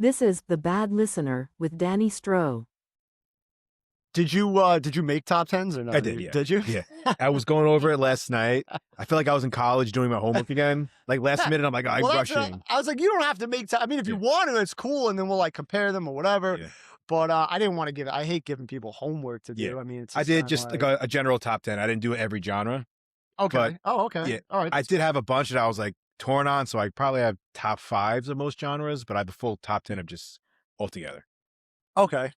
This is The Bad Listener with Danny Stroh. Did you make top tens or no? I did, yeah. Did you? Yeah. I was going over it last night. I feel like I was in college doing my homework again. Like last minute, I'm like, I'm rushing. I was like, you don't have to make time. I mean, if you want to, it's cool, and then we'll like compare them or whatever. Yeah. But I didn't want to give. I hate giving people homework to do. Yeah. I mean, I did just like a general top 10. I didn't do every genre. Okay. Okay. Yeah. All right. I did have a bunch that I was like torn on, so I probably have top 5s of most genres, but I have the full top 10 of just altogether. Okay.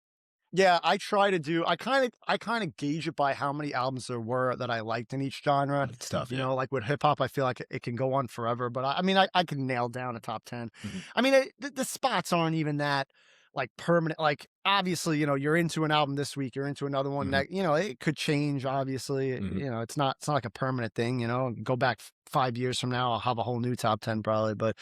Yeah, I try to do. I kind of gauge it by how many albums there were that I liked in each genre. Stuff, you know, like with hip hop, I feel like it can go on forever. But I mean, I can nail down a top 10. Mm-hmm. I mean, the spots aren't even that like permanent. Like obviously, you know, you're into an album this week, you're into another one. Mm-hmm. That you know, it could change. Obviously, mm-hmm. You know, it's not like a permanent thing. You know, go back 5 years from now, I'll have a whole new top 10 probably. But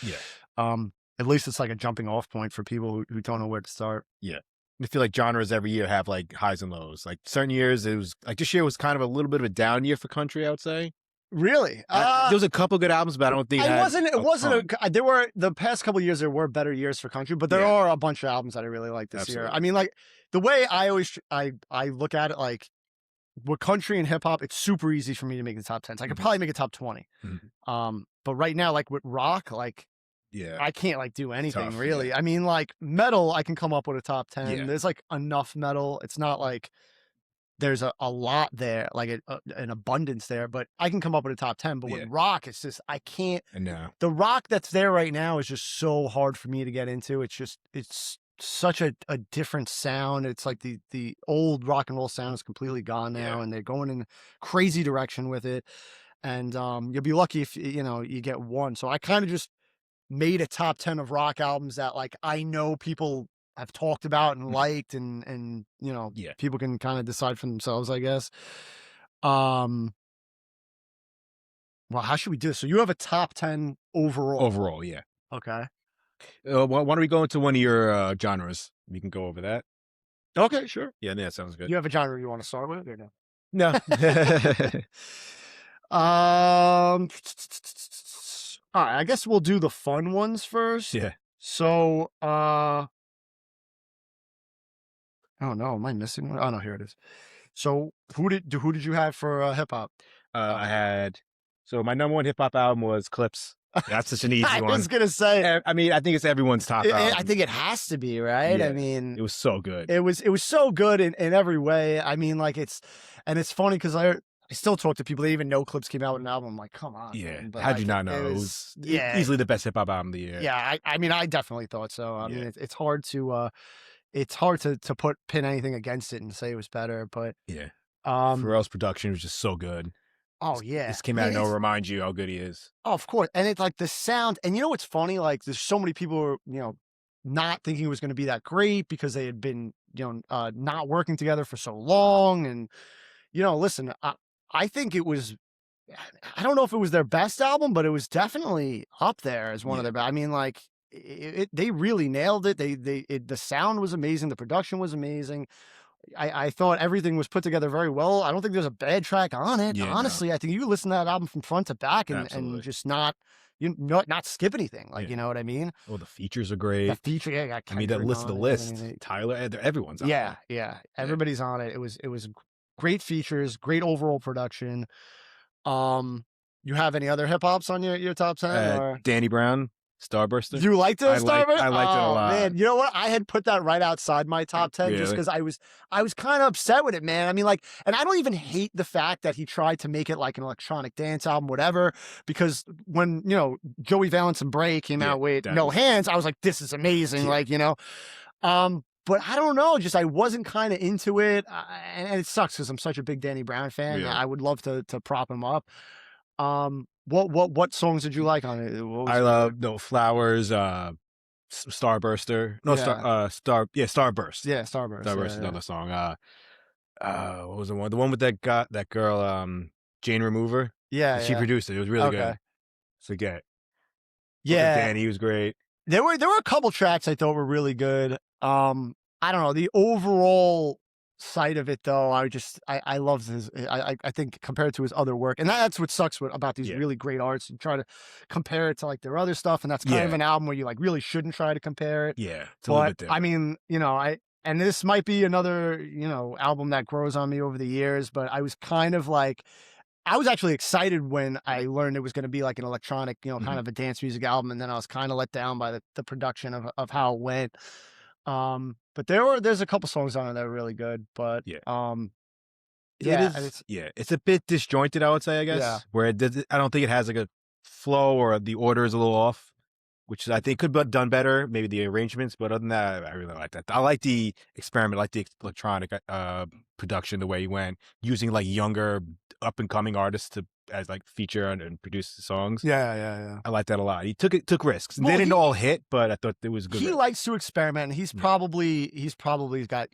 at least it's like a jumping off point for people who don't know where to start. Yeah. I feel like genres every year have like highs and lows. Like certain years, it was like this year was kind of a little bit of a down year for country, I would say. Really? There was a couple good albums, but I don't think there were the past couple of years, there were better years for country, but there are a bunch of albums that I really like this year. I mean, like the way I always, I look at it, like with country and hip hop, it's super easy for me to make the top 10s. I could probably make a top 20. Mm-hmm. But right now, like with rock, like, yeah, I can't like do anything tough, really. Yeah. I mean, like metal, I can come up with a top 10. Yeah. There's like enough metal. It's not like there's a lot there, like an abundance there, but I can come up with a top 10. But with rock, it's just, I can't. No. The rock that's there right now is just so hard for me to get into. It's just, it's such a different sound. It's like the old rock and roll sound is completely gone now, and they're going in a crazy direction with it. And you'll be lucky if, you know, you get one. So I kind of just made a top 10 of rock albums that like I know people have talked about and liked, and you know, people can kind of decide for themselves, I guess. Well, how should we do this? So you have a top 10 overall, yeah. Okay. Why don't we go into one of your genres? We can go over that. Okay, sure. Yeah, that sounds good. You have a genre you want to start with or no? No. All right, I guess we'll do the fun ones first. Yeah. So, oh no, am I missing one? Oh no, here it is. So, who did you have for hip hop? So my number one hip hop album was Clipse. That's such an easy one. I was gonna say. I mean, I think it's everyone's top album. I think it has to be, right? Yes. I mean, it was so good. It was so good in every way. I mean, like it's funny because I still talk to people that even know Clipse came out with an album. I'm like, come on. Yeah. Man. But how'd you not know? It was easily the best hip hop album of the year. Yeah. I mean, I definitely thought so. I mean, it's hard to pin anything against it and say it was better, but Pharrell's production was just so good. Oh yeah. This came out and it'll remind you how good he is. Oh, of course. And it's like the sound, and you know what's funny? Like there's so many people who are, you know, not thinking it was going to be that great because they had been, you know, not working together for so long. And, you know, listen, I think it was, I don't know if it was their best album, but it was definitely up there as one of their best. I mean, like they really nailed it. The sound was amazing. The production was amazing. I thought everything was put together very well. I don't think there's a bad track on it. Yeah, honestly, I think you listen to that album from front to back and just not skip anything. Like, you know what I mean? Oh, the features are great. The feature, I mean, that list, Tyler, everyone's on it. Yeah. Everybody's on it. It was great features, great overall production. You have any other hip hops on your top 10? Or? Danny Brown. Starburster. You liked it, Starburster? I liked it a lot. Man, you know what? I had put that right outside my top 10 just because I was kind of upset with it, man. I mean, like, and I don't even hate the fact that he tried to make it like an electronic dance album, whatever, because when, you know, Joey Valence and Brae came out with No Hands, I was like, this is amazing. Yeah. Like, you know, but I don't know, just I wasn't kind of into it. And it sucks because I'm such a big Danny Brown fan. Yeah. I would love to prop him up. What songs did you like on it? I love Flowers, Starburster. No, Starburst. Yeah, Starburst. Starburst is another song. What was the one? The one with that girl, Jane Remover. Yeah, she produced it. It was really good. Forget. Yeah, Danny was great. There were a couple tracks I thought were really good. I don't know, the overall side of it, though, I love his. I think compared to his other work, and that's what sucks about these Yeah. really great arts. You try to compare it to like their other stuff, and that's kind of Yeah. an album where you like really shouldn't try to compare it. Yeah, it's a little But bit I different. mean, and this might be another album that grows on me over the years. But I was kind of like, I was actually excited when I learned it was going to be like an electronic, kind of a dance music album, and then I was kind of let down by the production of how it went. But there's a couple songs on it that are really good, but Yeah. It yeah, and is. It's a bit disjointed, I would say. I guess Yeah. where I don't think it has like a flow, or the order is a little off, which I think could be done better. Maybe the arrangements, but other than that, I really like that. I like the experiment, I like the electronic production, the way he went using like younger up and coming artists as like feature and produce the songs. Yeah. I like that a lot. He took risks. Well, They didn't all hit, but I thought it was good. He risk. likes to experiment. And he's probably got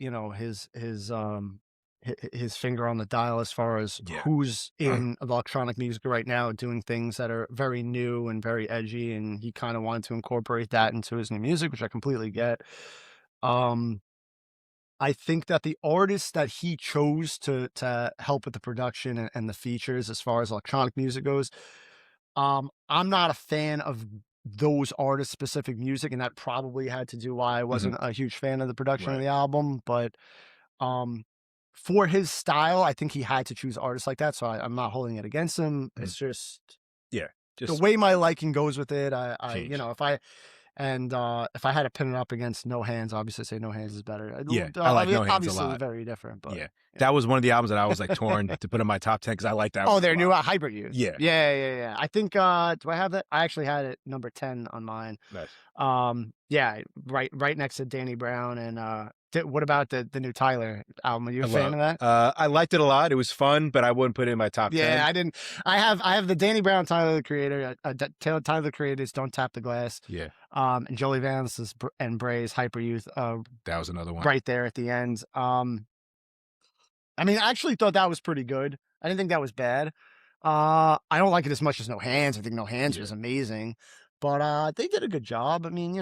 his finger on the dial as far as who's in electronic music right now doing things that are very new and very edgy, and he kind of wanted to incorporate that into his new music, which I completely get. I think that the artists that he chose to help with the production and the features as far as electronic music goes, I'm not a fan of those artists' specific music, and that probably had to do why I wasn't a huge fan of the production of the album. But for his style, I think he had to choose artists like that, so I'm not holding it against him. It's just the way my liking goes with it. If I had to pin it up against No Hands, obviously say No Hands is better. I like No Hands a obviously lot. very different, but that was one of the albums that I was like torn to put in my top 10 because I like that. Oh, their new Hyperyouth. Yeah. I think do I have that? I actually had it number 10 on mine. Nice. Yeah, right next to Danny Brown. And what about the new Tyler album? Are you a fan of that? I liked it a lot. It was fun, but I wouldn't put it in my top 10. Yeah, I didn't. I have the Danny Brown, Tyler the Creator. Tyler the Creator is Don't Tap the Glass. Yeah. And Jolie Valence and Brae's Hyperyouth. That was another one right there at the end. I mean, I actually thought that was pretty good. I didn't think that was bad. I don't like it as much as No Hands. I think No Hands was amazing, but they did a good job. I mean,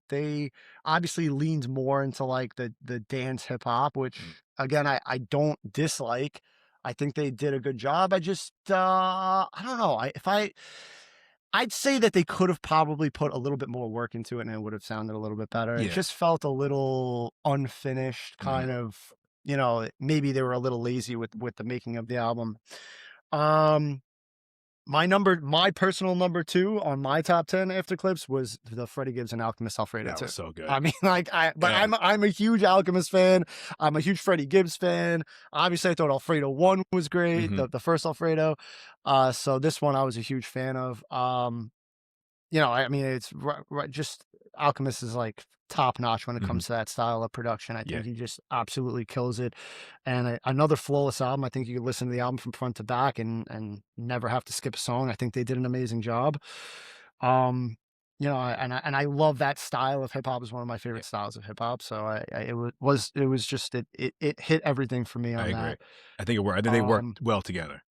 they obviously leaned more into like the dance hip hop, which again I don't dislike. I think they did a good job. I just I don't know. I'd say that they could have probably put a little bit more work into it, and it would have sounded a little bit better. It just felt a little unfinished, kind of. Maybe they were a little lazy with the making of the album. My personal number 2 on my top 10 after Clipse was the Freddie Gibbs and Alchemist Alfredo. That was so good. I mean, I'm a huge Alchemist fan. I'm a huge Freddie Gibbs fan. Obviously, I thought Alfredo 1 was great, the first Alfredo. So this one I was a huge fan of. I mean, it's just Alchemist is like top notch when it comes to that style of production. I think he just absolutely kills it. And another flawless album. I think you could listen to the album from front to back and never have to skip a song. I think they did an amazing job. And I love that style of hip hop. Is one of my favorite styles of hip hop. So it was just it hit everything for me on I agree. that. I think it worked. I think they worked well together.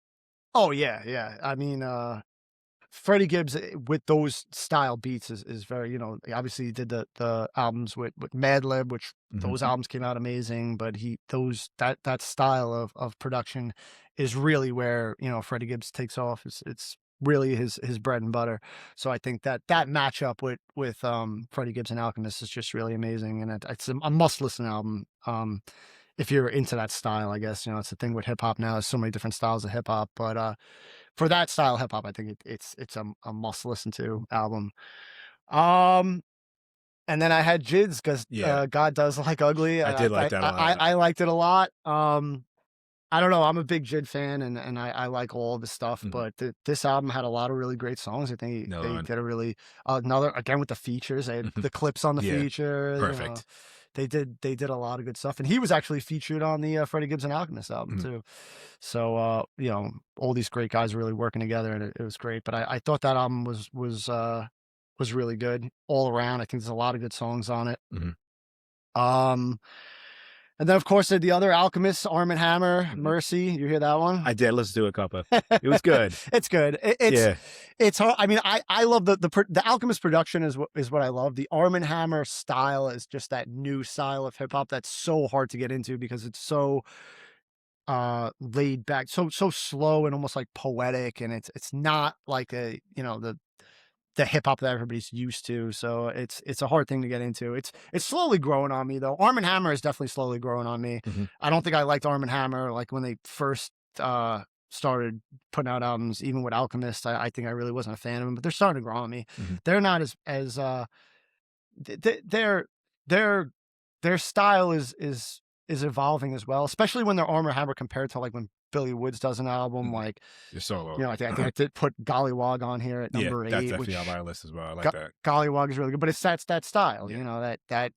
Oh yeah. I mean, Freddie Gibbs with those style beats is very, obviously he did the albums with Madlib, which those albums came out amazing, but that style of production is really where, Freddie Gibbs takes off. It's really his bread and butter. So I think that matchup with Freddie Gibbs and Alchemist is just really amazing. And it's a must listen album. If you're into that style, I guess, it's the thing with hip hop now. There's so many different styles of hip hop, but for that style of hip hop, I think it's a must listen to album. And then I had Jids because God Does Like Ugly. I did like that a lot. I liked it a lot. I don't know. I'm a big Jid fan, and I like all of the stuff. But this album had a lot of really great songs. I think they did a really again with the features. They had the clips on the feature. Perfect. They did a lot of good stuff, and he was actually featured on the Freddie Gibbs and Alchemist album too. So all these great guys really working together, and it was great. But I thought that album was really good all around. I think there's a lot of good songs on it. And then, of course, the other Alchemist, Armand Hammer, Mercy. You hear that one? I did. Let's do a couple. It was good. It's good. It's hard. I mean, I love the Alchemist production is what I love. The Armand Hammer style is just that new style of hip hop that's so hard to get into because it's so laid back, so slow and almost like poetic, and it's not like a the hip hop that everybody's used to. So it's a hard thing to get into. It's slowly growing on me though. Armand Hammer is definitely slowly growing on me. I don't think I liked Armand Hammer like when they first started putting out albums, even with Alchemist. I think I really wasn't a fan of them, but they're starting to grow on me. They're not as their style is evolving as well, especially when they're Armor Hammer compared to like when Billy Woods does an album, like You're solo. I think I did put Golliwog on here at number 8. That's definitely on my list as well. I like that. Golliwog is really good, but it's that style, that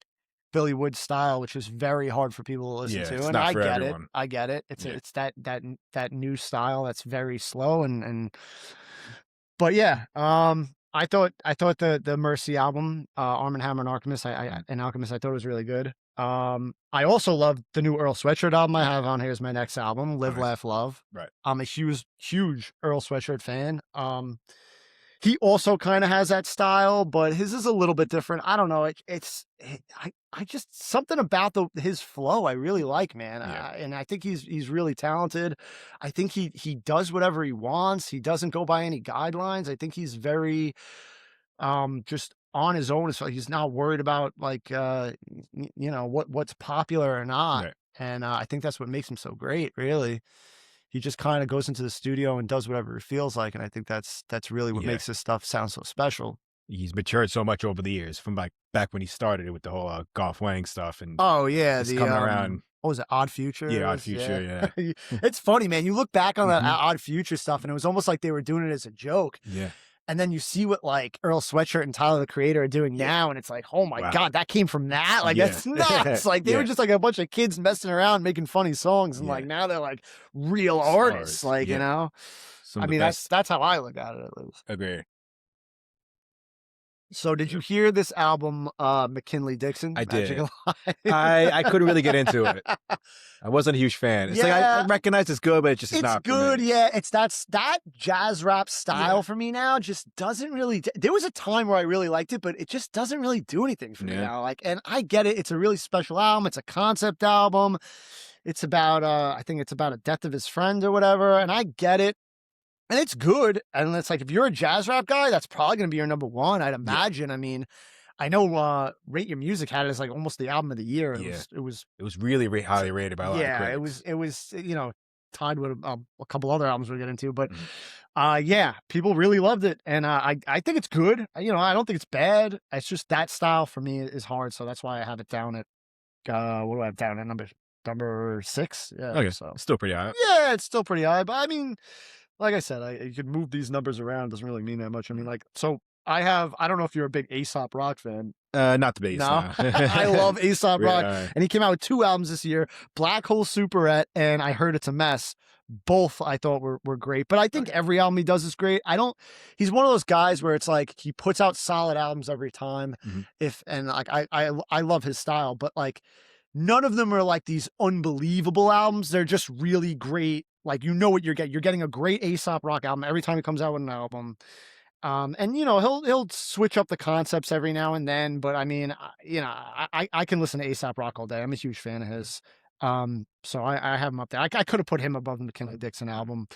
Billy Woods style, which is very hard for people to listen to, it's and not I for get everyone. it. I get it. It's that new style that's very slow and. But yeah, I thought the Mercy album, Armand Hammer and Alchemist, Alchemist, I thought it was really good. I also love the new Earl Sweatshirt album I have on here is my next album, Live, Laugh, Love. Right. I'm a huge Earl Sweatshirt fan. He also kind of has that style, but his is a little bit different. I don't know. I just something about his flow I really like, man. And I think he's really talented. I think he does whatever he wants. He doesn't go by any guidelines. I think he's very just on his own. So he's not worried about like what's popular or not. Right. And I think that's what makes him so great, really. He just kind of goes into the studio and does whatever it feels like. And I think that's really what makes his stuff sound so special. He's matured so much over the years from like back when he started it with the whole Golf Wang stuff. And the coming around. What was it? Odd Future? Yeah, Odd Future, yeah. It's funny, man. You look back on that Odd Future stuff and it was almost like they were doing it as a joke. Yeah. And then you see what like Earl Sweatshirt and Tyler the Creator are doing now, and it's like, oh my God, that came from that? Like that's nuts. Like they were just like a bunch of kids messing around making funny songs, and like now they're like real artists. Like I mean that's how I look at it at least. Agree. So did you hear this album, McKinley Dixon? I did. I couldn't really get into it. I wasn't a huge fan. It's like I recognize it's good, but it's not good. For me. Yeah, it's that jazz rap style for me now. Just doesn't really. There was a time where I really liked it, but it just doesn't really do anything for me now. Like, and I get it. It's a really special album. It's a concept album. It's about I think it's about a death of his friend or whatever, and I get it. And it's good. And it's like, if you're a jazz rap guy, that's probably going to be your number one, I'd imagine. I mean, I know Rate Your Music had it as like almost the album of the year. It was really highly rated by a lot of critics. It was tied with a couple other albums we'll get into. But people really loved it. And I think it's good. I don't think it's bad. It's just that style for me is hard. So that's why I have it down at, what do I have down at number 6? Yeah. Okay, so it's still pretty high. Yeah, it's still pretty high. But I mean, like I said, you could move these numbers around. Doesn't really mean that much. I mean, like, so I don't know if you're a big Aesop Rock fan. Not the biggest. No, I love Aesop Rock. And he came out with 2 albums this year, Black Hole Superette and I Heard It's a Mess. Both I thought were great, but I think every album he does is great. He's one of those guys where it's like, he puts out solid albums every time. I love his style, but like, none of them are like these unbelievable albums. They're just really great. Like, what you're getting. You're getting a great Aesop Rock album every time he comes out with an album. And he'll switch up the concepts every now and then, but I mean, I can listen to Aesop Rock all day. I'm a huge fan of his. So I have him up there. I could have put him above the McKinley Dixon album.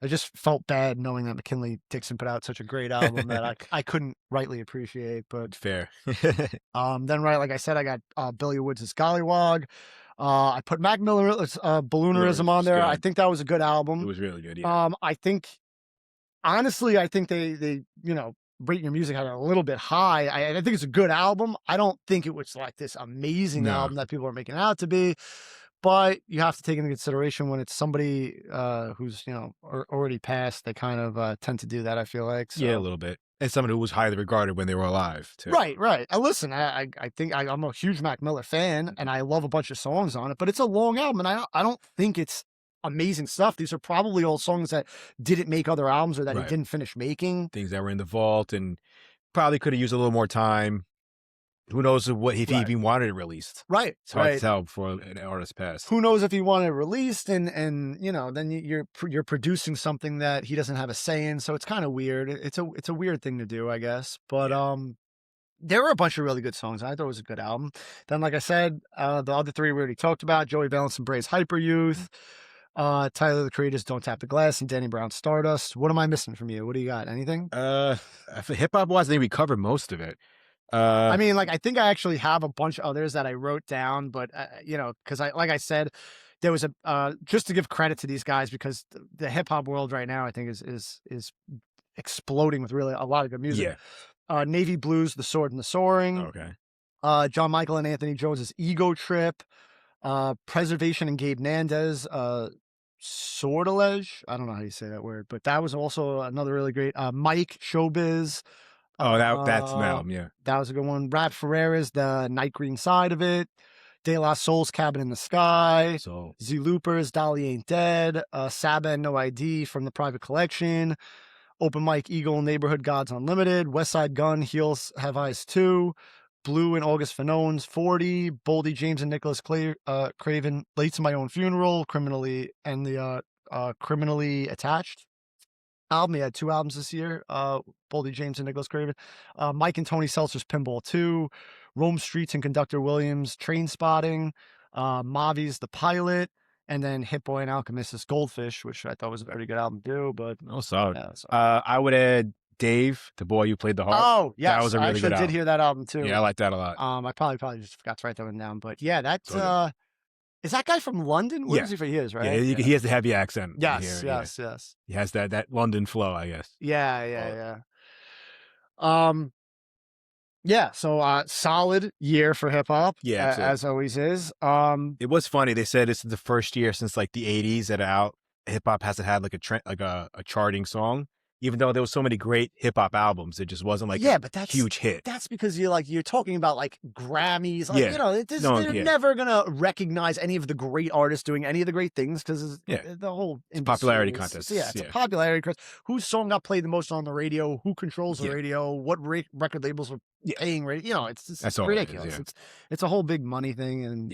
I just felt bad knowing that McKinley Dixon put out such a great album that I couldn't rightly appreciate, but fair. Then like I said, I got Billy Woods' Golliwog. I put Mac Miller's Balloonerism on there. I think that was a good album. It was really good. Yeah. I think they Rate Your Music had it a little bit high. I think it's a good album. I don't think it was like this amazing album that people are making it out to be, but you have to take into consideration when it's somebody who's already passed. They kind of tend to do that, I feel like. So. Yeah, a little bit. And someone who was highly regarded when they were alive, too. Right. Listen, I think I'm a huge Mac Miller fan, and I love a bunch of songs on it, but it's a long album, and I don't think it's amazing stuff. These are probably all songs that didn't make other albums or that he didn't finish making. Things that were in the vault and probably could have used a little more time. Who knows what if he Right. even wanted it released? Right. It's hard Right. to tell before an artist passed. Who knows if he wanted it released, and then you're producing something that he doesn't have a say in, so it's kind of weird. It's a weird thing to do, I guess. But there were a bunch of really good songs. I thought it was a good album. Then, like I said, the other three we already talked about: Joey Valence and Brae's Hyperyouth, Tyler the Creator's Don't Tap the Glass, and Danny Brown's Stardust. What am I missing from you? What do you got? Anything? For hip hop wise, I think we covered most of it. I mean, like, I think I actually have a bunch of others that I wrote down, but because like I said, there was just to give credit to these guys, because the hip hop world right now, I think is exploding with really a lot of good music. Yeah. Navy Blues, The Sword and the Soaring. Okay. John Michael and Anthony Jones' Ego Trip. Preservation and Gabe Nandez. Sortilege. I don't know how you say that word, but that was also another really great. Mike Showbiz. Oh, that's an album, yeah. That was a good one. Rap Ferreira's The Night Green Side of It. De La Soul's Cabin in the Sky. So Z Looper's Dolly Ain't Dead. Saba and No ID from the Private Collection. Open Mike Eagle Neighborhood Gods Unlimited. West Side Gun Heels Have Eyes 2. Blue and August Fanone's 40. Boldy James and Nicholas Craven Late to My Own Funeral. Criminally and the Criminally Attached album. He had 2 albums this year. Boldy James and Nicholas Craven. Mike and Tony Seltzer's Pinball 2. Rome Streets and Conductor Williams' Train Spotting. Mavi's The Pilot. And then Hit Boy and Alchemist's Goldfish, which I thought was a pretty good album too. But solid. Yeah, so. I would add Dave, the boy you played the harp. Oh, yes. That was a really I actually good did album. hear that album too. Yeah, I like that a lot. I probably just forgot to write that one down. But yeah, that's So is that guy from London? Where Yeah. is he from? He is, right? Yeah, he has the heavy accent. Yes, here, yes, yes. He has that London flow, I guess. Yeah. Yeah, so solid year for hip hop. Yeah, absolutely. as always is. It was funny. They said it's the first year since like the 80s that hip hop hasn't had like a charting song. Even though there was so many great hip hop albums, it just wasn't like but that's huge hit. That's because you're talking about like Grammys. Like, Yeah. they're never gonna recognize any of the great artists doing any of the great things, because the whole popularity industry contest. It's a popularity contest. Whose song got played the most on the radio? Who controls the radio? What record labels are paying radio? It's ridiculous. It's a whole big money thing, and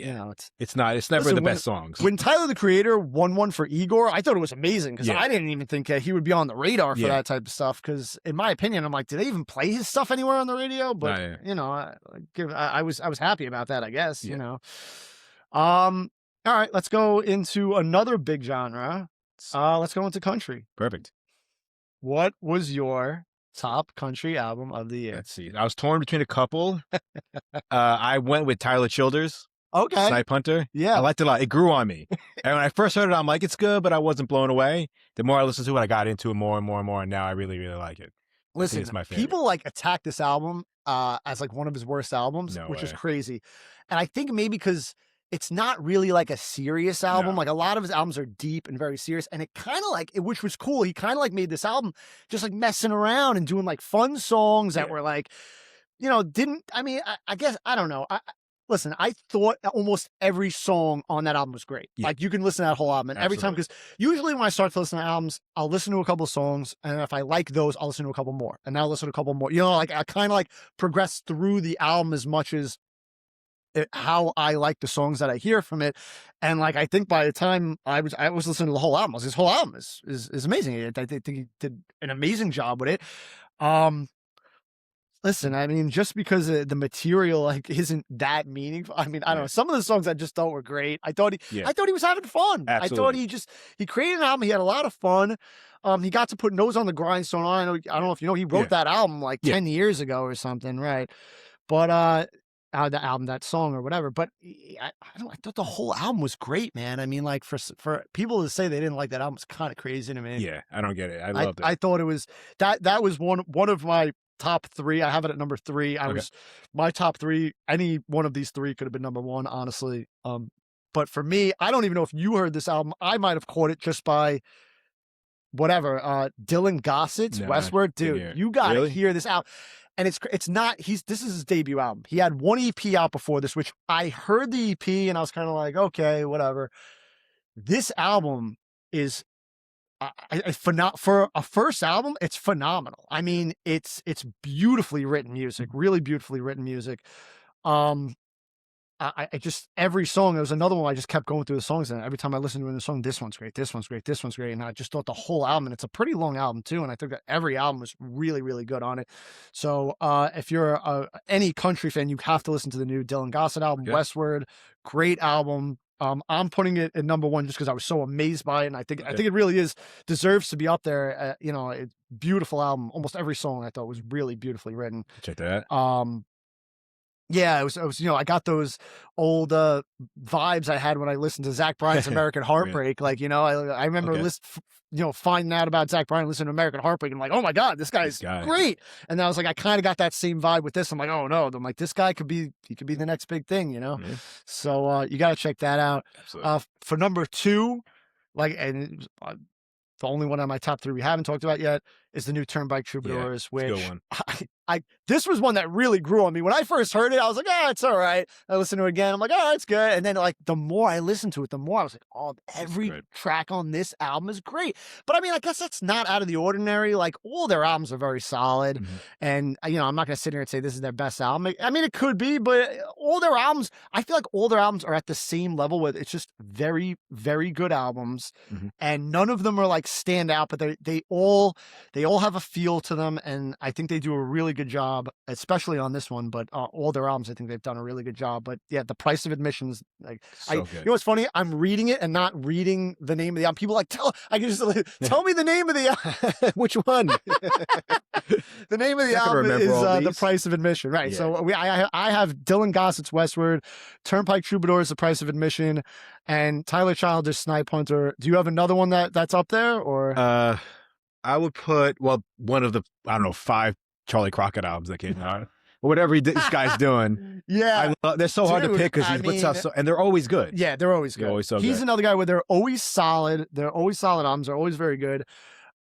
it's never the best songs. When Tyler the Creator won one for Igor, I thought it was amazing, because I didn't even think he would be on the radar for that type of stuff. Because in my opinion, I'm like, did they even play his stuff anywhere on the radio? But I was happy about that, I guess. All right, let's go into another big genre. Let's go into country. Perfect. What was your top country album of the year? Let's see. I was torn between a couple. I went with Tyler Childers. Okay. Snipe Hunter. Yeah. I liked it a lot. It grew on me. And when I first heard it, I'm like, it's good, but I wasn't blown away. The more I listened to it, I got into it more and more and more. And now I really, really like it. Listen, it's my favorite. People like attack this album as like one of his worst albums, which is crazy. And I think maybe because it's not really like a serious album. Like a lot of his albums are deep and very serious. And it kind of like, which was cool. He kind of like made this album just like messing around and doing like fun songs that were like, I guess, I don't know. Listen, I thought almost every song on that album was great. Yeah. Like you can listen to that whole album, and every time, because usually when I start to listen to albums, I'll listen to a couple of songs, and if I like those, I'll listen to a couple more, and then I'll listen to a couple more. Like I kind of like progress through the album as much as how I like the songs that I hear from it. And like I think by the time I was listening to the whole album, this whole album is amazing. I think he did an amazing job with it. Listen, I mean, just because the material like isn't that meaningful. I mean, I don't know. Some of the songs I just thought were great. I thought he was having fun. Absolutely. I thought he created an album. He had a lot of fun. He got to put Nose on the Grindstone on. I don't know if you know, he wrote that album like 10 years ago or something, right? But the album, that song or whatever. But I thought the whole album was great, man. I mean, like for people to say they didn't like that album is kind of crazy to me. Yeah, I don't get it. I loved it. I thought it was that was one of my top 3. I have it at number 3. My top 3. Any one of these 3 could have been number 1, honestly. But for me, I don't even know if you heard this album. I might have caught it just by whatever. Dylan Gossett's Westward, dude. You gotta hear this album. And it's not. This is his debut album. He had one EP out before this, which I heard the EP and I was kind of like, okay, whatever. This album is. For a first album, it's phenomenal. I mean, it's beautifully written music, really beautifully written music. I just every song, there was another one I just kept going through the songs, and every time I listened to the song, this one's great, this one's great, this one's great, and I just thought the whole album, and it's a pretty long album too, and I think that every album was really, really good on it. So if you're any country fan, you have to listen to the new Dylan Gossett album, Westward. Great album. I'm putting it at number 1 just because I was so amazed by it, and I think it really deserves to be up there. You know, it's beautiful album. Almost every song I thought was really beautifully written. Check that out. Yeah, it was, you know, I got those old vibes I had when I listened to Zach Bryan's American Heartbreak. Like, you know, I remember finding out about Zach Bryan, listening to American Heartbreak, and I'm like, oh my God, this guy's great. And then I was like, I kind of got that same vibe with this. I'm like, oh no, I'm like, this guy could be the next big thing, you know? Mm-hmm. So you got to check that out. For number 2, like, and the only one on my top 3 we haven't talked about yet is the new Turnpike Troubadours, which this was one that really grew on me. When I first heard it, I was like, it's all right. I listened to it again. I'm like, it's good. And then like the more I listened to it, the more I was like, every track on this album is great. But I mean, I guess that's not out of the ordinary. Like all their albums are very solid. Mm-hmm. And you know, I'm not going to sit here and say this is their best album. I mean, it could be, but all their albums, I feel like all their albums are at the same level with it's just very, very good albums. Mm-hmm. And none of them are like stand out, but they all have a feel to them. And I think they do a really good job, especially on this one, but all their albums, I think they've done a really good job. But yeah, the price of admissions, like, you know what's funny? I'm reading it and not reading the name of the album. People are like, I can just tell me the name of the album. Which one? The name of the album is The Price of Admission, right? Yeah. So I have Dylan Gossett's Westward, Turnpike Troubadours, The Price of Admission, and Tyler Childers' Snipe Hunter. Do you have another one that's up there, or? I would put one of the 5 Charlie Crockett albums that came out. Whatever this guy's doing. Yeah. They're so hard to pick because he puts out and they're always good. Yeah, they're always good. They're always so He's good. another guy where they're always solid. They're always solid albums. They're always very good.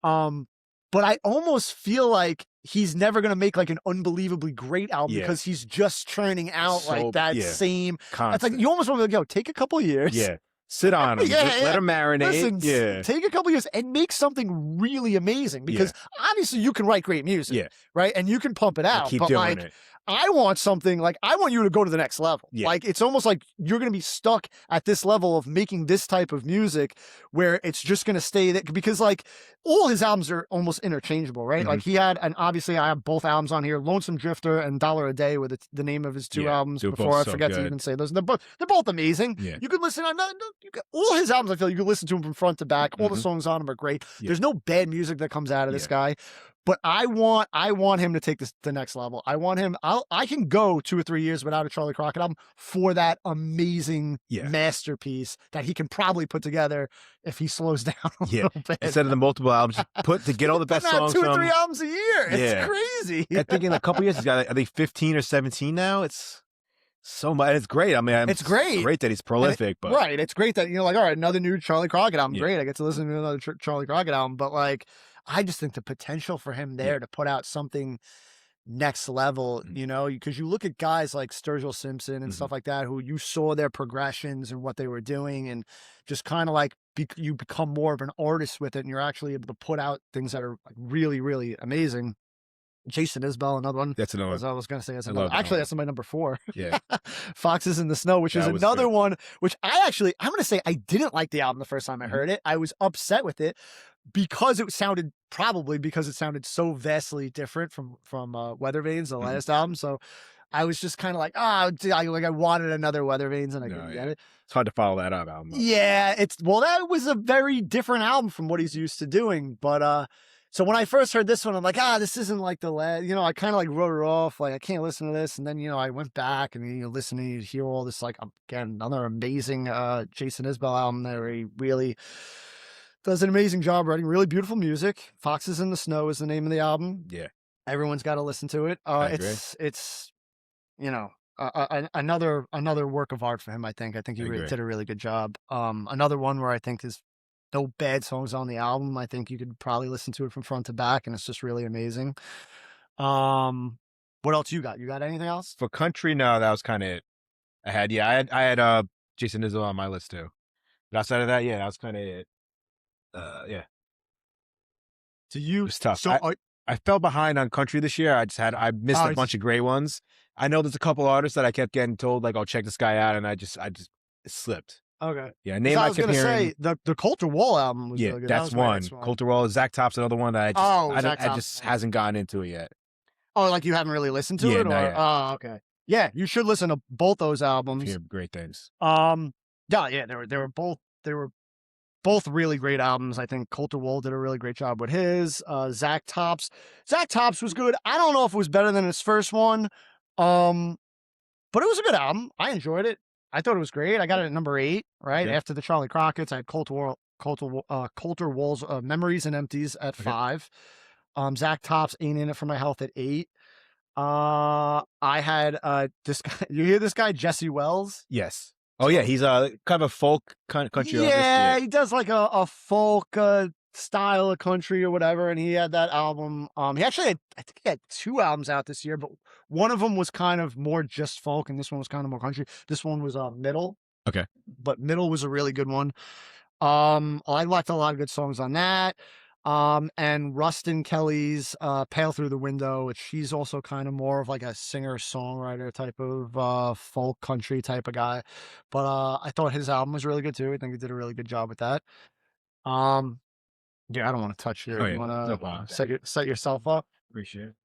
But I almost feel like he's never going to make like an unbelievably great album because he's just churning out like that same. It's like you almost want to go, take a couple of years. Yeah. Sit on them. Let them marinate. Listen, take a couple of years and make something really amazing because obviously you can write great music, right? And you can pump it out. Keep doing it. I want something like I want you to go to the next level. Yeah. Like it's almost like you're going to be stuck at this level of making this type of music where it's just going to stay there because like all his albums are almost interchangeable, right? Mm-hmm. Like he had, and obviously I have both albums on here, Lonesome Drifter and Dollar a Day with the name of his 2 albums before I forget to even say those. They're both amazing. Yeah. You could listen on all his albums. I feel you could listen to them from front to back. All the songs on them are great. Yeah. There's no bad music that comes out of this guy. But I want him to take this to the next level. I want him. I can go 2 or 3 years without a Charlie Crockett album for that amazing masterpiece that he can probably put together if he slows down a little bit. Instead of the multiple albums, to get all the best songs. 2 or 3 albums a year. It's crazy. I think in a couple years he's got, I think 15 or 17 now. It's so much. It's great. I mean, it's great. It's great that he's prolific, but right. It's great that like, all right, another new Charlie Crockett album. Great. I get to listen to another Charlie Crockett album, but like. I just think the potential for him there to put out something next level, you know, because you look at guys like Sturgill Simpson and stuff like that, who you saw their progressions and what they were doing and just kind of like you become more of an artist with it and you're actually able to put out things that are like really, really amazing. Jason Isbell, another one. That's another one. As I was going to say, that's my number 4. Yeah. Foxes in the Snow, which is another one, which I'm going to say I didn't like the album the first time I heard it. I was upset with it because it sounded so vastly different from Weather Vanes, the last album. So I was just kind of like, I wanted another Weather Vanes and I couldn't get it. It's hard to follow that up album. Yeah. That was a very different album from what he's used to doing. But, so when I first heard this one, I'm like, this isn't like the last, you know, I kind of like wrote it off. Like, I can't listen to this. And then, you know, I went back and you listen and you hear all this, like, again, another amazing Jason Isbell album there where he really does an amazing job writing really beautiful music. Foxes in the Snow is the name of the album. Yeah. Everyone's got to listen to it. It's, you know, another work of art for him, I think. I think he did a really good job. Another one where I think is no bad songs on the album. I think you could probably listen to it from front to back, and it's just really amazing. What else you got? You got anything else? For country, no, that was kind of it. I had Jason Isbell on my list too. But outside of that, that was kind of it. Do you? It was tough. So I fell behind on country this year. I missed a bunch of great ones. I know there's a couple artists that I kept getting told like, "Oh, check this guy out," and I just it slipped. Okay. Yeah, 'Cause name I I was kept gonna hearing. say the Colter Wall album was Yeah, really good. That that's was my one. next one. Colter Wall, Zach Top's another one that Zach I Top's just nice. hasn't gotten into it yet. Oh, like you haven't really listened to Yeah, it, not or yet. oh, okay. Yeah, you should listen to both those I albums. hear great things. Yeah, they were both really great albums. I think Colter Wall did a really great job with his. Zach Top's was good. I don't know if it was better than his first one, but it was a good album. I enjoyed it. I thought it was great. I got it at number 8, right Okay. after the Charlie Crockett's. I had Colter Wall's Memories and Empties at 5. Zach Top's Ain't In It For My Health at 8. I had this guy. You hear this guy, Jesse Wells? Yes. Oh yeah, he's kind of a folk country artist. Yeah, he does like a folk style of country or whatever, and he had that album. He actually had, I think he had 2 albums out this year, but one of them was kind of more just folk, and this one was kind of more country. This one was Middle. Okay. But Middle was a really good one. I liked a lot of good songs on that. And Rustin Kelly's Pale Through the Window, which he's also kind of more of like a singer-songwriter type of folk country type of guy. But I thought his album was really good too. I think he did a really good job with that. Yeah, I don't want to touch your. Oh, yeah. You want No to problem. set yourself up? Appreciate it.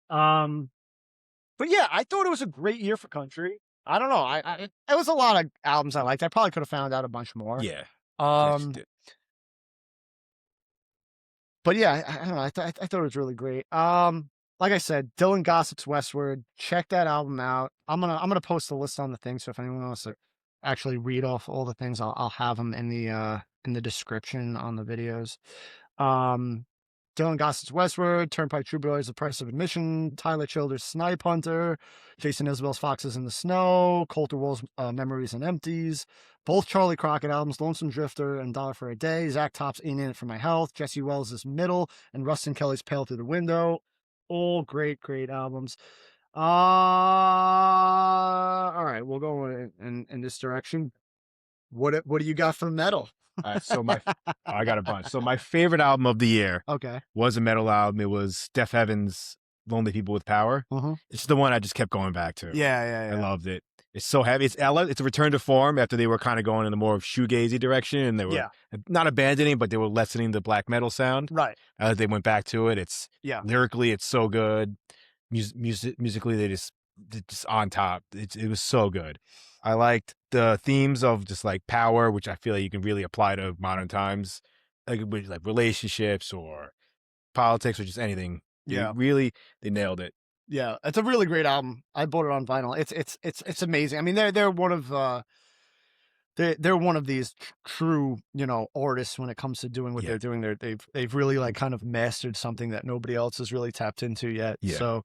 But yeah, I thought it was a great year for country. I don't know. It was a lot of albums I liked. I probably could have found out a bunch more. Yeah. Yes, you did. But yeah, I don't know. I thought it was really great. Like I said, Dylan Gossett's Westward. Check that album out. I'm gonna post a list on the thing. So if anyone wants to actually read off all the things, I'll have them in the description on the videos. Dylan Gossett's Westward, Turnpike Troubadours, The Price of Admission, Tyler Childers' Snipe Hunter, Jason Isbell's Foxes in the Snow, Colter Wall's Memories and Empties, both Charlie Crockett albums, Lonesome Drifter and Dollar for a Day, Zach Top's Ain't In It For My Health, Jesse Wells' Middle, and Rustin Kelly's Pale Through the Window. All great albums. All right, we'll go in this direction. What do you got for metal? All right, so I got a bunch. So my favorite album of the year was a metal album. It was Steph Heaven's Lonely People with Power. It's the one I just kept going back to. Yeah. I loved it. It's so heavy. It's a return to form after they were kind of going in the more shoegazy direction, and they were not abandoning, but they were lessening the black metal sound. Right. As they went back to it, it's lyrically, it's so good. Musically, they're just on top. It was so good. I liked the themes of just like power, which I feel like you can really apply to modern times, like with like relationships or politics or just anything. Yeah, they nailed it. Yeah, it's a really great album. I bought it on vinyl. It's amazing. I mean, they're one of they're one of these true, artists when it comes to doing what they're doing. They've really like kind of mastered something that nobody else has really tapped into yet. Yeah. So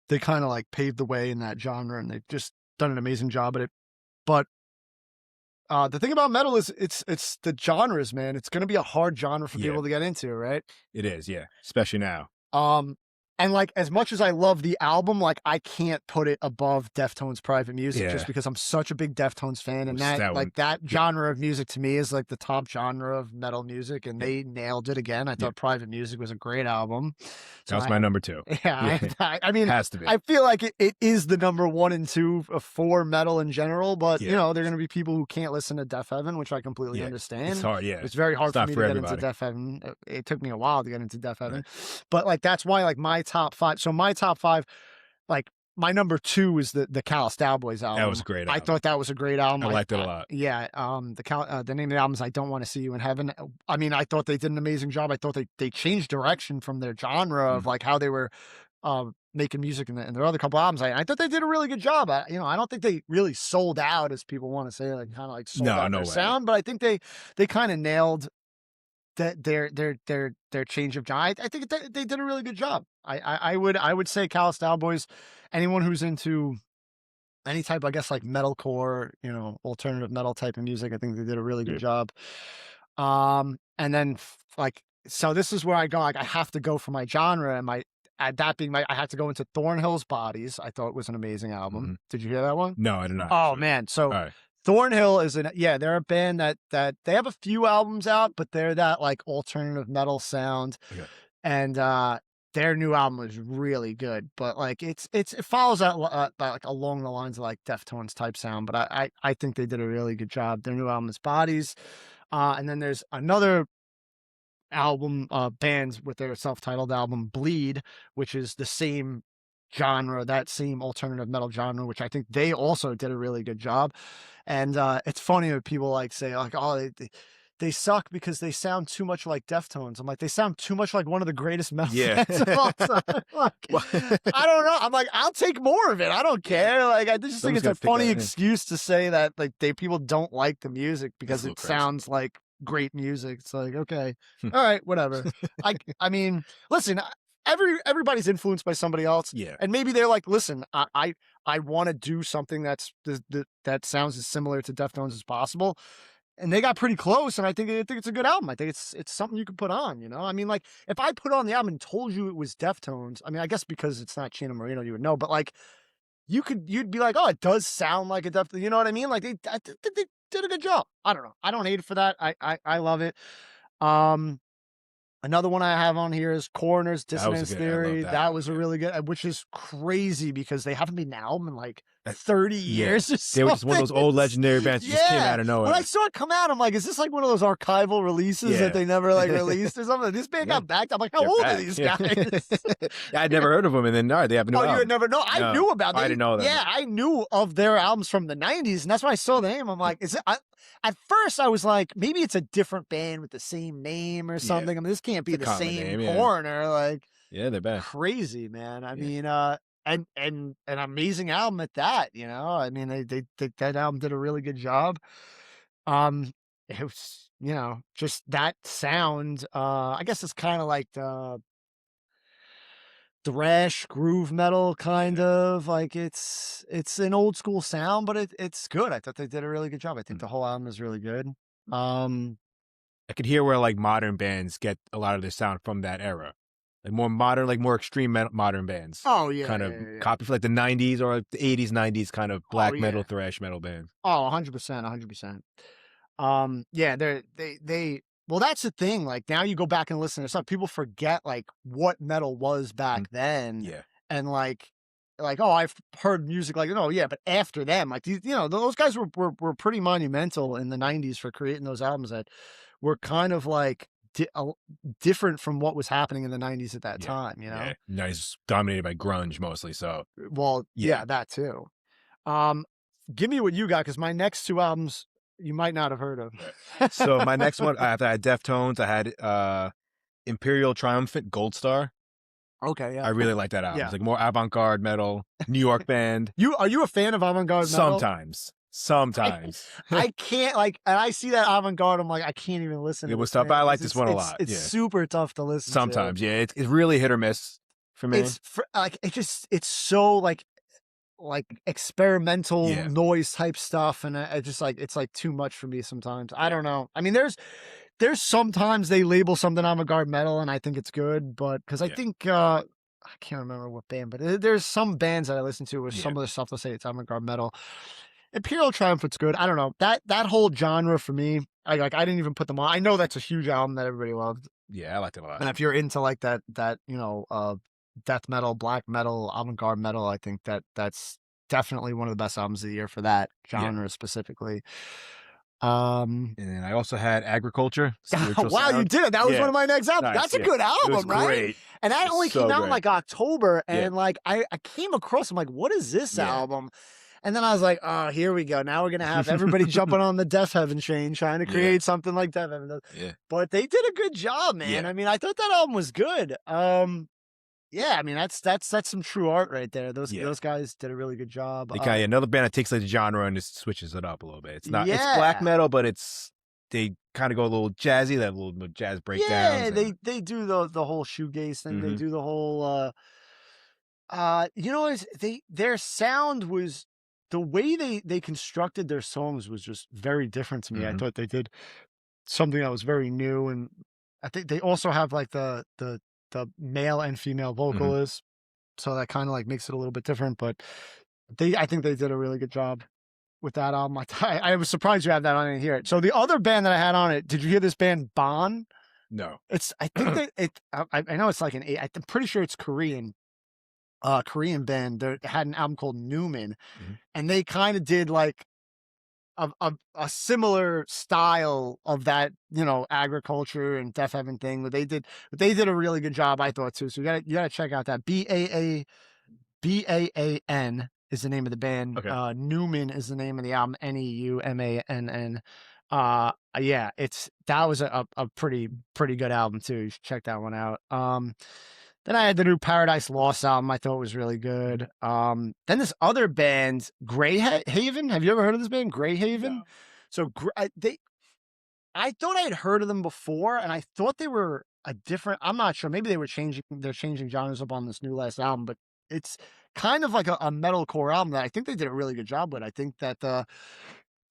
they kind of like paved the way in that genre, and they've just done an amazing job at it. But the thing about metal is it's the genres, man. It's going to be a hard genre for people to get into, right? It is, yeah, especially now. And like, as much as I love the album, like I can't put it above Deftones' Private Music just because I'm such a big Deftones fan, and that genre of music to me is like the top genre of metal music, and they nailed it again. I thought Private Music was a great album. So that was my number 2. Yeah, I mean, has to be. I feel like it is the number 1 and 2 for metal in general, but there are going to be people who can't listen to Def Heaven, which I completely understand. It's hard, It's very hard for me to get into Def Heaven. It took me a while to get into Def Heaven, but like that's why like my top 5. So my top 5, like my number 2 is the Callous Cowboys album. That was a great album. I thought that was a great album. I liked it a lot. Yeah. The name of the album is I Don't Want to See You in Heaven. I mean, I thought they did an amazing job. I thought they changed direction from their genre of like how they were making music in their other couple albums. I thought they did a really good job. I don't think they really sold out, as people want to say, like kind of like sold out their sound, but I think they kind of nailed their change of genre. I think they did a really good job. I would say Callous Cowboys, anyone who's into any type, I guess, like metalcore, alternative metal type of music, I think they did a really good job. And then like, so this is where I go, like I have to go for my genre, and I had to go into Thornhill's Bodies. I thought it was an amazing album. Did you hear that one? No, I did not. Oh man. So Thornhill is they're a band that they have a few albums out, but they're that like alternative metal sound. And their new album was really good, but like it follows that like along the lines of like Deftones type sound. But I think they did a really good job. Their new album is Bodies, and then there's another album bands with their self-titled album Bleed, which is the same genre, that same alternative metal genre, which I think they also did a really good job. And it's funny when people like say like, oh, they suck because they sound too much like Deftones. I'm like, they sound too much like one of the greatest metal bands of all time. Like, I don't know. I'm like, I'll take more of it. I don't care. Like, I just think it's a funny excuse to say that like people don't like the music because it sounds like great music. It's like, okay, all right, whatever. I mean, listen, everybody's influenced by somebody else. Yeah. And maybe they're like, listen, I want to do something that sounds as similar to Deftones as possible. And they got pretty close, and I think it's a good album. I think it's something you can put on, you know? I mean, like, if I put on the album and told you it was Deftones, I mean, I guess because it's not Chino Moreno, you would know, but like, you'd be like, oh, it does sound like a Deftones, you know what I mean? Like, they did a good job. I don't know. I don't hate it for that. I love it. Another one I have on here is Coroner's Dissonance Theory. That was a really good, which is crazy because they haven't been an album in like 30 years. They were just one of those old legendary bands that just came out of nowhere. When I saw it come out, I'm like, is this like one of those archival releases that they never like released or something? This band got backed. I'm like, how old are these guys? I'd never heard of them, and then they have a new album. You had never know. I knew about them. I didn't know that. Yeah, I knew of their albums from the 90s, and that's when I saw the name. I'm like, is it? At first, I was like, maybe it's a different band with the same name or something. I mean, this can't be the same Coroner. Like, they're bad. Crazy, man. I mean, and an amazing album at that. You know, I mean, that album did a really good job. It was, you know, just that sound. I guess it's kind of like the thrash groove metal kind of like it's an old school sound, but it's good. I thought they did a really good job. I think the whole album is really good. I could hear where like modern bands get a lot of their sound from that era, like more modern, like more extreme modern bands. Oh yeah, kind of copy for like the 90s or like the 80s, 90s kind of black metal, thrash metal bands. Oh, 100%. Yeah, they. Well, that's the thing. Like now you go back and listen to stuff, people forget like what metal was back then. Yeah. And like, oh, I've heard music like, oh yeah, but after them, like these, you know, those guys were pretty monumental in the 90s for creating those albums that were kind of like different from what was happening in the 90s at that time, you know? Yeah. Nice, dominated by grunge mostly. So, well, yeah, that too. Give me what you got, because my next two albums you might not have heard of. So my next one, after I had Deftones, I had Imperial Triumphant Gold Star. Okay, yeah. I really like that album. It's like more avant-garde metal, New York band. Are you a fan of avant-garde metal? Sometimes. I can't, like, and I see that avant-garde, I'm like, I can't even listen to it was tough, but I like this one a lot. It's super tough to listen Sometimes, to. It's really hit or miss for me. It's so like experimental noise type stuff, and I just like, it's like too much for me sometimes. I don't know. I mean, there's sometimes they label something avant-garde metal and I think it's good, but because I think I can't remember what band, but there's some bands that I listen to where some of the stuff they'll say it's avant-garde metal. Imperial Triumphant's good. I don't know, that whole genre for me, I didn't even put them on. I know that's a huge album that everybody loved. Yeah, I liked it a lot. And if you're into like that you know, death metal, black metal, avant-garde metal, I think that's definitely one of the best albums of the year for that genre specifically. And then I also had Agriculture. Wow, Sound. you did it. That was one of my next albums. Nice, that's a good album, right? Great. And that only came out in like October, and like I came across, I'm like, what is this album? And then I was like, oh, here we go. Now we're gonna have everybody jumping on the Death Heaven train, trying to create something like Death Heaven does. Yeah. But they did a good job, man. I mean, I thought that album was good. Yeah, I mean, that's some true art right there. Those guys did a really good job. Another band that takes like the genre and just switches it up a little bit. It's not it's black metal, but they kind of go a little jazzy, that little jazz breakdowns. Yeah, they do the whole shoegaze thing. They do the whole you know, their sound was, the way they constructed their songs was just very different to me. I thought they did something that was very new, and I think they also have like the male and female vocalists, so that kind of like makes it a little bit different. But I think they did a really good job with that album. I was surprised you had that on and hear it. So the other band that I had on it, did you hear this band Bon? No. I think that I know it's like I'm pretty sure it's Korean band. They had an album called Newman, Mhm. and they kind of did like a similar style of that, agriculture and Deaf Heaven thing. But they did a really good job, I thought too. So you gotta check out that Baan is the name of the band. Okay. Newman is the name of the album. Neumann. Yeah, that was a pretty good album too. You should check that one out. Then I had the new Paradise Lost album. I thought was really good. Then this other band, Grey Haven. Have you ever heard of this band, Grey Haven? No. So I thought I had heard of them before, and I thought they were a different. I'm not sure. Maybe they're changing genres up on this new last album, but it's kind of like a metalcore album that I think they did a really good job with. I think that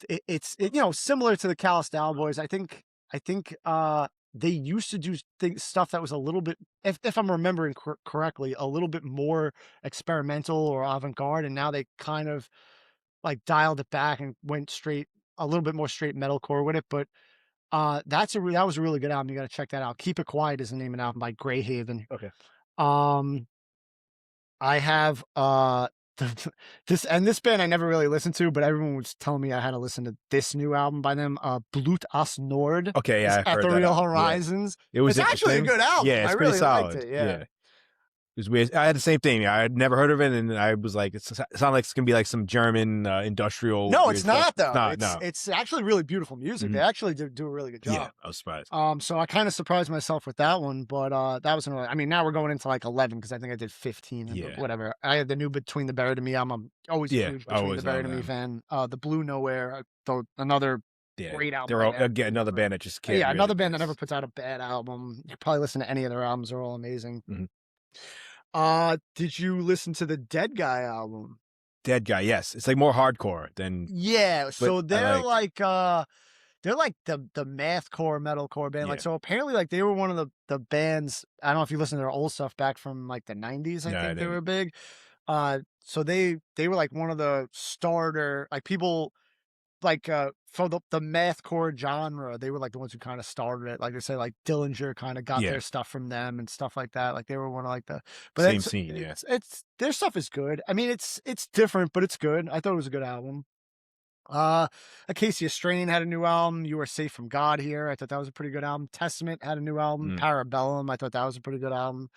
it's similar to the Calistal Boys. I think they used to do stuff that was a little bit, if I'm remembering correctly, a little bit more experimental or avant-garde, and now they kind of like dialed it back and went a little bit more straight metalcore with it. But that was a really good album. You got to check that out. Keep It Quiet is the name of the album by Grey Haven. Okay. I have this band I never really listened to, but everyone was telling me I had to listen to this new album by them, Blut As Nord. Okay, yeah, I've heard that Ethereal album. Horizons. Yeah. It was It's actually a good album. Yeah, it's I pretty really solid. liked it. Yeah. It was weird. I had the same thing. I had never heard of it, and I was like, it sounded like it's gonna be like some German industrial. No, weird it's not stuff. though. It's not. No. It's actually really beautiful music. They actually do a really good job. Yeah, I was surprised. So I kind of surprised myself with that one, but that was another. I mean, now we're going into like 11 because I think I did 15. Yeah. Whatever. I had the new Between the Buried and Me. I'm always a huge Between the Buried and Me fan. The Blue Nowhere, another great album. They're again another band that just can't. Yeah, another band that never puts out a bad album. You can probably listen to any of their albums; they're all amazing. Mhm. Did you listen to the Dead Guy album? Dead Guy, yes. It's like more hardcore than. Yeah, so they're like the mathcore metalcore band. Yeah. Like, so apparently, like they were one of the bands. I don't know if you listen to their old stuff back from like the 90s. I think they were big. So they were like one of the starter, like people like for the mathcore genre. They were like the ones who kind of started it. Like they say, like Dillinger kind of got their stuff from them and stuff like that. Like they were one of like the same scene. Yeah, it's their stuff is good. I mean, it's different, but it's good. I thought it was a good album. Acacia Strain had a new album. You Are Safe from God Here. I thought that was a pretty good album. Testament had a new album. Parabellum. I thought that was a pretty good album.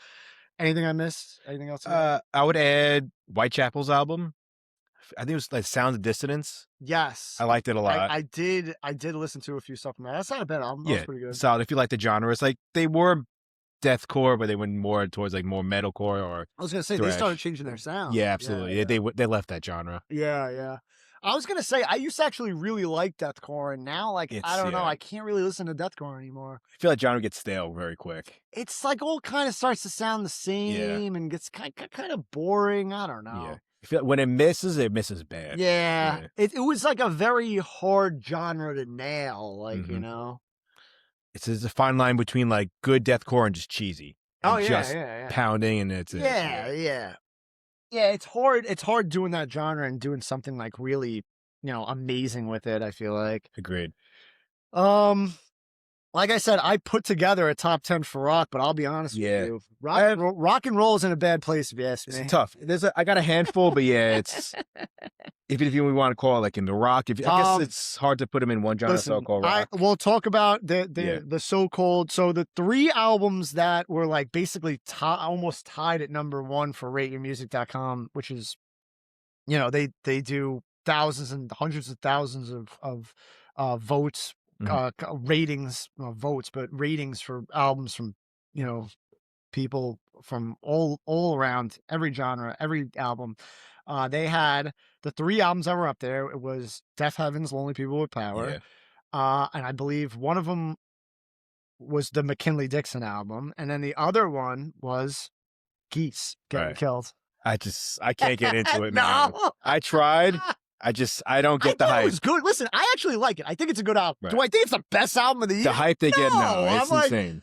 Anything I missed? Anything else? I would add Whitechapel's album. I think it was like Sounds of Dissonance. Yes, I liked it a lot. I did listen to a few stuff from that. That's not a bad album. That was pretty good. Solid. If you like the genre, it's like they were deathcore, but they went more towards like more metalcore or. I was gonna say thrash. They started changing their sound. Yeah, absolutely. Yeah. They left that genre. Yeah. I was gonna say I used to actually really like deathcore, and now like I don't know, I can't really listen to deathcore anymore. I feel like genre gets stale very quick. It's like all kind of starts to sound the same and gets kind of boring. I don't know. Yeah. I feel like when it misses bad. Yeah. It was like a very hard genre to nail, like you know. It's a fine line between like good deathcore and just cheesy. And just yeah. pounding and it's Yeah, it's hard. It's hard doing that genre and doing something like really, amazing with it. I feel like. Agreed. Like I said, I put together a top 10 for rock, but I'll be honest with you, rock and roll is in a bad place if you ask me. It's tough. I got a handful, but it's even if you want to call it like in the rock, I guess it's hard to put them in one genre. So-called rock. We'll talk about the so-called. So the three albums that were like basically almost tied at number one for RateYourMusic.com, which is, they do thousands and hundreds of thousands of votes. Ratings, votes, but ratings for albums from, people from all around every genre, every album. They had the three albums that were up there. It was Deaf Heaven's Lonely People with Power. And I believe one of them was the McKinley Dixon album. And then the other one was Geese Getting Killed. I can't get into it, man. I tried. I don't get the hype. It was good. Listen, I actually like it. I think it's a good album. Do I think it's the best album of the year? The hype they get, no, it's insane.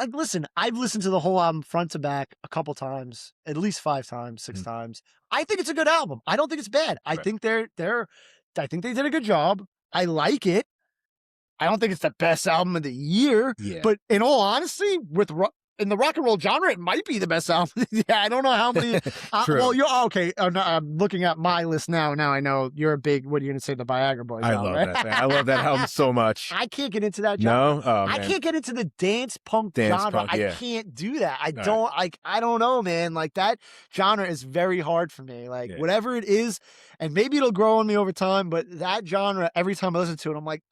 Listen, I've listened to the whole album front to back a couple times, at least 5 times, 6 times. I think it's a good album. I don't think it's bad. I think I think they did a good job. I like it. I don't think it's the best album of the year. Yeah. But in all honesty, in the rock and roll genre, it might be the best album. Yeah, I don't know how many. True. Well, okay. No, I'm looking at my list now. Now I know you're a big. What are you going to say? The Viagra Boys. I album, love right? that. I love that album so much. I can't get into that genre. No, oh, I man. can't get into the dance punk genre. I can't do that. I don't know, man. Like that genre is very hard for me. Like whatever it is, and maybe it'll grow on me over time. But that genre, every time I listen to it, I'm like,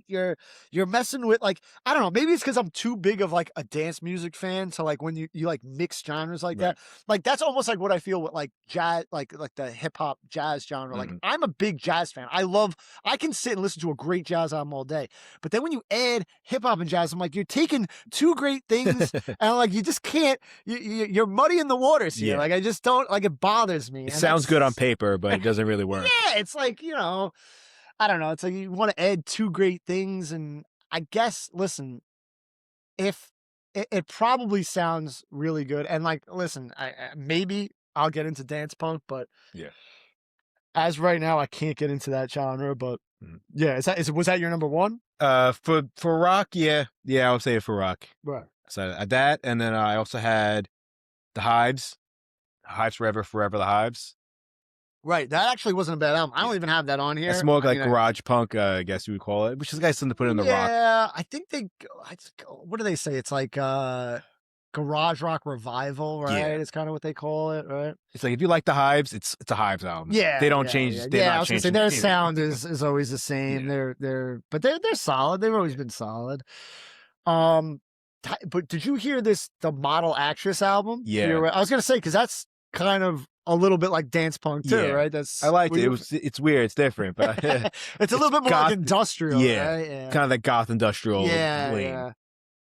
you're messing with like I don't know. Maybe it's because I'm too big of like a dance music fan. So like when you like mix genres like that, like that's almost like what I feel with like jazz, like the hip hop jazz genre. Like I'm a big jazz fan. I can sit and listen to a great jazz album all day. But then when you add hip hop and jazz, I'm like, you're taking two great things and like you just can't. You're muddying the waters here. Like I just don't like. It bothers me. It sounds good on paper, but it doesn't really work. Yeah, it's like I don't know. It's like you want to add two great things, and I guess listen, if it probably sounds really good, and like listen, maybe I'll get into dance punk, but as right now, I can't get into that genre. But was that your number one? For rock, yeah, I would say it for rock. Right. So that, and then I also had the Hives Forever, the Hives. Right, that actually wasn't a bad album. I don't even have that on here. It's more like garage punk, I guess you would call it, which is guys something to put in the rock. Yeah, I think what do they say? It's like garage rock revival, right? It's kind of what they call it, right? It's like if you like the Hives, it's a Hives album. Yeah, they don't change. Yeah, I was gonna say their sound is always the same. They're solid. They've always been solid. But did you hear the Model Actress album? Yeah, I was gonna say because that's kind of a little bit like dance punk too, right? I liked it. It's weird. It's different, but it's a little bit more like industrial. Yeah, right? Yeah, kind of like goth industrial. Yeah.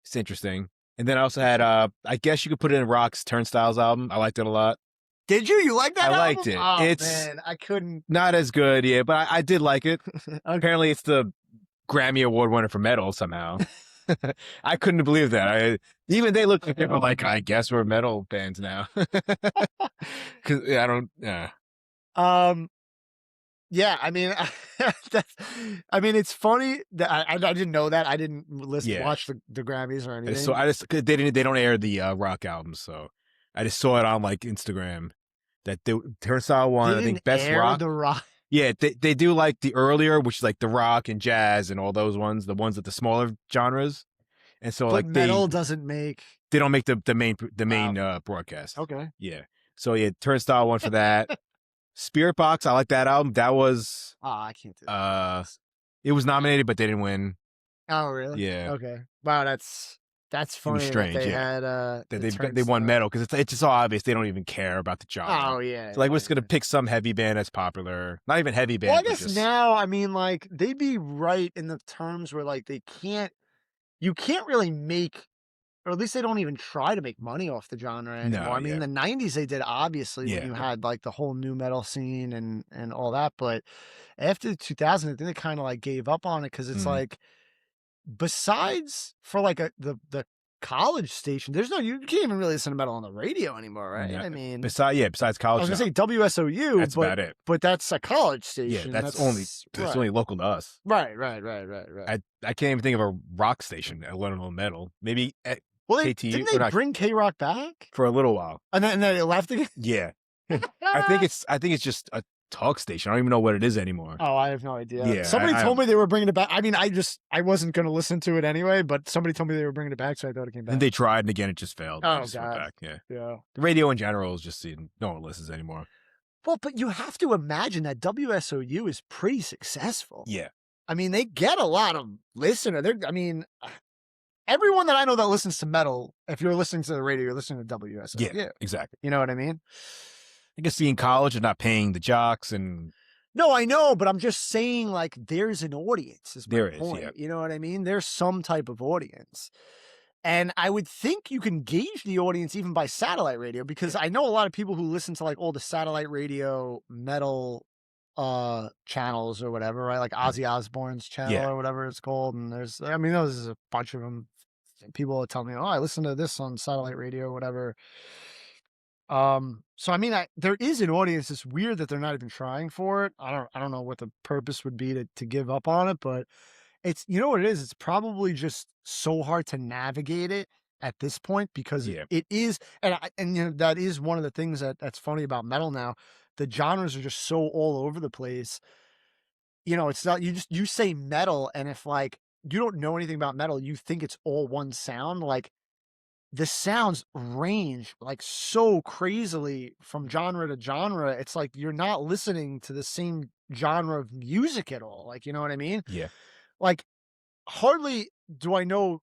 It's interesting. And then I also had I guess you could put it in Rock's Turnstiles album. I liked it a lot. Did you? You like that? I liked it. Oh, it's man, I couldn't. Not as good, but I did like it. Apparently, it's the Grammy Award winner for metal somehow. I couldn't believe that. Even they looked like they were like, I guess we're metal bands now. Because I don't. Yeah. Yeah, I mean, it's funny that I didn't know that. I didn't watch the Grammys or anything. So they don't air the rock albums, so I just saw it on like Instagram that the Turnstile one. I think best rock. The rock. Yeah, they do like the earlier, which is like the rock and jazz and all those ones, the ones with the smaller genres. And so like metal doesn't make. They don't make the main broadcast. Okay. Yeah. So Turnstile one for that. Spirit Box, I like that album. That was I can't do that. It was nominated, but they didn't win. Oh really? Yeah. Okay. Wow, that's funny. Strange. They had they won metal because it's just so obvious they don't even care about the genre. Oh yeah. So, like we're just gonna pick some heavy band that's popular. Not even heavy band. Well, I guess now, I mean, like they'd be right in the terms where like you can't really make, or at least they don't even try to make money off the genre anymore. No, I mean, in the 90s they did, obviously, when you had like the whole new metal scene and all that. But after 2000, I think they kind of like gave up on it because it's like, besides for like the college station, you can't even really listen to metal on the radio anymore, right? Yeah. I mean, besides college, I was gonna say WSOU, that's about it. But that's a college station. Yeah, that's only local to us. Right. I can't even think of a rock station, let alone metal. Maybe didn't they bring K-Rock back for a little while, and then they left again? Yeah, I think it's just a talk station. I don't even know what it is anymore. Oh, I have no idea. Yeah, somebody told me they were bringing it back. I mean, I wasn't going to listen to it anyway, but somebody told me they were bringing it back, so I thought it came back. And they tried, and again, it just failed. Oh god, yeah. The radio in general is just no one listens anymore. Well, but you have to imagine that WSOU is pretty successful. Yeah, I mean, they get a lot of listeners. Everyone that I know that listens to metal, if you're listening to the radio, you're listening to WSOU. Yeah, exactly. You know what I mean? I guess being college and not paying the jocks and. No, I know, but I'm just saying, like, there's an audience. There is, point. yeah. You know what I mean? There's some type of audience. And I would think you can gauge the audience even by satellite radio, because I know a lot of people who listen to, like, all the satellite radio metal channels or whatever, right? Like Ozzy Osbourne's channel or whatever it's called. And there's a bunch of them. People will tell me, oh, I listen to this on satellite radio or whatever. So I mean, there is an audience. It's weird that they're not even trying for it. I don't know what the purpose would be to give up on it, but It's you know what it is? It's probably just so hard to navigate it at this point because Yeah. it is, and you know that is one of the things that's funny about metal now. The genres are just so all over the place. You know, it's not you say metal, and if like you don't know anything about metal, you think it's all one sound. Like the sounds range like so crazily from genre to genre. It's like you're not listening to the same genre of music at all. Like, you know what I mean? Yeah. Like hardly do I know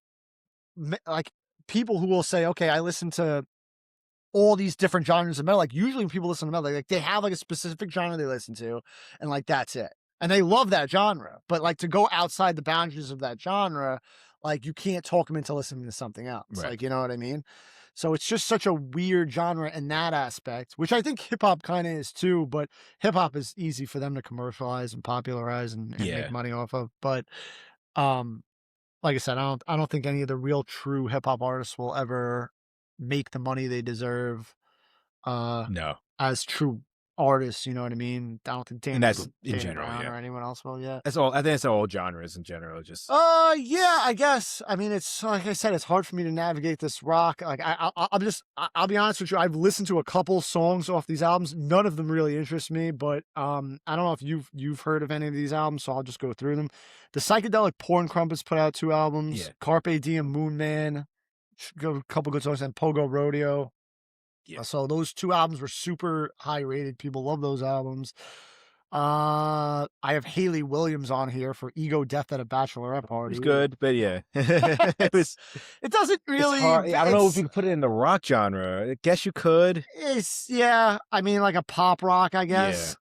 like people who will say, okay, I listen to all these different genres of metal. Like usually when people listen to metal, like they have like a specific genre they listen to, and like that's it. And they love that genre. But like to go outside the boundaries of that genre, like you can't talk them into listening to something else. Right. Like, you know what I mean? So it's just such a weird genre in that aspect, which I think hip hop kind of is too, but hip hop is easy for them to commercialize and popularize and Yeah. make money off of. But um like I said, I don't think any of the real true hip hop artists will ever make the money they deserve No. as true artists, you know what I mean? I don't think And that's in Danny general, Brown yeah. or anyone else will yet. That's all. I think that's all genres in general. Just Yeah, I guess. I mean, it's like I said, it's hard for me to navigate this rock. Like I'll be honest with you. I've listened to a couple songs off these albums. None of them really interest me, but I don't know if you've heard of any of these albums, so I'll just go through them. The Psychedelic Porn Crumpets put out 2 albums. Yeah. Carpe Diem, Moon Man, a couple good songs, and Pogo Rodeo. Yeah. So those 2 albums were super high rated. People love those albums. I have Haley Williams on here for Ego Death at a Bachelorette it Party. was good, but yeah, it was. It doesn't really. It's hard. I don't know if you could put it in the rock genre. I guess you could. It's yeah. I mean, like a pop rock, I guess.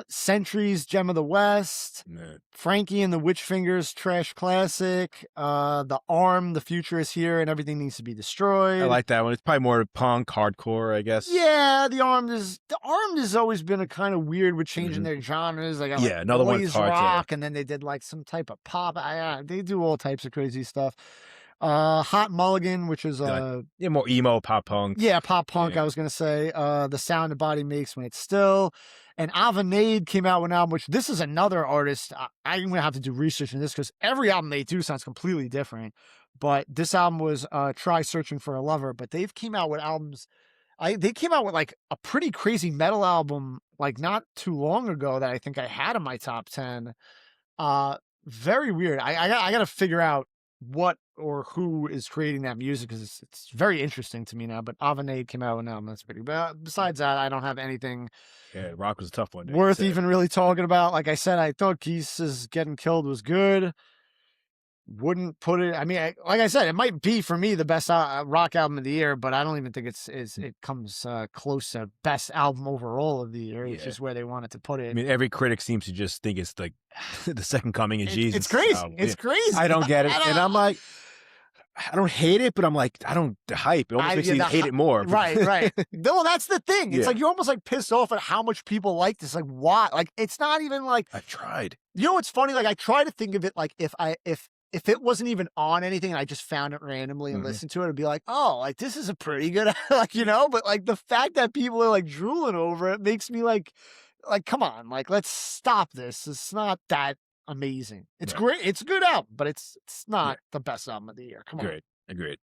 Centuries, Gem of the West. Man. Frankie and the Witch Fingers, trash classic. The Arm, The Future is Here, and Everything Needs to Be Destroyed. I like that one. It's probably more punk, hardcore, I guess. Yeah, the Arm has always been a kind of weird with changing their genres. They got like another one's boys hard rock, and then they did like some type of pop. They do all types of crazy stuff. Hot Mulligan, which is more emo, pop punk. Yeah, pop punk. Yeah. I was gonna say the sound the body makes when it's still. And Avenade came out with an album, which this is another artist. I'm gonna have to do research on this because every album they do sounds completely different. But this album was Try Searching for a Lover. But they've came out with albums. They came out with like a pretty crazy metal album like not too long ago that I think I had in my top 10. Very weird. I got to figure out what or who is creating that music because it's very interesting to me now. But Avenade came out with an album that's pretty. But besides that, I don't have anything. Yeah, rock was a tough one. Worth even really talking about. Like I said, I thought Geese's Getting Killed was good. Wouldn't put it. I mean, like I said, it might be for me the best rock album of the year, but I don't even think it comes close to best album overall of the year. It's just where they wanted to put it. I mean, every critic seems to just think it's like the second coming of Jesus. It's crazy. It's crazy. I don't get it, and I'm like, I don't hate it, but I'm like, I don't the hype. It almost makes me hate it more. Right. No, that's the thing. It's like you're almost like pissed off at how much people like this. Like, why? Like, it's not even like I've tried. You know what's funny? Like, I try to think of it like if it wasn't even on anything and I just found it randomly and listened to it, it'd be like, oh, like this is a pretty good, like, you know, but like the fact that people are like drooling over it makes me like, come on, like, let's stop this. It's not that amazing. It's great. It's a good album, but it's not the best album of the year. Come on. Agreed.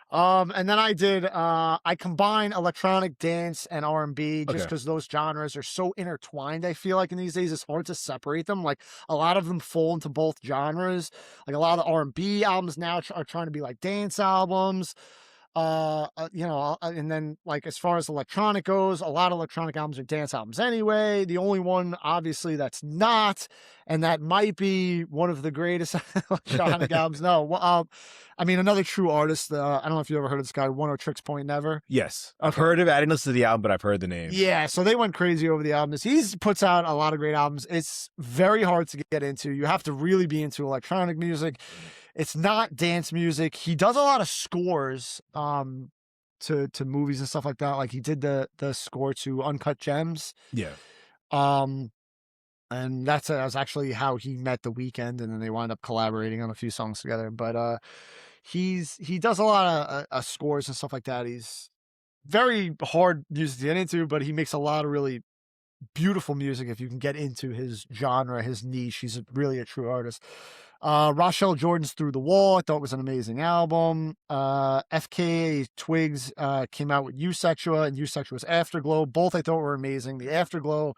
And then I combine electronic dance and R&B just because those genres are so intertwined. I feel like in these days, it's hard to separate them. Like a lot of them fall into both genres. Like a lot of the R&B albums now are trying to be like dance albums. And then like as far as electronic goes, a lot of electronic albums are dance albums anyway. The only one obviously that's not, and that might be one of the greatest electronic albums. No, I mean another true artist. I don't know if you ever heard of this guy, One O Tricks Point Never. Yes, I've heard of it. I didn't listen to the album, but I've heard the name. Yeah, so they went crazy over the albums. He puts out a lot of great albums. It's very hard to get into. You have to really be into electronic music. It's not dance music. He does a lot of scores to movies and stuff like that. Like he did the score to Uncut Gems. Yeah. And that was actually how he met The Weeknd, and then they wound up collaborating on a few songs together. But he does a lot of scores and stuff like that. He's very hard music to get into, but he makes a lot of really beautiful music if you can get into his genre, his niche. He's really a true artist. Rochelle Jordan's Through the Wall, I thought was an amazing album. FKA Twigs came out with Eusexua, and Eusexua's Afterglow. Both I thought were amazing. The Afterglow,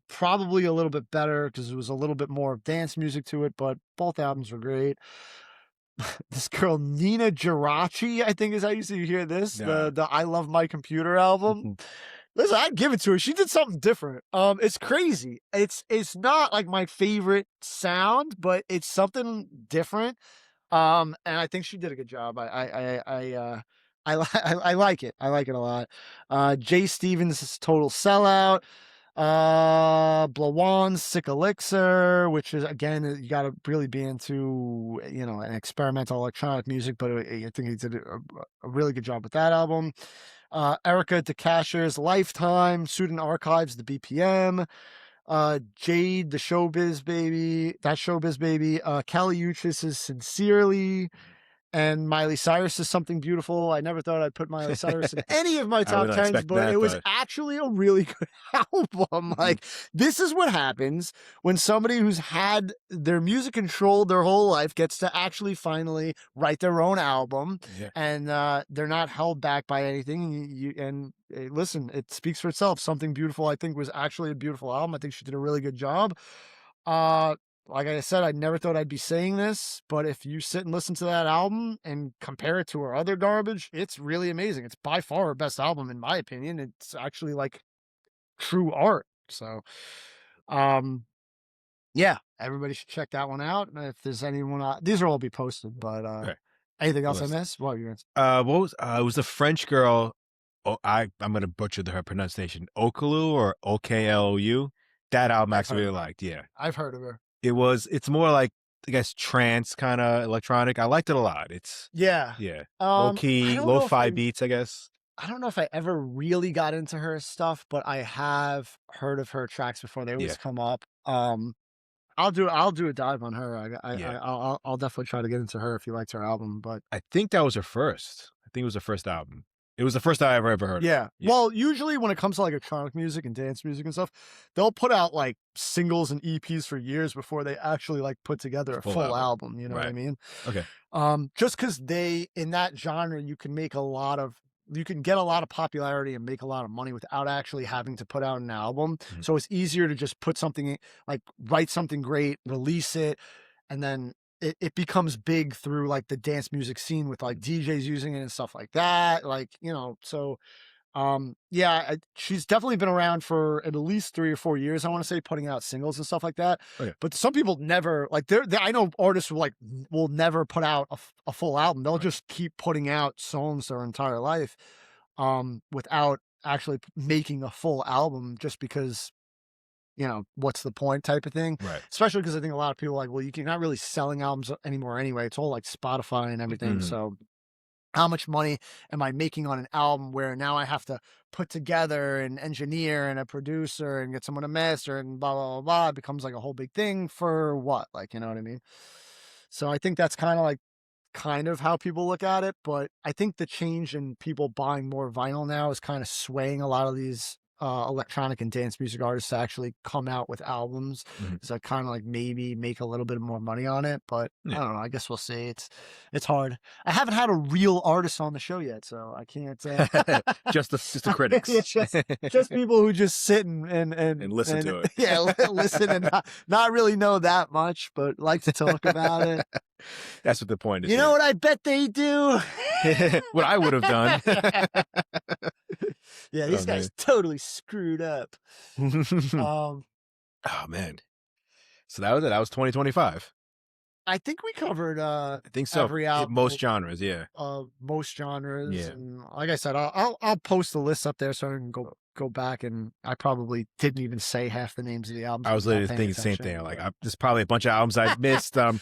probably a little bit better because it was a little bit more dance music to it, but both albums were great. This girl Nina Geraci, I think is how you see hear this. Yeah. The I Love My Computer album. Listen, I'd give it to her. She did something different. It's crazy. It's not like my favorite sound, but it's something different. And I think she did a good job. I like it. I like it a lot. Jay Stevens is Total Sellout. Blawan's Sick Elixir, which is, again, you got to really be into, an experimental electronic music, but I think he did a really good job with that album. Erica DeCasher's Lifetime, Student Archives, The BPM, Jade, The Showbiz Baby, Kali Uchis' Sincerely, and Miley Cyrus is Something Beautiful. I never thought I'd put Miley Cyrus in any of my top tens, but it was actually a really good album. Like, this is what happens when somebody who's had their music controlled their whole life gets to actually finally write their own album, and they're not held back by anything. And listen, it speaks for itself. Something Beautiful, I think, was actually a beautiful album. I think she did a really good job. Like I said, I never thought I'd be saying this, but if you sit and listen to that album and compare it to her other garbage, it's really amazing. It's by far her best album, in my opinion. It's actually like true art. So, yeah, everybody should check that one out. And if there's anyone, these will all be posted, but, anything else I missed? What were you it was the French girl. Oh, I'm going to butcher her pronunciation. Okalou or Oklou. That album I actually really liked. Yeah. I've heard of her. It's more like, I guess, trance kind of electronic. I liked it a lot. It's low key, lo-fi beats, I guess. I don't know if I ever really got into her stuff, but I have heard of her tracks before. They always come up. I'll do a dive on her. I'll definitely try to get into her if you liked her album. But I think that was her first. I think it was her first album. It was the first I ever heard. Yeah. Well, usually when it comes to like electronic music and dance music and stuff, they'll put out like singles and EPs for years before they actually like put together a full album. You know what I mean? Okay. Just because in that genre, you can get a lot of popularity and make a lot of money without actually having to put out an album. Mm-hmm. So it's easier to just put something, like write something great, release it, and then it becomes big through like the dance music scene with like DJs using it and stuff like that. Like, so, she's definitely been around for at least 3 or 4 years. I want to say, putting out singles and stuff like that. Okay. But some people never like, I know artists will never put out a full album. They'll just keep putting out songs their entire life, without actually making a full album, just because, what's the point type of thing. Right. Especially because I think a lot of people are like, well, you're not really selling albums anymore anyway. It's all like Spotify and everything. Mm-hmm. So how much money am I making on an album where now I have to put together an engineer and a producer and get someone to master and blah, blah, blah, blah. It becomes like a whole big thing for what? Like, you know what I mean? So I think that's kind of how people look at it. But I think the change in people buying more vinyl now is kind of swaying a lot of these electronic and dance music artists to actually come out with albums. Mm-hmm. So kind of like maybe make a little bit more money on it, but I don't know. I guess we'll see. It's hard. I haven't had a real artist on the show yet, so I can't. just the critics. just people who just sit and listen to it. Yeah, listen and not really know that much, but like to talk about it. That's what the point is. You know what I bet they do? What I would have done. Yeah, these guys totally screwed up. Oh man. So that was it. That was 2025. I think we covered I think so. every album. Most genres, yeah. Most genres. Yeah. And like I said, I'll post the list up there so I can go back, and I probably didn't even say half the names of the albums. I was literally thinking the same thing. Like, there's probably a bunch of albums I missed. I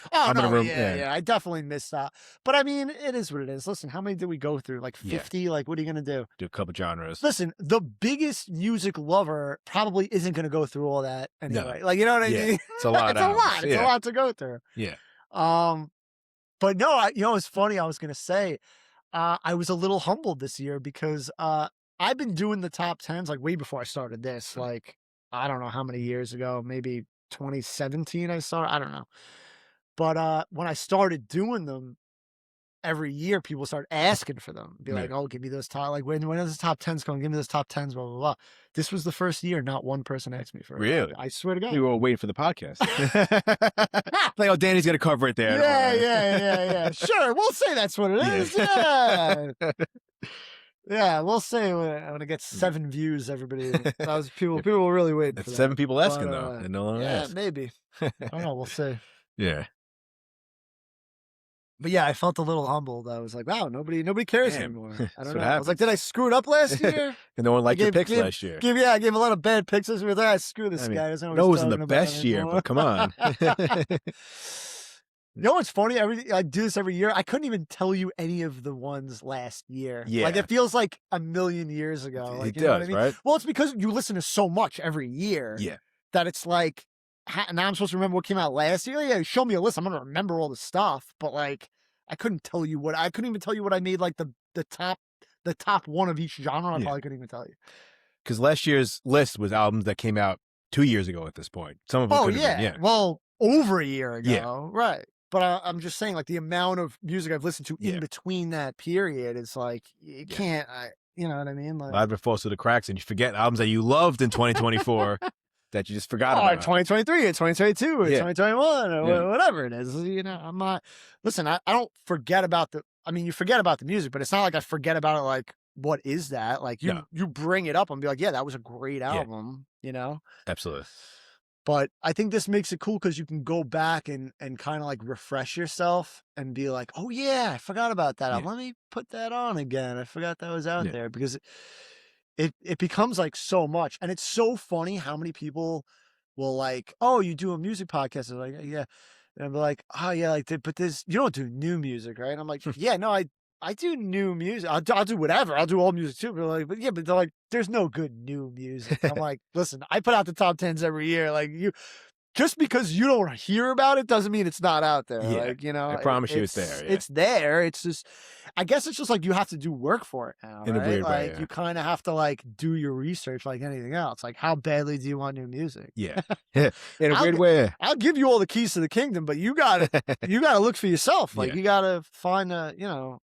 definitely missed that. But I mean, it is what it is. Listen, how many did we go through? Like 50? Yeah. Like, what are you going to do? Do a couple genres. Listen, the biggest music lover probably isn't going to go through all that anyway. No. Like, you know what I mean? It's a lot. It's a lot. It's a lot to go through. Yeah. But no, it's funny. I was going to say, I was a little humbled this year because, I've been doing the top 10s like way before I started this. Like, I don't know how many years ago, maybe 2017 I started. I don't know. But when I started doing them, every year people start asking for them. Be like, Yeah. oh, give me those top, like when is the top 10s going? Give me those top 10s, blah, blah, blah. This was the first year not one person asked me for it. Really? I swear to God. We were all waiting for the podcast. Like, oh, Danny's gonna cover it there. Yeah. Sure, we'll say that's what it is. Yeah. Yeah, we'll say when it gets 7 views, everybody. That was people were really waiting for That's that. 7 people asking But, though, and no one asked. maybe. I don't know. We'll see. Yeah. But yeah, I felt a little humbled. I was like, wow, nobody cares Damn. anymore. I That's don't what know. I was like, happens. did I screw it up last year? And no one liked your picks gave- last year. I gave a lot of bad picks. We were like, screw this I mean, guy. Doesn't know what no, it he's wasn't the talking about best year, anymore. but come on. You know what's funny? I do this every year. I couldn't even tell you any of the ones last year. Like, Yeah. it feels like a million years ago. Like, It you know what I does, mean? right? Well, it's because you listen to so much every year. Yeah. That it's like, now I'm supposed to remember what came out last year. Yeah, show me a list. I'm gonna remember all the stuff. But like, I couldn't even tell you what I made. Like the top one of each genre. I probably couldn't even tell you. Because last year's list was albums that came out 2 years ago at this point. Some of them could have been, yeah. Well, over a year ago. Yeah. Right. But I'm just saying, like, the amount of music I've listened to Yeah. in between that period is like, you can't, you know what I mean? Like, A lot of it falls through the cracks, and you forget albums that you loved in 2024 that you just forgot or about. 2023 or 2022 or Yeah. 2021 or Yeah. whatever it is. You know, I'm not, listen, I don't forget about you forget about the music, but it's not like I forget about it. Like, what is that? Like, you bring it up and be like, yeah, that was a great album, you know? Absolutely. But I think this makes it cool because you can go back and kind of like refresh yourself and be like, oh yeah, I forgot about that. Yeah. Let me put that on again. I forgot that was out Yeah. there, because it becomes like so much. And it's so funny how many people will like, oh, you do a music podcast. They're like, yeah. And I'm like, oh yeah, like, but you don't do new music, right? And I'm like, yeah, no, I do new music. I'll do whatever. I'll do all music too. But they're like, there's no good new music. I'm like, listen, I put out the top 10s every year. Like, just because you don't hear about it doesn't mean it's not out there. Yeah. Like, you know, I promise you it's there. Yeah. It's there. It's just, I guess it's just like you have to do work for it now. In a right? weird way, like, yeah. you kind of have to like do your research like anything else. Like, how badly do you want new music? Yeah. In a I'll weird gi- way. I'll give you all the keys to the kingdom, but you gotta look for yourself. Like, Yeah. you gotta find you know,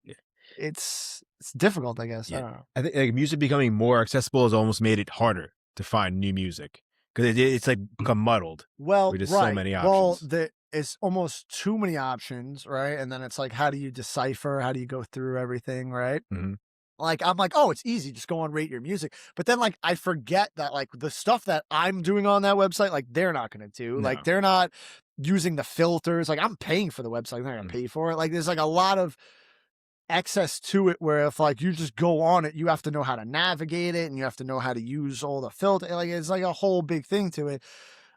Yeah. it's difficult, I guess. Yeah. I don't know. I think like music becoming more accessible has almost made it harder to find new music because it's like become muddled. Well, With just right. so many Well, options. it's almost too many options, right? And then it's like, how do you decipher? How do you go through everything, right? Mhm. Like, I'm like, oh, it's easy. Just go on Rate Your Music. But then, like, I forget that, like, the stuff that I'm doing on that website, like, they're not going to do. Like, No. they're not using the filters. Like, I'm paying for the website. They're not going to pay for it. Like, there's, like, a lot of excess to it where if, like, you just go on it, you have to know how to navigate it and you have to know how to use all the filter. Like, it's, like, a whole big thing to it.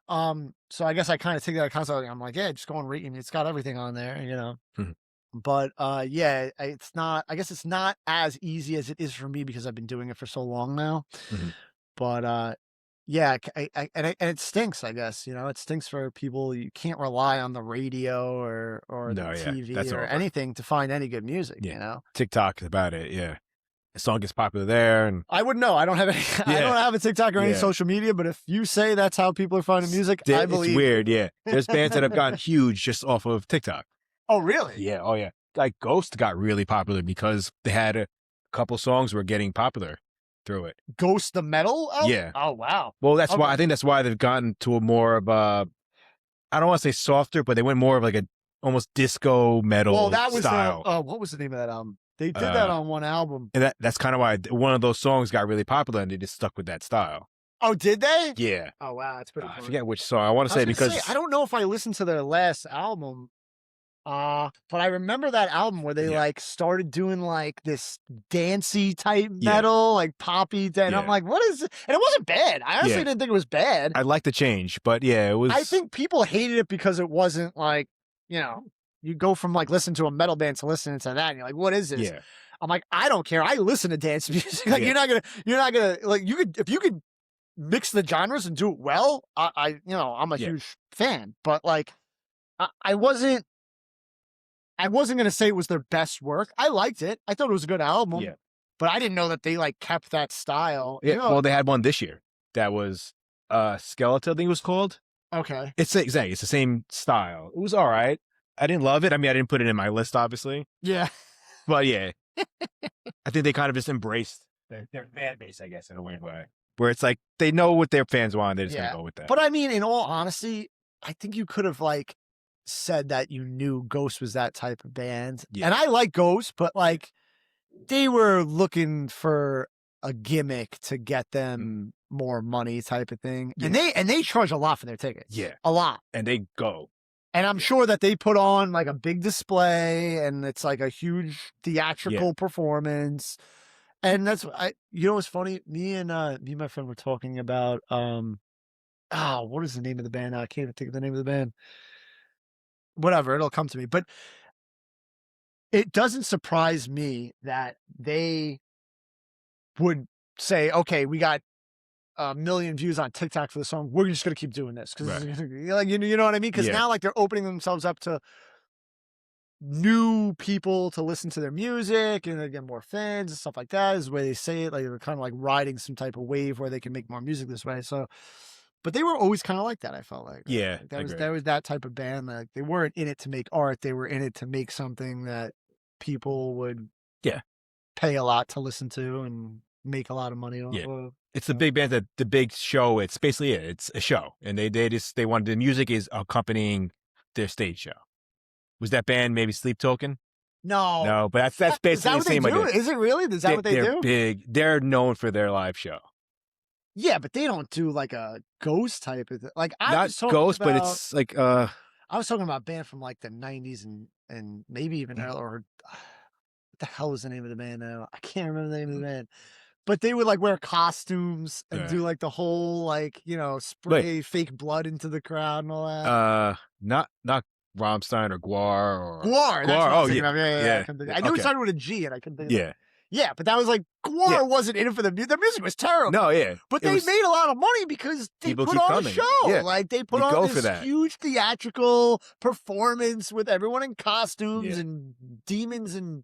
So I guess I kind of take that concept. I'm like, yeah, just go and Rate Your Music. It's got everything on there, you know? Mhm. But yeah, it's not, I guess it's not as easy as it is for me because I've been doing it for so long now. Mhm. But yeah, and it stinks, I guess, you know, it stinks for people. You can't rely on the radio or No, the yeah, TV that's or over. anything to find any good music, Yeah. you know? TikTok is about it. Yeah. The song gets popular there. And I wouldn't know. I don't have any, I don't have a TikTok or any Yeah. social media, but if you say that's how people are finding music, I believe. It's weird. Yeah. There's bands that have gotten huge just off of TikTok. Oh, really? Yeah. Oh, yeah. Like Ghost got really popular because they had a couple songs were getting popular through it. Ghost the Metal album? Yeah. Oh, wow. Well, that's why Okay. I think that's why they've gotten to a more of a, I don't want to say softer, but they went more of like a almost disco metal Well, that was style. what was the name of that album? They did that on one album. And that's kind of why one of those songs got really popular and they just stuck with that style. Oh, did they? Yeah. Oh, wow. That's pretty I cool. forget which song. I want to say because I don't know if I listened to their last album. But I remember that album where they like started doing like this dancey type metal, like poppy. And I'm like, what is it? And it wasn't bad. I honestly didn't think it was bad. I'd like to change, but yeah, it was. I think people hated it because it wasn't like, you know, you go from like listening to a metal band to listening to that, and you're like, what is this? Yeah. I'm like, I don't care. I listen to dance music. Like, you're not gonna like, if you could mix the genres and do it well, I'm a huge fan. But like, I wasn't going to say it was their best work. I liked it. I thought it was a good album. Yeah. but I didn't know that they like kept that style. Yeah, You know, well, they had one this year that was Skeleton, I think it was called. okay. It's exactly, it's the same style. It was all right. I didn't love it. I mean, I didn't put it in my list, obviously. Yeah. But yeah, I think they kind of just embraced their fan base, I guess, in a weird way. Where it's like they know what their fans want, they're just gonna go with that. But I mean, in all honesty, I think you could have like said that you knew Ghost was that type of band. Yeah. And I like Ghost, but like they were looking for a gimmick to get them more money type of thing. Yeah. And they charge a lot for their tickets. Yeah. A lot. And they go. And I'm sure that they put on like a big display and it's like a huge theatrical performance. And that's you know what's funny? Me and my friend were talking about what is the name of the band? I can't even think of the name of the band. Whatever, it'll come to me. But it doesn't surprise me that they would say, okay, we got 1 million views on TikTok for the song. We're just gonna keep doing this because like you know what I mean? Because now like they're opening themselves up to new people to listen to their music and they get more fans and stuff like that is the way they say it. Like they're kind of like riding some type of wave where they can make more music this way. So, but they were always kind of like that. I felt like, yeah, like that was that type of band. Like they weren't in it to make art. They were in it to make something that people would pay a lot to listen to and make a lot of money on. Yeah. It's the big band, the big show. It's basically it. It's a show. And they wanted the music is accompanying their stage show. Was that band maybe Sleep Token? No, but that's basically the same idea. Is it really? Is that what they do? They're big. They're known for their live show. Yeah, but they don't do like a Ghost type of thing. Like Not Ghost, but it's like I was talking about a band from like the 90s and maybe even earlier. Or what the hell is the name of the band now? I can't remember the name of the band. But they would like wear costumes and do like the whole like, you know, spray fake blood into the crowd and all that. Not Rammstein or Guar or Guar. Oh yeah. I knew it started with a G and I couldn't think of it. Yeah, but that was like Guar wasn't in it for the music. The music was terrible. No, yeah. But they made a lot of money because they put on a show. Yeah. Like they put on this huge theatrical performance with everyone in costumes and demons and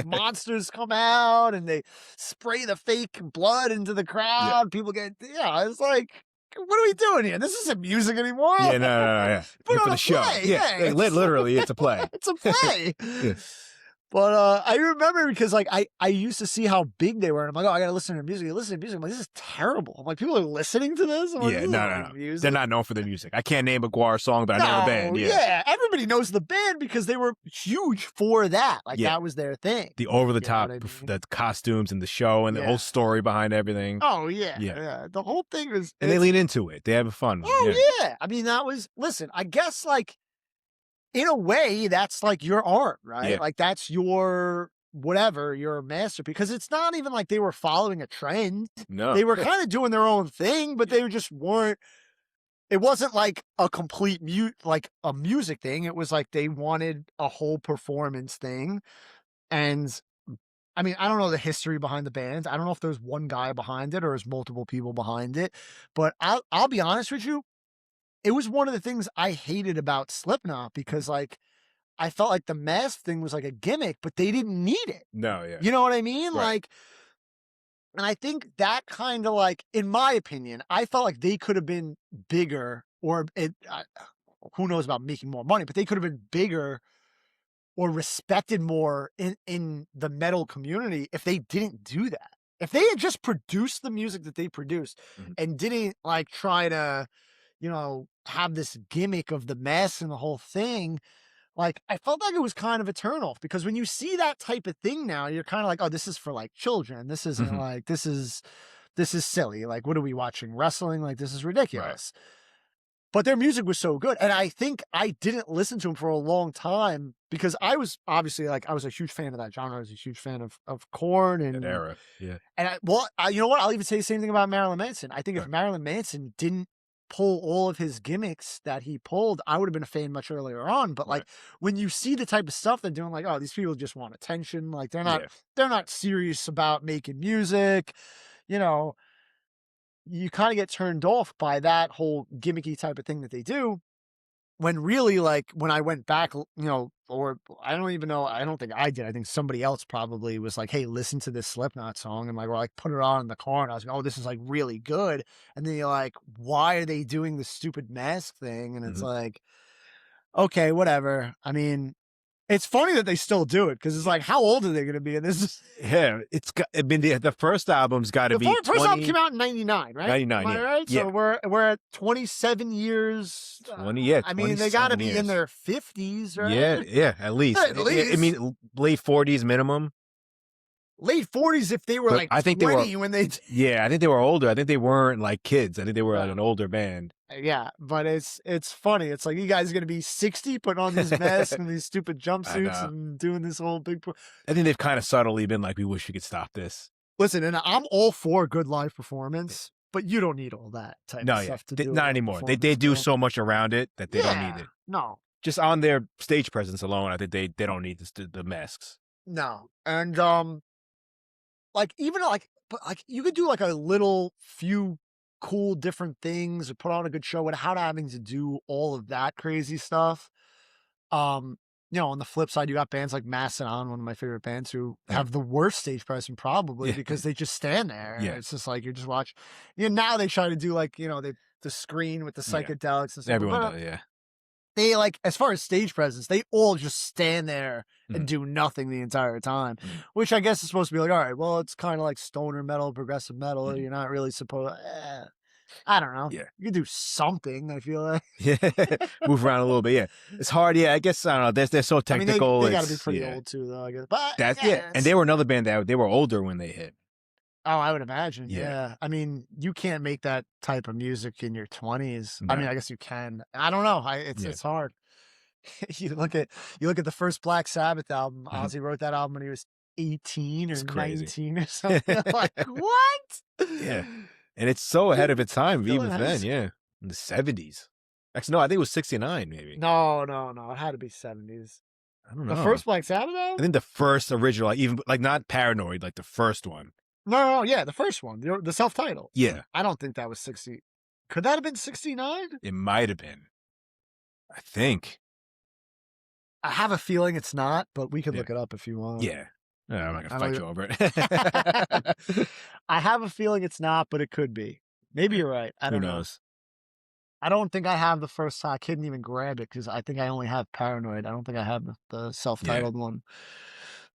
monsters come out and they spray the fake blood into the crowd. Yeah. People get it's like, what are we doing here? This isn't music anymore. Yeah, no. Put for the show. Yeah, literally, it's a play. It's a play. But I remember because like I used to see how big they were, and I'm like, oh, I gotta listen to their music. I'm like, this is terrible. I'm like, people are listening to this. I'm like, no. They're not known for their music. I can't name a Guar song, but I know the band. Yeah, everybody knows the band because they were huge for that. Like that was their thing. The over the top, the costumes and the show and the whole story behind everything. Oh yeah. The whole thing was, and they lean into it. They have fun. Oh yeah. I mean, that was I guess like. In a way, that's like your art, right? Yeah. Like that's your whatever, your masterpiece. Because it's not even like they were following a trend. No. They were kind of doing their own thing, but they just weren't. It wasn't like a complete like a music thing. It was like they wanted a whole performance thing. And I mean, I don't know the history behind the band. I don't know if there's one guy behind it or there's multiple people behind it. But I'll be honest with you. It was one of the things I hated about Slipknot because like I felt like the mask thing was like a gimmick, but they didn't need it. No, yeah. You know what I mean? Right. Like, and I think that kind of like, in my opinion, I felt like they could have been bigger or who knows about making more money, but they could have been bigger or respected more in the metal community if they didn't do that. If they had just produced the music that they produced and didn't like try to, you know, have this gimmick of the mess and the whole thing, like I felt like it was kind of a turnoff because when you see that type of thing now, you're kind of like, oh, this is for like children. This isn't like, this is silly. Like, what are we watching? Wrestling? Like, this is ridiculous. Right. But their music was so good. And I think I didn't listen to them for a long time because I was obviously like, I was a huge fan of that genre. I was a huge fan of Korn and that era. Yeah. And you know what? I'll even say the same thing about Marilyn Manson. I think if Marilyn Manson didn't pull all of his gimmicks that he pulled, I would have been a fan much earlier on. But like when you see the type of stuff they're doing, like, oh, these people just want attention. Like they're not serious about making music. You know, you kind of get turned off by that whole gimmicky type of thing that they do. when really, like, when I went back, or I don't even know. I don't think I did. I think somebody else probably was like, "Hey, listen to this Slipknot song," and like, we're like, put it on in the car, and I was like, "Oh, this is like really good." And then you're like, "Why are they doing the stupid mask thing?" And it's like, okay, whatever. I mean, it's funny that they still do it because it's like, how old are they going to be? And this is Yeah, it's got. I mean, the first album's got to the be first album 20, came out in '99, right? 99, Am I yeah. right? Yeah. So we're at 27 years. 20, yeah. I mean, they got to 27 be in years. their 50s, right? Yeah, at least. At least. I mean, late 40s minimum. Late 40s if they were But like I think 20 when they. Yeah, I think they were older. I think they weren't like kids. I think they were like an older band. Yeah, but it's funny. It's like, you guys are going to be 60 putting on these masks and these stupid jumpsuits and doing this whole big. I think they've kind of subtly been like, we wish we could stop this. Listen, and I'm all for good live performance, but you don't need all that type of stuff to do. Not anymore. They do so much around it that they don't need it. No. Just on their stage presence alone, I think they don't need the masks. No. And like, even like, but like, you could do like a little few cool different things or put on a good show without having to do all of that crazy stuff. On the flip side, you got bands like Mastodon, one of my favorite bands, who have the worst stage presence probably because they just stand there. Yeah. It's just like, you're just watching. Now they try to do like, the screen with the psychedelics and stuff. Everyone does, yeah. They, like, as far as stage presence, they all just stand there and do nothing the entire time, which I guess is supposed to be like, all right, well, it's kind of like stoner metal, progressive metal. You're not really supposed. I don't know. Yeah. You can do something, I feel like. Yeah. Move around a little bit. Yeah. It's hard. Yeah. I guess, I don't know. They're so technical. I mean, they got to be pretty old too, though, I guess. But and they were another band that they were older when they hit. Oh, I would imagine. Yeah. Yeah. I mean, you can't make that type of music in your 20s. No. I mean, I guess you can. I don't know. It's hard. You look at the first Black Sabbath album. Ozzy wrote that album when he was 18 or 19 or something. Like, what? Yeah. And it's so ahead of its time, even then, yeah. In the 70s. Actually, no, I think it was 69, maybe. No. It had to be 70s. I don't know. The first Black Sabbath album? I think the first original, like, even like not Paranoid, like the first one. No, yeah, the first one, the self-titled. Yeah. I don't think that was 60. Could that have been 69? It might have been. I think. I have a feeling it's not, but we could look it up if you want. Yeah. I'm not going to fight you over it. I have a feeling it's not, but it could be. Maybe you're right. I don't know. Who knows? I don't think I have the first time. I couldn't even grab it because I think I only have Paranoid. I don't think I have the self-titled one.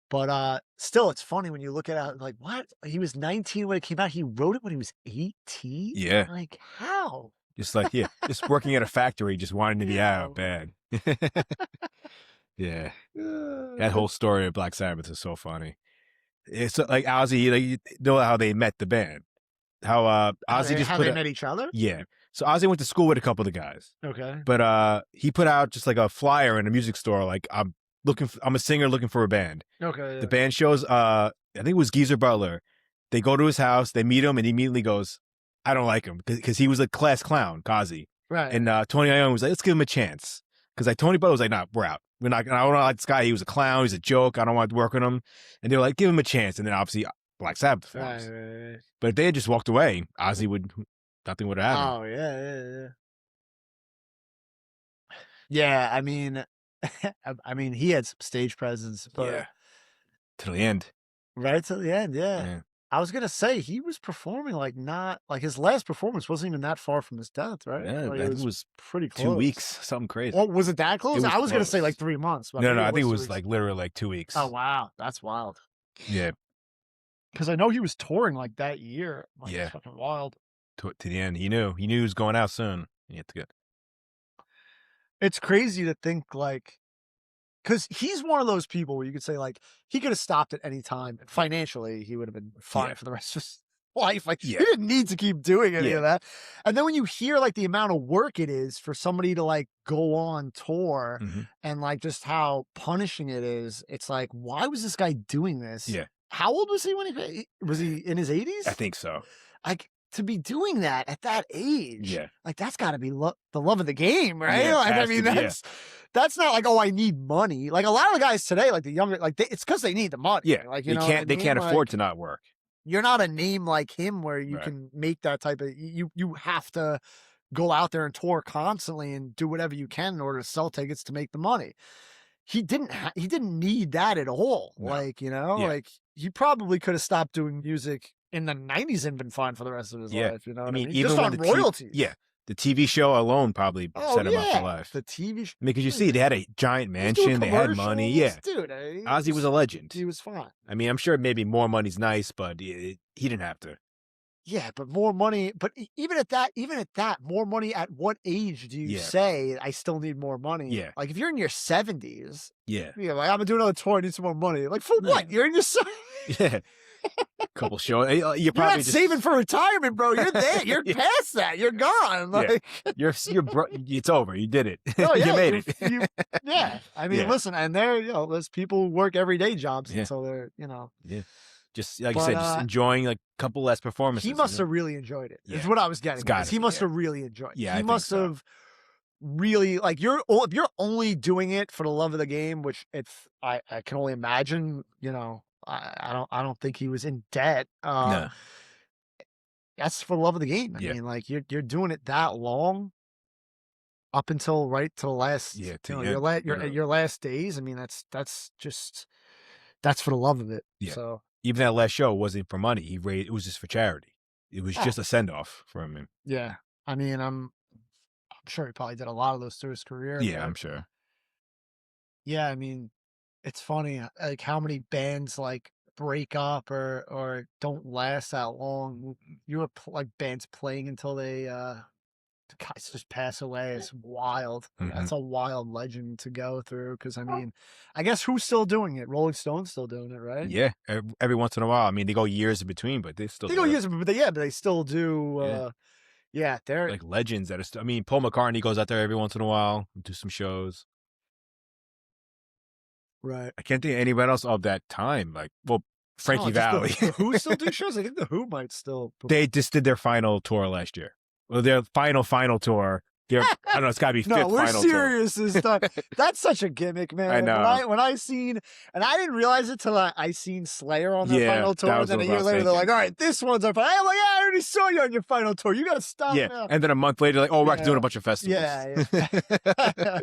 But still, it's funny when you look at it, like, what? He was 19 when it came out. He wrote it when he was 18? Yeah. Like, how? Just like, just working at a factory, just wanting to be out bad. Yeah. That whole story of Black Sabbath is so funny. It's like Ozzy, like, you know how they met the band. How Ozzy just they met each other? Yeah. So Ozzy went to school with a couple of the guys. Okay. But he put out just like a flyer in a music store, like, I'm a singer looking for a band. Okay. Yeah. The band shows, I think it was Geezer Butler. They go to his house, they meet him, and he immediately goes, I don't like him because he was a class clown, Kazi. Right. And Tony Iommi was like, let's give him a chance. Because like Tony Butler was like, nah, we're out. I don't like this guy. He was a clown. He's a joke. I don't want to work with him. And they were like, give him a chance. And then obviously Black Sabbath forms. Right. But if they had just walked away, Ozzy nothing would have happened. Oh, yeah. Yeah, I mean, he had some stage presence, but To the end. Right to the end, yeah. I was gonna say he was performing not like his last performance wasn't even that far from his death, right? Yeah, like, it was pretty close. 2 weeks, something crazy. Well, was it that close? I was gonna say like 3 months. No, I think it was like literally like 2 weeks. Oh wow, that's wild. Yeah, because I know he was touring like that year. Like, it's fucking wild. To the end, he knew he was going out soon. He had to go. It's crazy to think like. Because he's one of those people where you could say, like, he could have stopped at any time. And financially, he would have been fine for the rest of his life. Like, he didn't need to keep doing any of that. And then when you hear, like, the amount of work it is for somebody to, like, go on tour and, like, just how punishing it is, it's like, why was this guy doing this? Yeah. How old was he when was he in his 80s? I think so. Like, to be doing that at that age, Yeah. like, that's got to be the love of the game, right? Yeah, Like, I mean, that's not like, oh, I need money. Like a lot of the guys today, like the younger, like it's because they need the money. Yeah, like they can't afford to not work. You're not a name like him where you can make that type of. You have to go out there and tour constantly and do whatever you can in order to sell tickets to make the money. He didn't need that at all. No. Like, you know, Yeah. like he probably could have stopped doing music in the 90s and been fine for the rest of his Yeah. life. You know what I mean, I mean? even Just when on the royalties. yeah, the TV show alone probably Oh, set him up yeah. for life. The TV show. I mean, because you see, they had a giant He was doing mansion, they had money. Yeah, commercials. Dude, he Ozzy was a legend. He was fine. I mean, I'm sure maybe more money's nice, but he didn't have to. Yeah, but more money. But even at that, more money. At what age do you Yeah. say I still need more money? Yeah. Like if you're in your 70s, Yeah, you're like, I'm gonna do another tour. I need some more money. Like for what? You're in your 70s. yeah. Couple shows. You're You're probably not just saving for retirement, bro. You're there. You're Yeah. past that. You're gone. Yeah. Like, It's over. You did it. oh yeah, you made it. yeah. I mean, Yeah. listen, and there's people who work everyday jobs Yeah. until they're, Just like But, you said, just enjoying like a couple less performances. he must have really enjoyed it. Is Yeah. what I was getting. It's At, gotta is he be, must yeah. have really enjoyed it. Yeah, I He think must so. have really like if you're only doing it for the love of the game, which I can only imagine. I don't think he was in debt. No. That's for the love of the game. I Yeah. mean, like you're doing it that long, up until right to the last, Yeah, to the your end, your your last days. I mean, that's for the love of it. Yeah. So Even that last show wasn't for money. It was just for charity. It was Oh. just a send off from him. yeah, I mean, I'm sure he probably did a lot of those through his career. Yeah, but I'm sure. yeah, I mean, it's funny like how many bands like break up or don't last that long. You have like bands playing until they the guys just pass away. It's wild. Mhm. That's a wild legend to go through. Because I mean, I guess who's still doing it? Rolling Stone's still doing it, right? Yeah, every once in a while. I mean, they go years in between, but they still They do go it. years, but they still do. Yeah, they're Like legends that are still. I mean, Paul McCartney goes out there every once in a while, do some shows. right. I can't think of anyone else of that time. Like, well, Frankie Oh, just Valli. The Who still do shows? I think the Who might still. They just did their final tour last year. Well, their final tour. I don't know. It's got to be fifth No, we're final tour. serious this time. That's such a gimmick, man. I know. When I seen, and I didn't realize it till I seen Slayer on their Yeah, final that tour. And was then a what I year was later, they're thinking. like, "All right, this one's our final." I'm like, "Yeah, I already saw you on your final tour. You got to stop Yeah, now." and then a month later, like, oh, we're doing Yeah. a bunch of festivals. Yeah.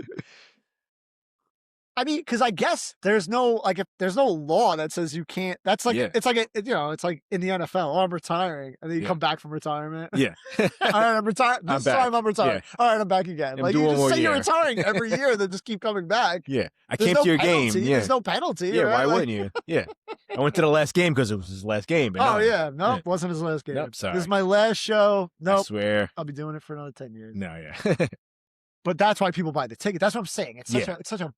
I mean, because I guess there's no if there's no law that says you can't. That's like Yeah. it's like it's like in the NFL. Oh, I'm retiring, and then you Yeah. come back from retirement. Yeah. All right, I'm retired. I'm This time back. I'm retiring. All right, I'm back again. I'm Like you doing just more say you're year. retiring every year, then just keep coming back. Yeah. I There's came no to your penalty. game. Yeah. There's no penalty. Yeah, right? why Like- wouldn't you? Yeah. I went to the last game because it was his last game. But Oh no, yeah, nope, Yeah. wasn't his last game. Nope, This sorry. is my last show. I Nope, swear. I'll be doing it for another 10 years. No, yeah. But that's why people buy the ticket. That's what I'm saying. It's Yeah. such a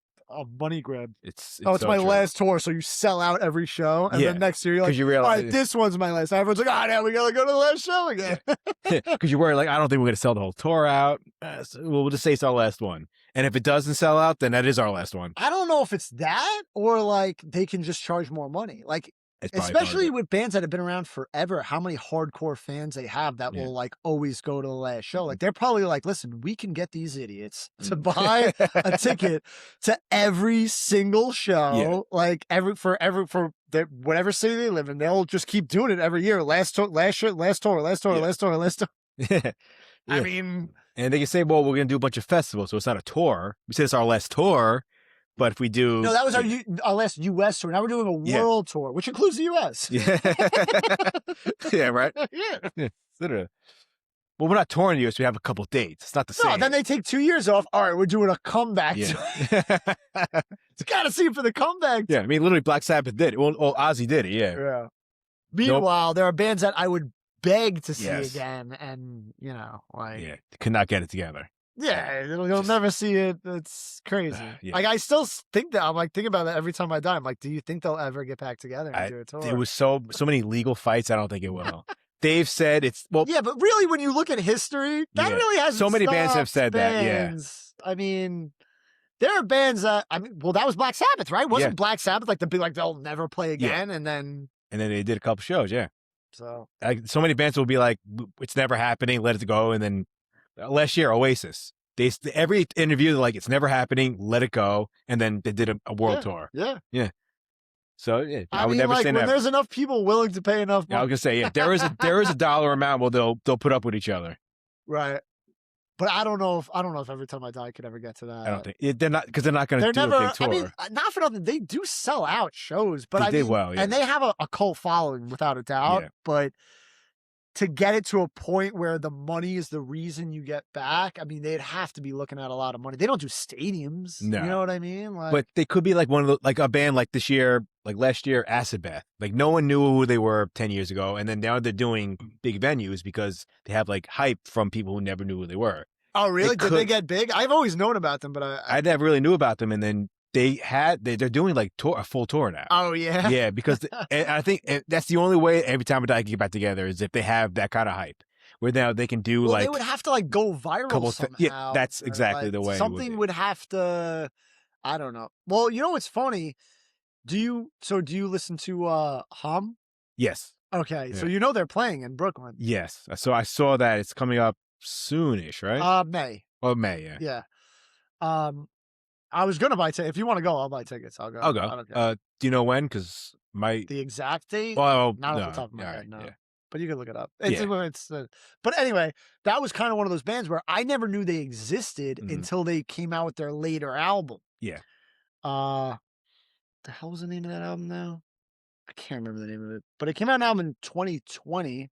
money grab. it's Oh, it's so my true. last tour, so you sell out every show, and Yeah, then next year you're like, Because you all realize, right, this one's my last. And everyone's like, oh, now we gotta go to the last show again. because you're worried, like, I don't think we're going to sell the whole tour out. So we'll just say it's our last one. And if it doesn't sell out, then that is our last one. I don't know if it's that or like they can just charge more money. Like, It's probably especially part with bands that have been around forever, how many hardcore fans they have that Yeah. will like always go to the last show. Like they're probably like, listen, we can get these idiots to Mm. buy a ticket to every single show, like for whatever city they live in. They'll just keep doing it every year. Last tour, last tour, last tour, Yeah. last tour, last tour. Yeah. I mean, And they can say, well, we're going to do a bunch of festivals, so it's not a tour. We say it's our last tour, but if we do... no, that was our last U.S. tour. Now we're doing a Yeah. world tour, which includes the U.S. Yeah. Yeah, right? Yeah. Literally. Well, we're not touring the US. We have a couple dates. It's not the No, same. then they take 2 years off. All right, we're doing a comeback. Yeah. It's got to see it for the comeback. Yeah, I mean, literally, Black Sabbath did it. Well, Ozzy did it, yeah. Yeah. Meanwhile, there are bands that I would beg to see Yes. again, and like Yeah, could not get it together. you'll Just- never see it. It's crazy. Yeah. Like I still think that I'm like thinking about that every time I die. I'm like, do you think they'll ever get back together and do a tour? There was so many legal fights. I don't think it will. Dave said it's well. Yeah, but really, when you look at history, that Yeah. really hasn't. So many bands have stopped said that, yeah. bands. I mean, there are bands that that was Black Sabbath, right? Wasn't Yeah. Black Sabbath like the big like they'll never play again, and then And then they did a couple shows. Yeah, so like, so many bands will be like, "It's never happening. Let it go." And then last year, Oasis. Every interview they're like, "It's never happening. Let it go." And then they did a world tour. yeah. So yeah, I would mean, never like, say when never. there's enough people willing to pay enough Yeah, I was money, gonna say, yeah, there is a dollar amount where they'll put up with each other. right? But I don't know if Every Time I Die could ever get to that. I don't think they're not because they're not going to do a big tour. I mean, not for nothing. They do sell out shows, but They did well, yeah. and they have a cult following without a doubt. Yeah. But to get it to a point where the money is the reason you get back, I mean, they'd have to be looking at a lot of money. They don't do stadiums. No. You know what I mean? Like, but they could be like one of the, like a band like this year, like last year, Acid Bath. Like no one knew who they were 10 years ago, and then now they're doing big venues because they have like hype from people who never knew who they were. oh, really? Did they get big? I've always known about them, but I never really knew about them, and then they're doing like a full tour now. Oh yeah, yeah, because and I think that's the only way Every Time I Die can get back together is if they have that kind of hype, where now they can do they would have to like go viral somehow. Yeah, that's exactly like, the way. Something would have to. I don't know. Well, you know what's funny? Do you listen to Hum? Yes. Okay, Yeah. so you know they're playing in Brooklyn. Yes. So I saw that it's coming up soonish, right? May. Oh, May, yeah. Yeah. I was gonna buy tickets. If you want to go, I'll buy tickets. I'll go. I'll go. I don't care. Do you know when? Because the exact date? Well, not no, off the top of my head, right, no. yeah. But you can look it up. Yeah. But anyway, that was kind of one of those bands where I never knew they existed Mhm. until they came out with their later album. Yeah. The hell was the name of that album now? I can't remember the name of it, but it came out now in 2020.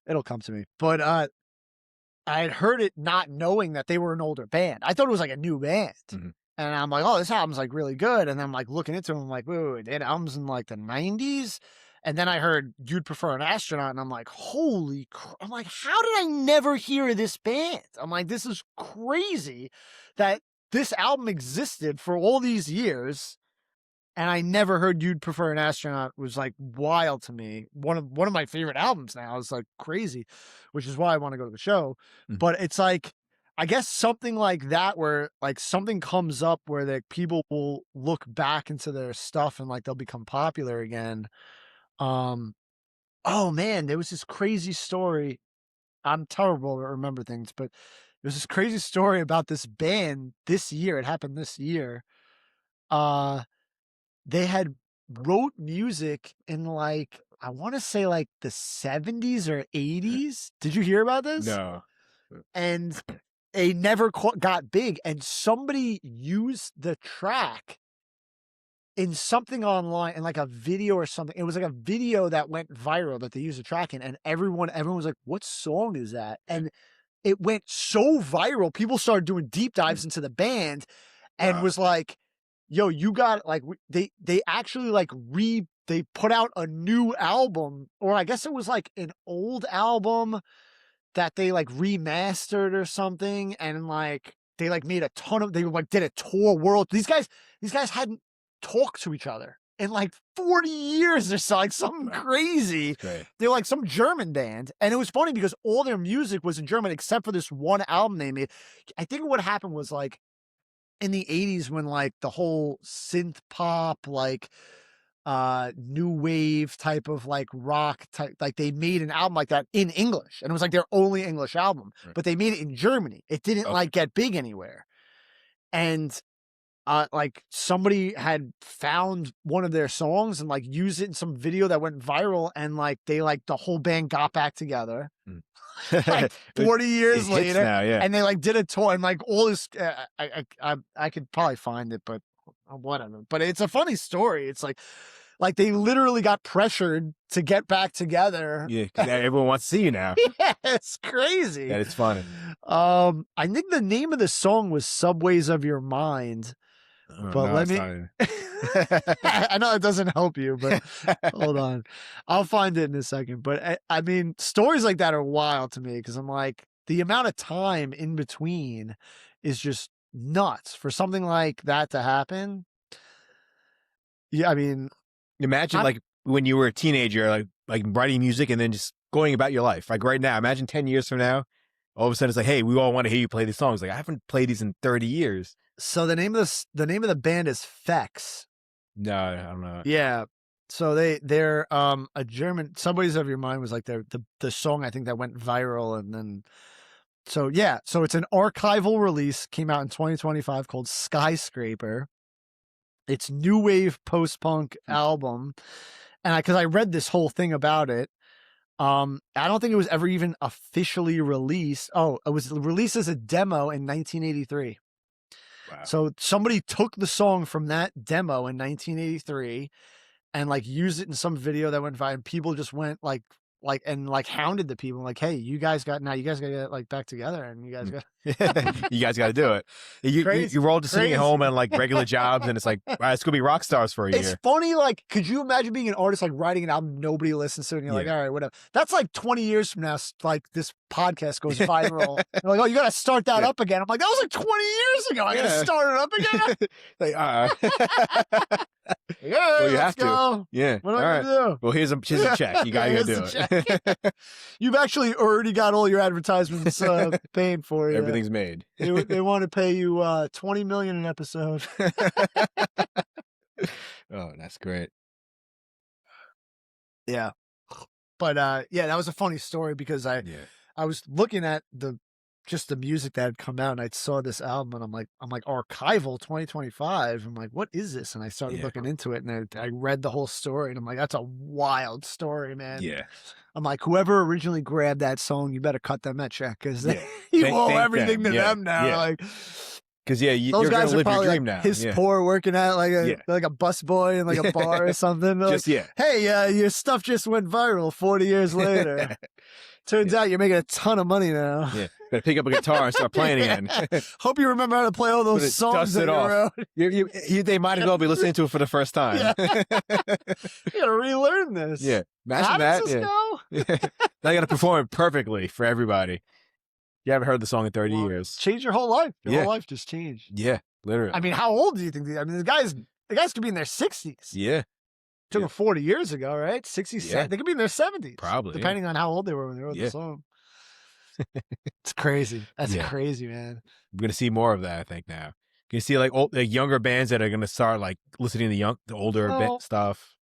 It'll come to me. But I had heard it not knowing that they were an older band. I thought it was like a new band. Mhm. And I'm like, oh, this album's like really good. And then I'm like looking into them, I'm like, wait, they had albums in like the 90s. And then I heard You'd Prefer an Astronaut, and I'm like, holy crap. I'm like, how did I never hear of this band? I'm like, this is crazy that this album existed for all these years. And I never heard You'd Prefer an Astronaut. Was like wild to me. One of my favorite albums now. It's like crazy, which is why I want to go to the show. Mhm. But it's like, I guess something like that where like something comes up where like people will look back into their stuff and like they'll become popular again. Oh man, there was this crazy story. I'm terrible to remember things, but there's this crazy story about this band this year. It happened this year. They had wrote music in like, I want to say like the 70s or 80s. Did you hear about this? No. And they never got big. And somebody used the track in something online, in like a video or something. It was like a video that went viral that they used the track in. And everyone was like, what song is that? And it went so viral. People started doing deep dives into the band and was like, yo, you got like, they actually like they put out a new album, or I guess it was like an old album that they like remastered or something. And like, they like made they like did a tour world. These guys hadn't talked to each other in like 40 years or so, like something crazy. Okay. They're like some German band. And it was funny because all their music was in German except for this one album they made. I think what happened was like, in the 80s when like the whole synth pop, like new wave type of like rock type, like they made an album like that in English, and it was like their only English album, Right. but they made it in Germany. It didn't like get big anywhere. And like somebody had found one of their songs and like used it in some video that went viral, and like they like the whole band got back together. Like 40 years later, now, yeah. and they like did a tour, and like all this I could probably find it, but whatever. But it's a funny story. It's like they literally got pressured to get back together. Yeah, 'cause everyone wants to see you now. Yeah, it's crazy. That is funny. I think the name of the song was Subways of Your Mind. But let me I know it doesn't help you, but hold on. I'll find it in a second. But I mean, stories like that are wild to me because I'm like, the amount of time in between is just nuts for something like that to happen. Yeah, I mean, imagine like when you were a teenager, like writing music and then just going about your life. Like right now, imagine 10 years from now, all of a sudden it's like, hey, we all want to hear you play these songs. Like I haven't played these in 30 years. So the name of the band is Fex. No, I don't know. Yeah. So they're a German. Subways of Your Mind was like the song I think that went viral, and then so it's an archival release, came out in 2025 called Skyscraper. It's new wave post punk album, and because I read this whole thing about it, I don't think it was ever even officially released. Oh, it was released as a demo in 1983. Wow. So somebody took the song from that demo in 1983 and like used it in some video that went viral, and people just went like hounded the people like, hey, you guys got to get like back together, and you guys got you guys got to do it. You're all just sitting at home and like regular jobs, and it's like, all right, it's gonna be rock stars for a year. It's funny, like, could you imagine being an artist like writing an album nobody listens to, and you're like, all right, whatever. That's like 20 years from now, like this podcast goes viral. They're like, oh, you got to start that up again. I'm like, that was like 20 years ago. I got to start it up again. Like, well, you have to. Yeah. What am I gonna do? Well, here's a check. You gotta do it. You've actually already got all your advertisements paid for you. Everything's made. They want to pay you $20 million an episode. Oh, that's great. Yeah. But yeah, that was a funny story because I was looking at the music that had come out, and I saw this album, and I'm like archival 2025. I'm like, what is this? And I started looking into it, and I read the whole story, and I'm like, that's a wild story, man. Yeah. I'm like, whoever originally grabbed that song, you better cut them that check, because you owe everything to them now. Yeah. Like, because those guys gonna are live your probably dream like now. His poor working at like a bus boy in like a bar or something. Just like, hey, your stuff just went viral 40 years later. Turns out you're making a ton of money now. Yeah, gotta pick up a guitar and start playing again. Hope you remember how to play all those songs that you wrote. They might as well be listening to it for the first time. You gotta relearn this. Yeah, imagine how that. Does this go? Now you gotta perform it perfectly for everybody. You haven't heard the song in 30 years. Change your whole life. Your whole life just changed. Yeah, literally. I mean, how old do you think? I mean, the guys could be in their 60s. Yeah. Took them 40 years ago, right? 60s. Yeah. They could be in their 70s. Probably. Depending on how old they were when they wrote the song. It's crazy. That's crazy, man. We're going to see more of that, I think, now. You see like younger bands that are going to start like listening to the older stuff.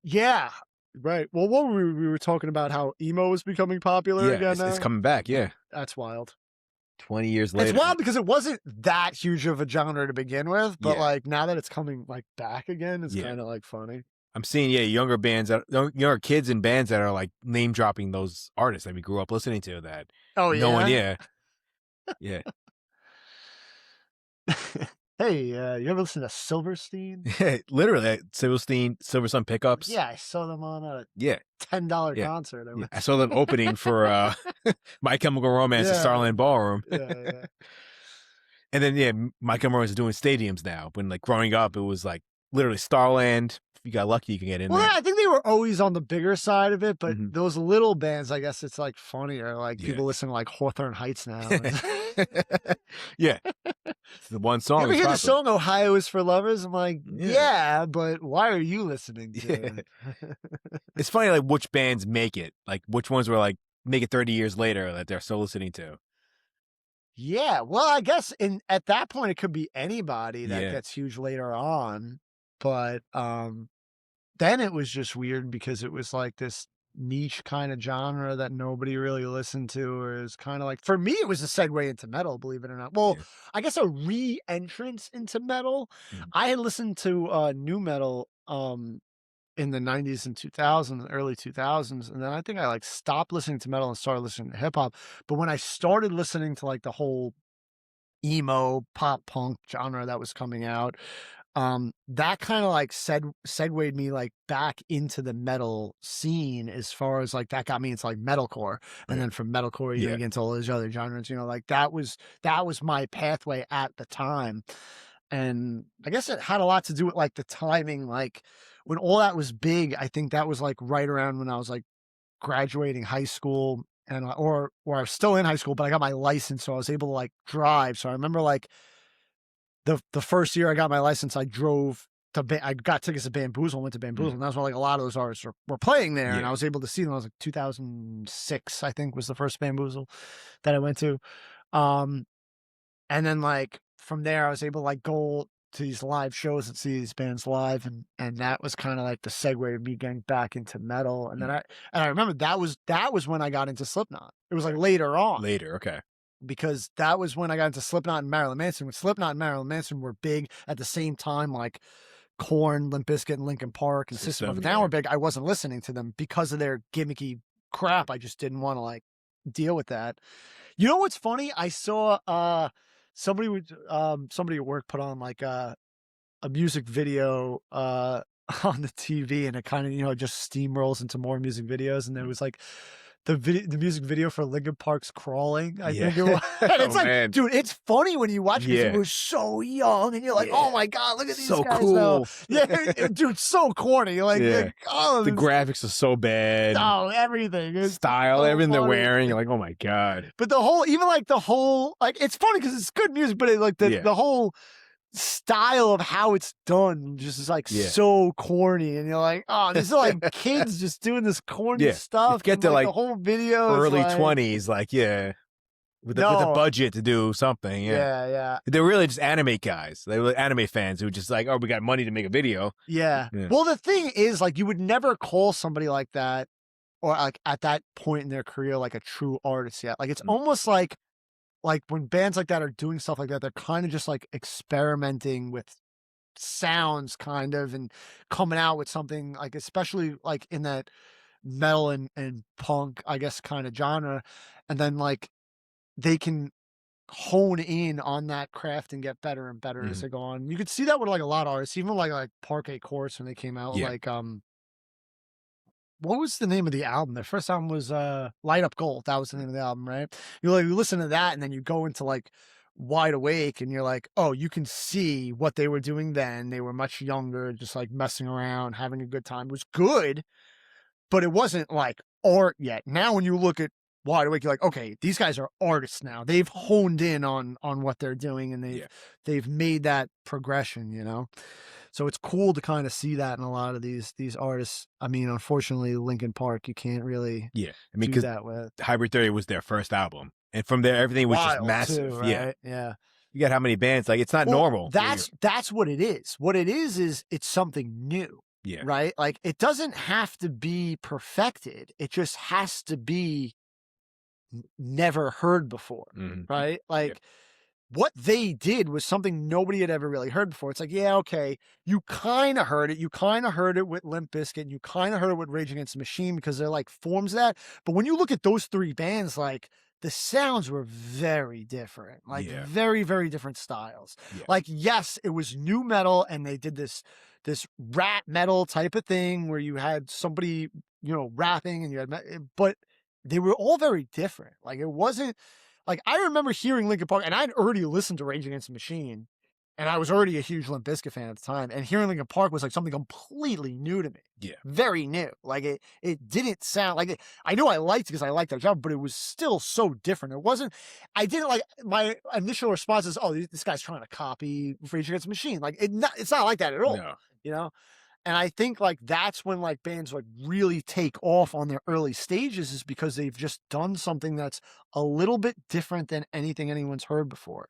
Yeah. Right. Well, what we were talking about how emo was becoming popular again now? It's coming back, That's wild. 20 years later. It's wild because it wasn't that huge of a genre to begin with, but like now that it's coming like back again, it's kind of like funny. I'm seeing younger kids and bands that are like name dropping those artists that we grew up listening to that. Oh yeah. No one, yeah. Hey, you ever listen to Silverstein? Literally, Silver Sun Pickups. Yeah, I saw them on a $10 concert. I saw them opening for My Chemical Romance at Starland Ballroom. Yeah. And then My Chemical Romance is doing stadiums now. When like growing up, it was like literally Starland. If you got lucky, you can get in there. Well, I think they were always on the bigger side of it, but those little bands, I guess it's like funnier. Like people listen to like Hawthorne Heights now. Yeah. It's the one song. You ever hear the song Ohio is for Lovers? I'm like, yeah, but why are you listening to it? It's funny like which bands make it. Like which ones were like make it 30 years later that they're still listening to. Yeah. Well, I guess at that point it could be anybody that gets huge later on. But then it was just weird because it was like this niche kind of genre that nobody really listened to, or is kind of like, for me, it was a segue into metal, believe it or not. Well, I guess a re-entrance into metal. I had listened to new metal in the 90s and 2000s, early 2000s, and then I think I like stopped listening to metal and started listening to hip hop. But when I started listening to like the whole emo pop punk genre that was coming out, that kind of like segued me like back into the metal scene, as far as like that got me into like metalcore, and then from metalcore you get into all those other genres, like that was my pathway at the time. And I guess it had a lot to do with like the timing, like when all that was big. I think that was like right around when I was like graduating high school, and or I was still in high school, but I got my license, so I was able to like drive. So I remember like the first year I got my license, I drove to I got tickets to Bamboozle, went to Bamboozle, and that's where like a lot of those artists were playing there, and I was able to see them. I was like 2006, I think, was the first Bamboozle that I went to. And then like from there I was able to like go to these live shows and see these bands live, and that was kind of like the segue of me getting back into metal. And then I remember that was when I got into Slipknot. It was like later on. Okay. Because that was when I got into Slipknot and Marilyn Manson. When Slipknot and Marilyn Manson were big at the same time, like Korn, Limp Bizkit, and Linkin Park, and System of a Down were big, I wasn't listening to them because of their gimmicky crap. I just didn't want to like deal with that. You know what's funny? I saw somebody at work put on like a music video on the TV, and it kind of just steamrolls into more music videos, and there was like the music video for Linkin Park's Crawling, I think it was. And it's like, dude, it's funny when you watch it because you were so young and you're like, oh my God, look at these guys cool. now. Yeah, dude, so corny. Like, oh, the graphics are so bad. Oh, everything. It's style, so everything funny. they're wearing. You're like, oh my God. But the whole, it's funny because it's good music, but the whole style of how it's done just is like so corny, and you're like, oh, these are like kids just doing this corny stuff. You get to like the whole video early 20s, with the budget to do something. Yeah. They're really just anime guys. They were anime fans who just like, oh, we got money to make a video. Yeah. Well, the thing is, like, you would never call somebody like that, or like at that point in their career, like a true artist yet. Like, it's almost like when bands like that are doing stuff like that, they're kind of just like experimenting with sounds kind of, and coming out with something like, especially like in that metal and punk, I guess, kind of genre. And then like they can hone in on that craft and get better and better as they go on. You could see that with like a lot of artists, even like Parquet Courts when they came out, like, what was the name of the album? Their first album was Light Up Gold. That was the name of the album, right? You listen to that, and then you go into like Wide Awake, and you're like, oh, you can see what they were doing then. They were much younger, just like messing around, having a good time. It was good, but it wasn't like art yet. Now when you look at Wide Awake, you're like, okay, these guys are artists now. They've honed in on what they're doing, and they've made that progression, So it's cool to kind of see that in a lot of these artists. I mean, unfortunately, Linkin Park, you can't really do that with. Hybrid Theory was their first album. And from there, everything was just massive. Too, right? Yeah. You got how many bands? Like, it's not normal. That's what it is. What it is it's something new. Yeah. Right? Like, it doesn't have to be perfected. It just has to be never heard before. Right? Like, what they did was something nobody had ever really heard before. It's like, yeah, okay, you kind of heard it. You kind of heard it with Limp Bizkit. You kind of heard it with Rage Against the Machine, because they're like forms of that. But when you look at those three bands, like, the sounds were very different, like very, very different styles. Like, yes, it was new metal, and they did this rap metal type of thing where you had somebody, rapping, and you had, but they were all very different. Like, it wasn't. Like, I remember hearing Linkin Park, and I'd already listened to Rage Against the Machine, and I was already a huge Limp Bizkit fan at the time, and hearing Linkin Park was like something completely new to me. Yeah. Very new. Like, it didn't sound like it. I knew I liked it because I liked their job, but it was still so different. It wasn't, I didn't like, my initial response is, oh, this guy's trying to copy Rage Against the Machine. Like, it's not like that at all. No. And I think like that's when like bands like really take off on their early stages, is because they've just done something that's a little bit different than anything anyone's heard before.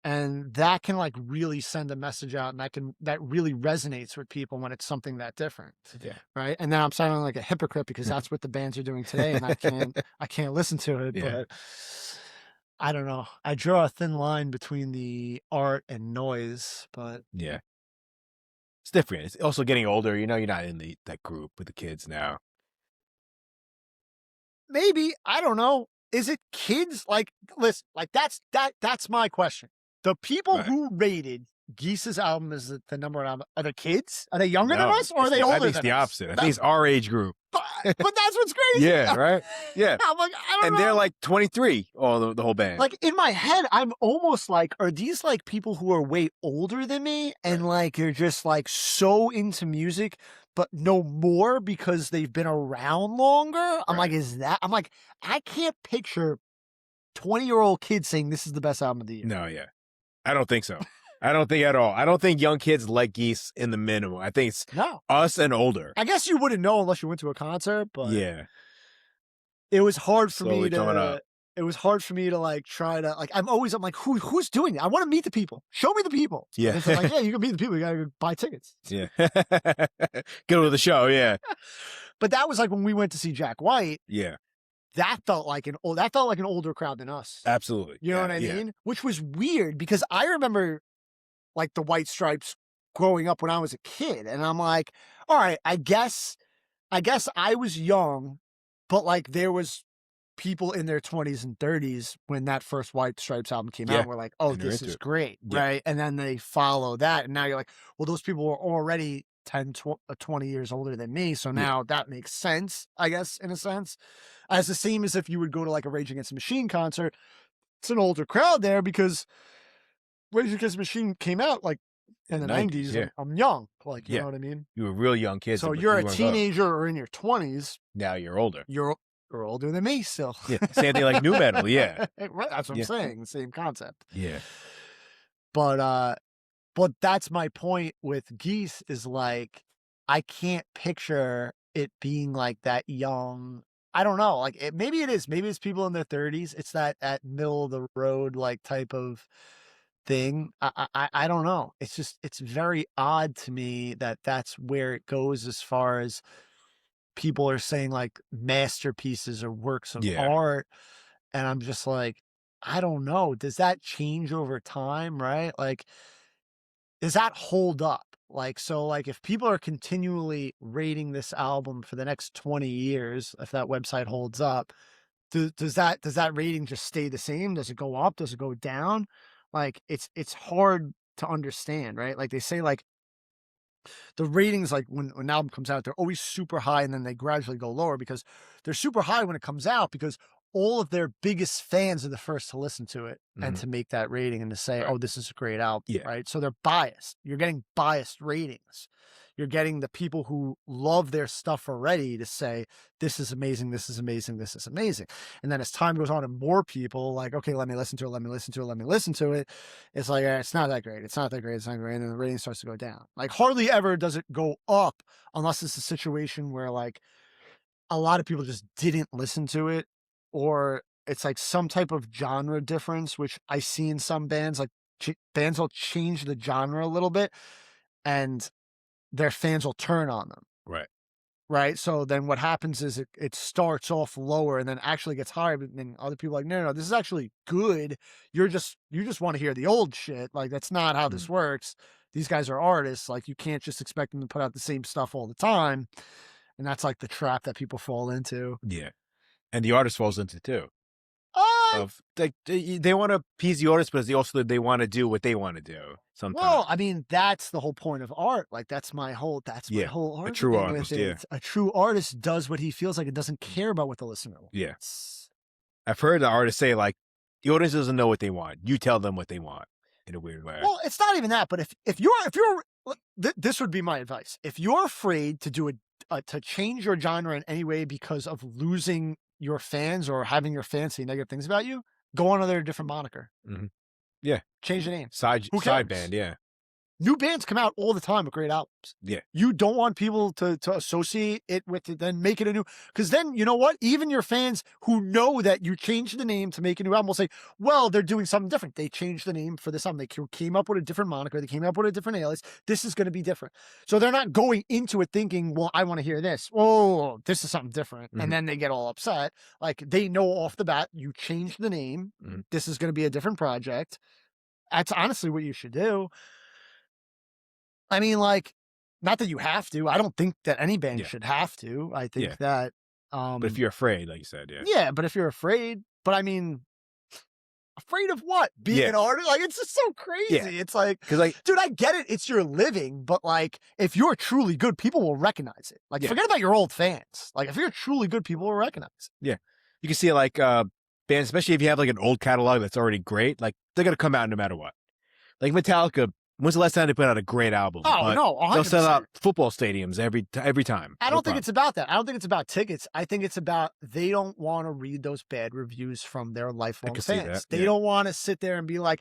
And that can like really send a message out, and that really resonates with people when it's something that different. Yeah. Right. And now I'm sounding like a hypocrite because that's what the bands are doing today, and I can't listen to it, but I don't know. I draw a thin line between the art and noise, but it's different. It's also getting older. You're not in that group with the kids now. Maybe. I don't know. Is it kids? Like, listen, like that's my question. The people who rated Geese's album as the number one album, are they kids? Are they younger than us, or are they older than us? I think it's the opposite. I think it's our age group. But that's what's crazy. Yeah, right? Yeah. I'm like, I don't know. And they're like 23, the whole band. Like, in my head, I'm almost like, are these like people who are way older than me, and like you're just like so into music, but no more because they've been around longer? I'm like, I'm like, I can't picture 20-year-old kids saying this is the best album of the year. No, I don't think so. I don't think at all. I don't think young kids like Geese in the minimum. I think it's us and older. I guess you wouldn't know unless you went to a concert, but it was hard for me to. It was hard for me to like try to like. I'm like, who's doing it? I want to meet the people. Show me the people. Yeah, and I'm like, you can meet the people. You gotta buy tickets. Yeah, go to the show. Yeah, but that was like when we went to see Jack White. Yeah. That felt like an older crowd than us. Absolutely. You know what I mean? Which was weird because I remember like the White Stripes growing up when I was a kid, and I'm like, all right, I guess I was young But like there was people in their 20s and 30s when that first White Stripes album came out, were like, oh, And they're this into is it. great, Yeah. right? And then they follow that, and now you're like, well, those people were already 10, 20 years older than me, so now that makes sense, I guess, in a sense. As the same as if you would go to like a Rage Against the Machine concert, it's an older crowd there because Rage Against the Machine came out like in the 90s. yeah. I'm young, like, you Yeah. know what I mean? You were real young kids. So but you're you a weren't going. teenager or in your 20s, Now you're older. you're older than me still. Yeah. Same thing like new metal. Yeah. Right, that's what I'm saying. The same concept. Yeah. But that's my point with Geese is like, I can't picture it being like that young. I don't know. Like maybe it is. Maybe it's people in their 30s. It's that at middle of the road like type of thing. I don't know. It's just it's very odd to me that that's where it goes as far as people are saying like masterpieces or works of art, and I'm just like, I don't know. Does that change over time? Right? Like, does that hold up? Like, so like if people are continually rating this album for the next 20 years, if that website holds up, does that rating just stay the same? Does it go up? Does it go down? Like it's hard to understand, right? Like they say like the ratings, like when an album comes out, they're always super high and then they gradually go lower because they're super high when it comes out because all of their biggest fans are the first to listen to it and to make that rating and to say, oh, this is a great album, right? So they're biased. You're getting biased ratings. You're getting the people who love their stuff already to say, this is amazing, this is amazing, this is amazing. And then as time goes on and more people like, okay, let me listen to it, let me listen to it, let me listen to it. It's like, it's not that great. It's not that great. It's not great. And then the rating starts to go down. Like hardly ever does it go up unless it's a situation where like a lot of people just didn't listen to it, or it's like some type of genre difference, which I see in some bands, like bands will change the genre a little bit and their fans will turn on them. Right. Right. So then what happens is it starts off lower and then actually gets higher. But then other people are like, no, this is actually good. You just want to hear the old shit. Like, that's not how this works. These guys are artists. Like, you can't just expect them to put out the same stuff all the time. And that's like the trap that people fall into. Yeah. And the artist falls into too. Of like they want to appease the artist, but they want to do what they want to do. Sometimes. Well, I mean, that's the whole point of art. Like that's my whole argument. A true artist, A true artist does what he feels like. It doesn't care about what the listener wants. Yeah. I've heard the artists say like the audience doesn't know what they want. You tell them what they want in a weird way. Well, it's not even that, but if you're this would be my advice. If you're afraid to do to change your genre in any way because of losing your fans or having your fans say negative things about you, go on under a different moniker. Yeah. Change the name. Side band, yeah. New bands come out all the time with great albums. Yeah. You don't want people to associate it with it, then make it a new, because then, you know what? Even your fans who know that you changed the name to make a new album will say, well, they're doing something different. They changed the name for this album. They came up with a different moniker. They came up with a different alias. This is going to be different. So they're not going into it thinking, well, I want to hear this. Oh, this is something different. And then they get all upset. Like they know off the bat, you changed the name. This is going to be a different project. That's honestly what you should do. I mean, like, not that you have to. I don't think that any band should have to. I think that. But if you're afraid, like you said, Yeah, but if you're afraid, but I mean, afraid of what? Being an artist? Like, it's just so crazy. Yeah. It's like, because like, dude, I get it. It's your living, but like, if you're truly good, people will recognize it. Like, forget about your old fans. Like, if you're truly good, people will recognize it. Yeah, you can see like bands, especially if you have like an old catalog that's already great. Like they're gonna come out no matter what. Like Metallica. When's the last time they put out a great album? Oh, no, 100%. They'll sell out football stadiums every time. I don't think it's about that. I don't think it's about tickets. I think it's about they don't want to read those bad reviews from their lifelong fans. They don't want to sit there and be like,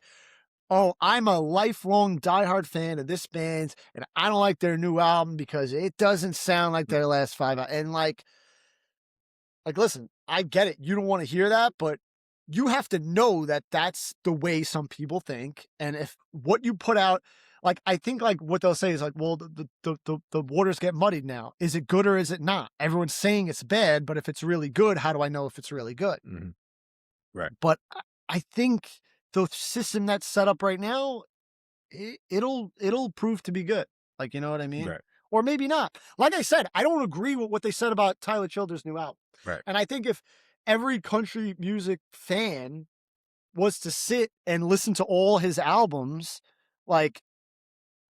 oh, I'm a lifelong diehard fan of this band, and I don't like their new album because it doesn't sound like their last 5 albums. And like, listen, I get it. You don't want to hear that, but you have to know that that's the way some people think. And if what you put out, like, I think like what they'll say is like, well, the waters get muddied now. Is it good or is it not? Everyone's saying it's bad, but if it's really good, how do I know if it's really good? Right. But I think the system that's set up right now, it'll prove to be good. Like, you know what I mean? Right. or maybe not. Like I said, I don't agree with what they said about Tyler Childers' new album. Right. And I think if every country music fan was to sit and listen to all his albums, like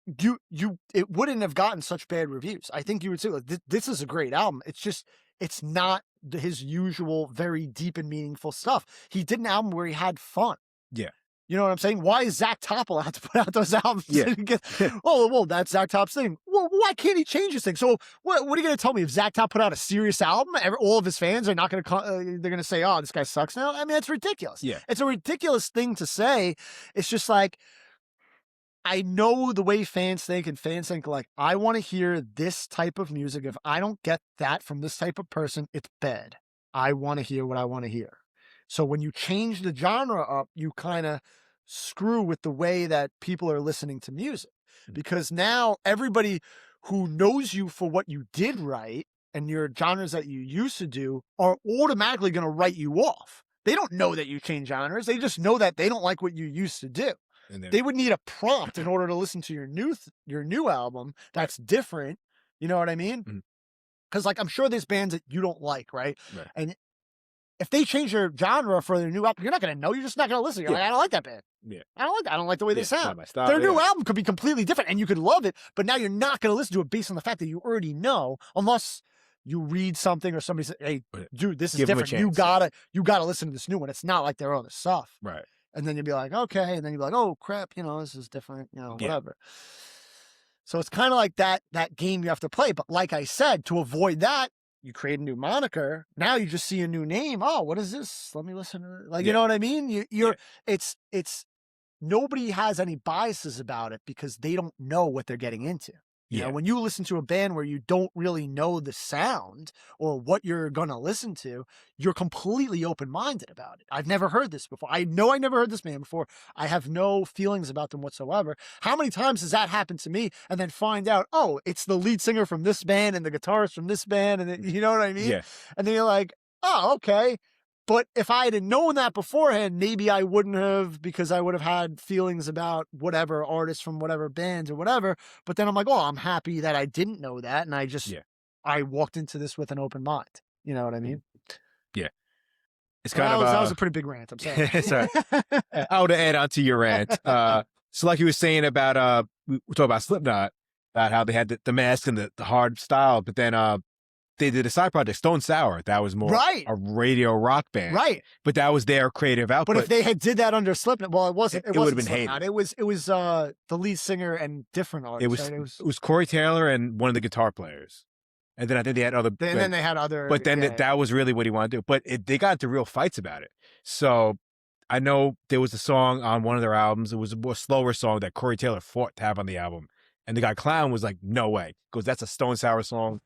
it wouldn't have gotten such bad reviews. I think you would say, like, this is a great album. It's just, it's not his usual very deep and meaningful stuff. He did an album where he had fun. Yeah. You know what I'm saying? Why is Zach Top allowed to put out those albums? Yeah. Oh, well, that's Zach Top's thing. Well, why can't he change his thing? So what are you going to tell me? If Zach Top put out a serious album, all of his fans are not going to, they're going to say, oh, this guy sucks now? I mean, that's ridiculous. Yeah. It's a ridiculous thing to say. It's just like, I know the way fans think, and fans think, like, I want to hear this type of music. If I don't get that from this type of person, it's bad. I want to hear what I want to hear. So when you change the genre up, you kind of screw with the way that people are listening to music. Because now everybody who knows you for what you did right and your genres that you used to do are automatically going to write you off. They don't know that you change genres. They just know that they don't like what you used to do. They would need a prompt in order to listen to your new album that's different. You know what I mean? Because like, I'm sure there's bands that you don't like, right? And if they change their genre for their new album, you're not going to know. You're just not going to listen. You're like, I don't like that band. Yeah. I don't like the way they sound. My style, Their new album could be completely different and you could love it, but now you're not going to listen to it based on the fact that you already know, unless you read something or somebody says, hey, dude, this is different. You gotta listen to this new one. It's not like their other stuff. Right. And then you'd be like, okay. And then you'd be like, oh crap, this is different, whatever. So it's kind of like that game you have to play. But like I said, to avoid that, you create a new moniker. Now you just see a new name. Oh, what is this? Let me listen to it. Like, you know what I mean? It's nobody has any biases about it because they don't know what they're getting into. You know, when you listen to a band where you don't really know the sound or what you're going to listen to, you're completely open-minded about it. I've never heard this before. I know I never heard this band before. I have no feelings about them whatsoever. How many times has that happened to me and then find out, oh, it's the lead singer from this band and the guitarist from this band, and you know what I mean? Yeah. And then you're like, oh, okay. But if I had known that beforehand, maybe I wouldn't have, because I would have had feelings about whatever artists from whatever bands or whatever. But then I'm like, oh, I'm happy that I didn't know that. And I just, I walked into this with an open mind. You know what I mean? Yeah. It's kind of, that was a pretty big rant. I'm sorry. Sorry. I would add on to your rant. So like you were saying about, we talked about Slipknot, about how they had the mask and the hard style, but then, they did a side project, Stone Sour. That was more a radio rock band, right? But that was their creative output. But if they had did that under Slipknot, well, it wasn't. It would have been Slipknot. hated. It was the lead singer and different artists. It was Corey Taylor and one of the guitar players, and then I think they had other. Then they had other. But then that was really what he wanted to do. But they got into real fights about it. So I know there was a song on one of their albums. It was a more slower song that Corey Taylor fought to have on the album, and the guy Clown was like, "No way," because that's a Stone Sour song.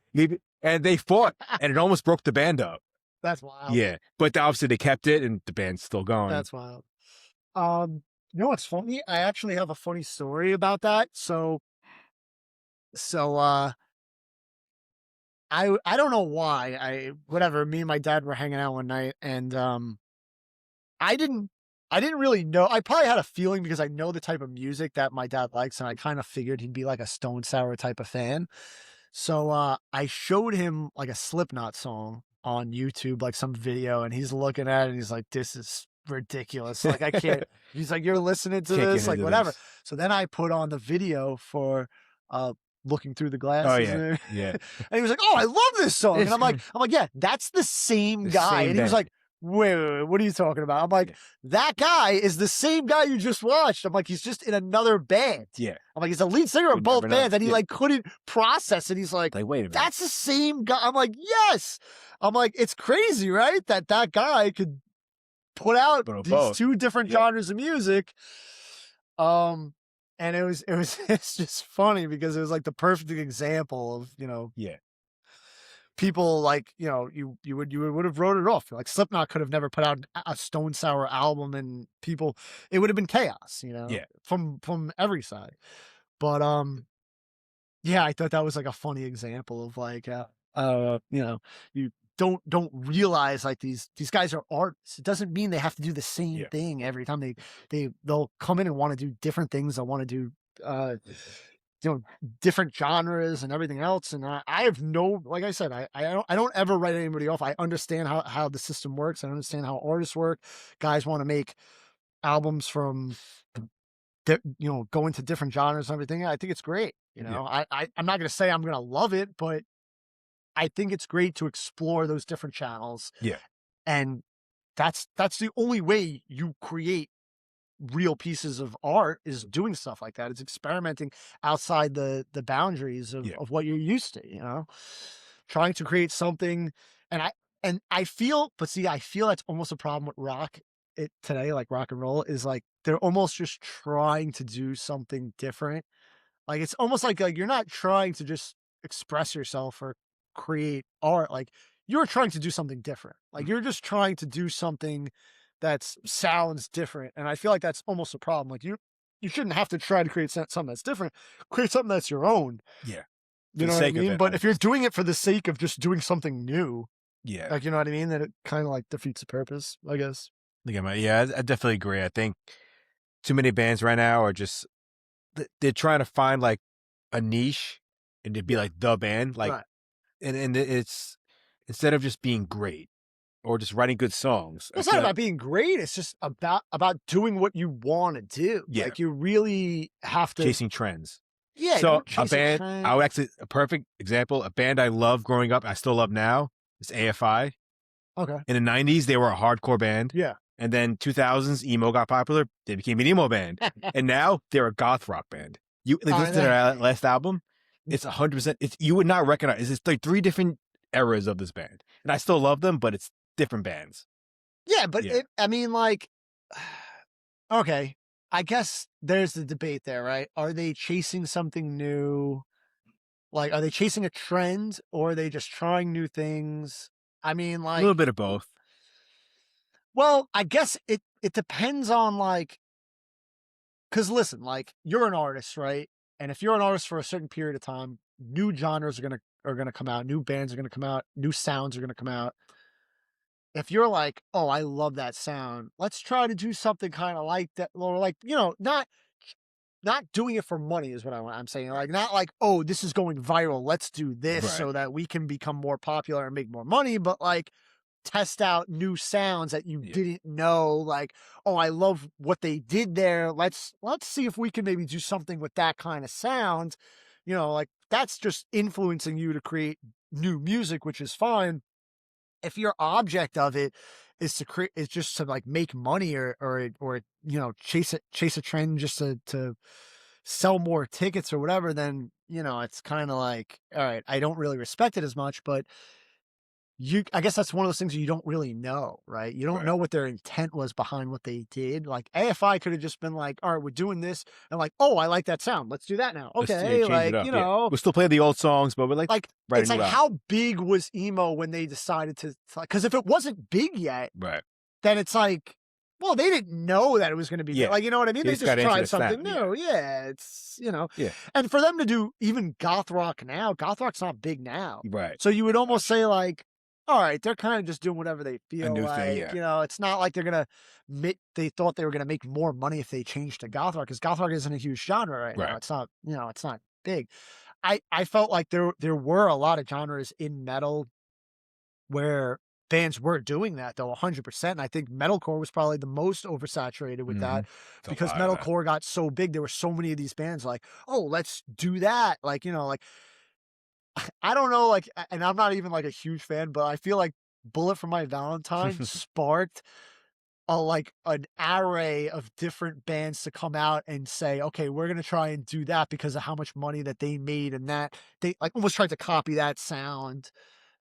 And they fought, and it almost broke the band up. That's wild. Yeah, but obviously they kept it, and the band's still going. That's wild. You know what's funny? I actually have a funny story about that. So I don't know why. Me and my dad were hanging out one night, and I didn't really know. I probably had a feeling because I know the type of music that my dad likes, and I kind of figured he'd be like a Stone Sour type of fan. So I showed him like a Slipknot song on YouTube, like some video, and he's looking at it and he's like, this is ridiculous. Like, I can't. He's like, you're listening to this? Like, whatever. So then I put on the video for Looking Through the Glasses. Oh, yeah. And he was like, oh, I love this song. And I'm like, yeah, that's the same guy. And he was like, wait, what are you talking about? I'm like, that guy is the same guy you just watched. I'm like, he's just in another band. Yeah. I'm like, he's the lead singer of both bands, and he like couldn't process it. He's like, wait a minute, that's the same guy. I'm like, yes. I'm like, it's crazy, right? That guy could put out these two different genres of music. And it's just funny because it was like the perfect example of, people like, you would have wrote it off. Like Slipknot could have never put out a Stone Sour album, and it would have been chaos, from every side. But I thought that was like a funny example of like, you don't realize like these guys are artists. It doesn't mean they have to do the same thing every time. They'll come in and want to do different things. They'll want to do different genres and everything else. And I have no, like I said, I don't ever write anybody off. I understand how the system works. I understand how artists work. Guys want to make albums from, go into different genres and everything. I think it's great. I'm not going to say I'm going to love it, but I think it's great to explore those different channels. Yeah. And that's the only way you create real pieces of art, is doing stuff like that. It's experimenting outside the boundaries of what you're used to, trying to create something. And I feel that's almost a problem with rock today, like rock and roll, is like they're almost just trying to do something different. Like it's almost like you're not trying to just express yourself or create art. Like you're trying to do something different. Like you're just trying to do something that sounds different. And I feel like that's almost a problem. Like you shouldn't have to try to create something that's different. Create something that's your own. Yeah. You know what I mean? But if you're doing it for the sake of just doing something new, like, you know what I mean? Then it kind of like defeats the purpose, I guess. I definitely agree. I think too many bands right now are just, they're trying to find like a niche and to be like the band, like, Right. and it's, instead of just being great or just writing good songs. It's not about being great. It's just about doing what you want to do. Yeah. Like you really have to chasing trends. Yeah. So a band, a perfect example, a band I loved growing up, I still love now, is AFI. Okay. In the 90s, they were a hardcore band. Yeah. And then 2000s, emo got popular. They became an emo band. And now they're a goth rock band. You listen to their last album, it's 100%. You would not recognize. It's like 3 different eras of this band. And I still love them, but it's different bands. Yeah, but okay. I guess there's the debate there, right? Are they chasing something new? Like, are they chasing a trend, or are they just trying new things? I mean, like a little bit of both. Well, I guess it depends on because listen, like you're an artist, right? And if you're an artist for a certain period of time, new genres are gonna come out, new bands are gonna come out, new sounds are gonna come out. If you're like, oh, I love that sound, let's try to do something kind of like that, or like, not doing it for money is what I'm saying. Like, not like, oh, this is going viral, let's do this so that we can become more popular and make more money, but like test out new sounds that you didn't know. Like, oh, I love what they did there. Let's see if we can maybe do something with that kind of sound. Like that's just influencing you to create new music, which is fine. If your object of it is to create, is just to like make money or chase a trend just to sell more tickets or whatever, then it's kind of like, all right, I don't really respect it as much. But I guess that's one of those things you don't really know, right? You don't know what their intent was behind what they did. Like AFI could have just been like, all right, we're doing this, and like, oh, I like that sound, let's do that now. Okay, like we'll still play the old songs, but we're like it's like how big was emo when they decided to? Because if it wasn't big yet, then it's like, well, they didn't know that it was going to be big. Like, you know what I mean? They just tried something new. Yeah, it's and for them to do even goth rock now, goth rock's not big now, right? So you would almost say like, all right, they're kind of just doing whatever they feel like. Thing, it's not like they're gonna they thought they were gonna make more money if they changed to goth rock, because goth rock isn't a huge genre right now. It's not, it's not big. I felt like there were a lot of genres in metal where bands were doing that though, 100%. And I think metalcore was probably the most oversaturated with that, because metalcore got so big. There were so many of these bands like, oh, let's do that. Like, like, I don't know, like, and I'm not even like a huge fan, but I feel like Bullet for My Valentine sparked an array of different bands to come out and say, okay, we're going to try and do that because of how much money that they made, and that they like almost tried to copy that sound,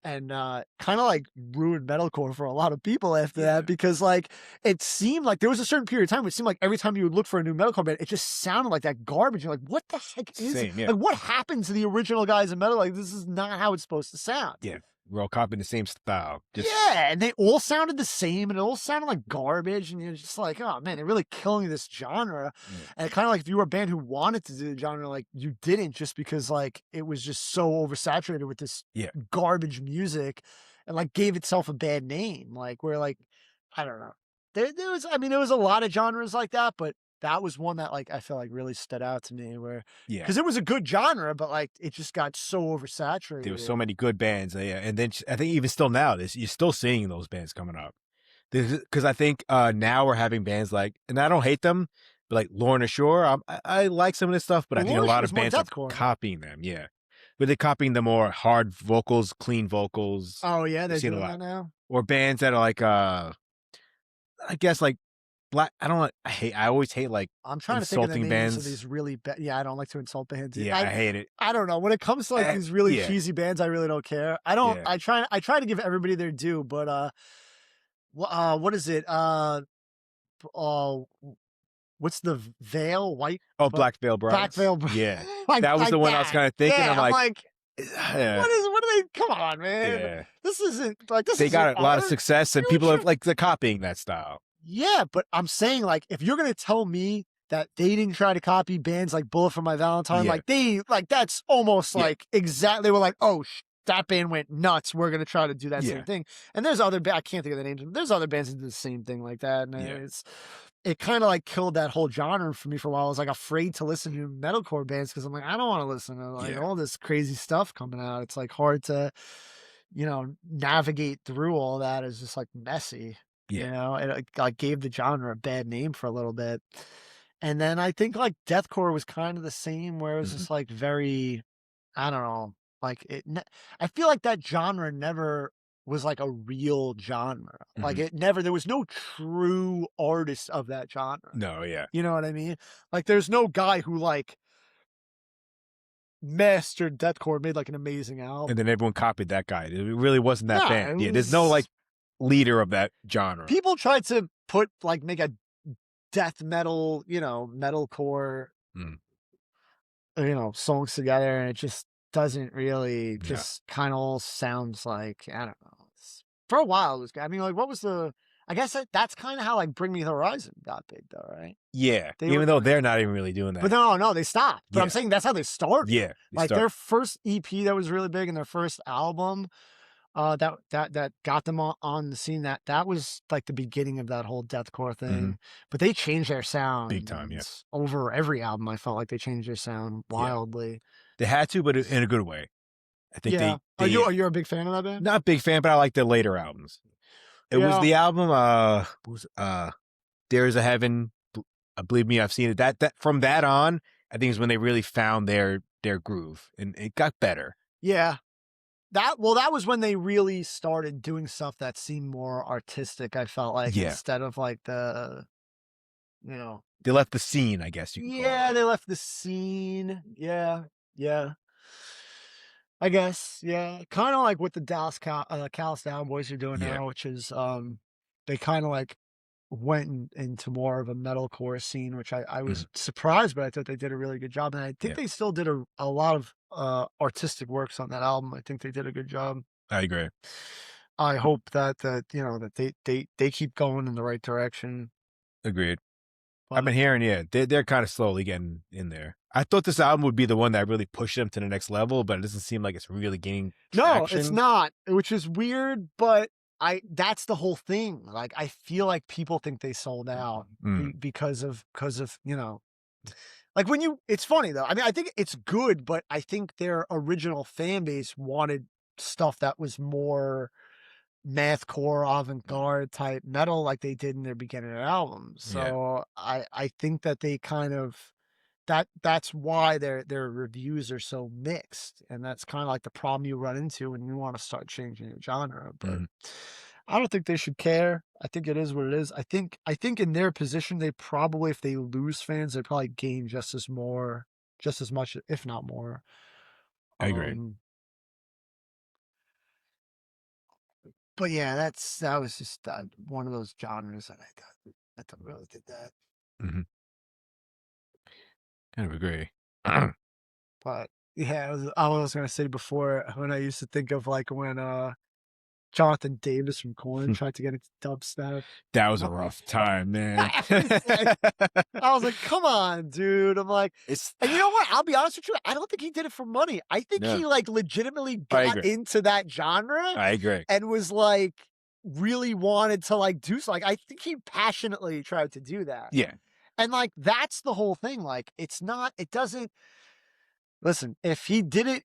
and kind of like ruined metalcore for a lot of people after that, because like it seemed like there was a certain period of time where it seemed like every time you would look for a new metalcore band, it just sounded like that garbage. You're like, what the heck is it? Like, what happened to the original guys in metal? Like, this is not how it's supposed to sound. Yeah. We're all copying the same style. And they all sounded the same, and it all sounded like garbage, and you're just like, oh man, they're really killing this genre. And kind of like if you were a band who wanted to do the genre, like you didn't, just because like it was just so oversaturated with this garbage music, and like gave itself a bad name. Like, where like, I don't know. There was a lot of genres like that, but that was one that like I feel like really stood out to me where Yeah. because it was a good genre, but like it just got so oversaturated. There were so many good bands. Yeah. And then I think even still now, you're still seeing those bands coming up. Because I think now we're having bands like, and I don't hate them, but like Lorna Shore, I like some of this stuff, but I think a Lorna lot Shore's of more bands are deathcore, man. copying them. Yeah. But they're copying the more hard vocals, clean vocals. Oh yeah, they're seen a doing lot. that now. Or bands that are like, I guess like black. I don't. I always hate like I'm trying to think of the insulting names of bands. these really bad. Yeah, I don't like to insult bands. Yeah, I hate it. I don't know. When it comes to like these really yeah. cheesy bands, I really don't care. I don't. Yeah. I try to give everybody their due, but what is it? What's the Veil? White? Oh, Black Veil Brides. Black Veil Brides. Yeah, like, that was like the one that. I was kind of thinking. Yeah, I'm like, yeah. what are they? Come on, man. Yeah. This isn't like this. They got a lot of art. success, and people are like they're copying that style. Yeah, but I'm saying like if you're gonna tell me that they didn't try to copy bands like Bullet for My Valentine, like that's almost like exactly. They were like, oh, that band went nuts. We're gonna try to do that same thing. And there's other I can't think of the names. There's other bands that do the same thing like that, and it kind of like killed that whole genre for me for a while. I was like afraid to listen to metalcore bands because I'm like I don't want to listen to like all this crazy stuff coming out. It's like hard to, navigate through all that. It's just like messy. Yeah. It like gave the genre a bad name for a little bit. And then I think like deathcore was kind of the same, where it was just like very, I don't know, like I feel like that genre never was like a real genre. Like there was no true artist of that genre. No, yeah. You know what I mean? Like there's no guy who like mastered deathcore, made like an amazing album. And then everyone copied that guy. It really wasn't that band. Yeah, there's no like leader of that genre. People tried to make a death metal, metalcore, songs together, and it just doesn't really just kind of all sounds like, I don't know. For a while, I mean, like, what was I guess that's kind of how like Bring Me the Horizon got big, though, right? Yeah, even though they're not even really doing that. But no, they stopped. But I'm saying that's how they started. Yeah, like their first EP that was really big and their first album, that got them on the scene. That was like the beginning of that whole deathcore thing. But they changed their sound big time. Yes, over every album. I felt like they changed their sound wildly. They had to, but in a good way. I think they are you a big fan of that band? Not a big fan, but I like their later albums. It was the album There Is a Heaven, Believe Me, I've Seen It. That from that on, I think is when they really found their groove, and it got better. Yeah. That was when they really started doing stuff that seemed more artistic, I felt like, instead of like the they left the scene, I guess you could call it. They left the scene. Yeah. I guess, kind of like what the Dallas Cowboys are doing now, which is they kind of like went into more of a metalcore scene, which I was surprised, but I thought they did a really good job, and I think they still did a lot of artistic works on that album. I think they did a good job. I agree. I hope that they keep going in the right direction. Agreed. I've been hearing, they're kind of slowly getting in there. I thought this album would be the one that really pushed them to the next level, but it doesn't seem like it's really gaining traction. No, it's not, which is weird, but that's the whole thing. Like, I feel like people think they sold out because of, like it's funny though. I mean, I think it's good, but I think their original fan base wanted stuff that was more mathcore, avant-garde type metal like they did in their beginning of albums. So I think that they kind of that's why their reviews are so mixed, and that's kind of like the problem you run into when you want to start changing your genre. But I don't think they should care. I think it is what it is. I think in their position, they probably, if they lose fans, they probably gain just as much, if not more. I agree. But yeah, that was just one of those genres that I thought really did that. Kind of agree. But yeah, I was gonna say before, when I used to think of like when Jonathan Davis from Korn tried to get into dubstep. That was a rough time, man. I was like, come on, dude. I'm like, and you know what? I'll be honest with you. I don't think he did it for money. I think he like legitimately got into that genre. I agree. And was like really wanted to like do so. Like, I think he passionately tried to do that. Yeah. And like, that's the whole thing. Like, it doesn't, listen, if he did it,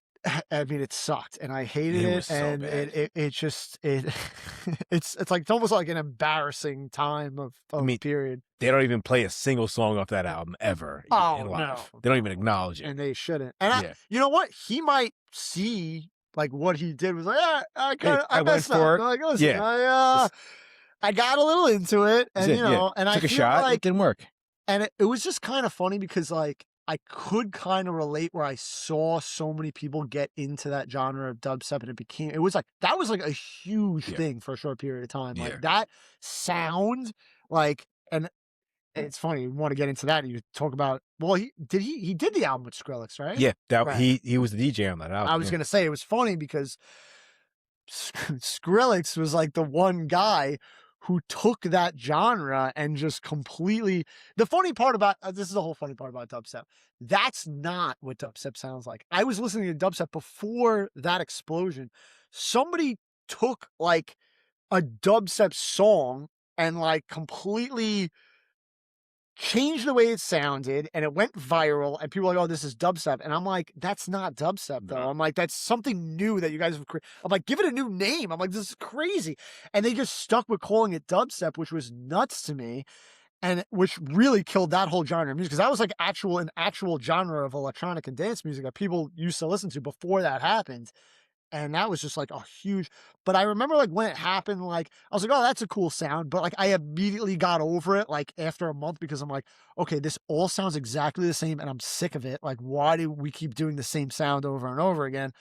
I mean, it sucked and I hated It it. was so And bad. it just, it's like, it's almost like an embarrassing time of mean, period. They don't even play a single song off that album ever in live. No. They don't even acknowledge it. And they shouldn't. And you know what? He might see like what he did was like, I messed up. Like, listen, I got a little into it, and you know, and took I a feel shot. like It didn't work. And it was just kind of funny because like I could kind of relate where I saw so many people get into that genre of dubstep, and it was like that was like a huge thing for a short period of time. Like that sound, like, and it's funny, you want to get into that and you talk about, well, he did the album with Skrillex, right? Yeah, that Right. he was the DJ on that album. I was gonna say it was funny because Skrillex was like the one guy who took that genre and just completely. The funny part about this is the whole funny part about dubstep. That's not what dubstep sounds like. I was listening to dubstep before that explosion. Somebody took like a dubstep song and like completely changed the way it sounded, and it went viral, and people were like, oh, this is dubstep. And I'm like, that's not dubstep though. I'm like, that's something new that you guys have created. I'm like, give it a new name. I'm like, this is crazy. And they just stuck with calling it dubstep, which was nuts to me, and which really killed that whole genre of music, because that was like an actual genre of electronic and dance music that people used to listen to before that happened. And that was just like a huge, but I remember like when it happened, like I was like, oh, that's a cool sound. But like I immediately got over it like after a month, because I'm like, okay, this all sounds exactly the same and I'm sick of it. Like, why do we keep doing the same sound over and over again?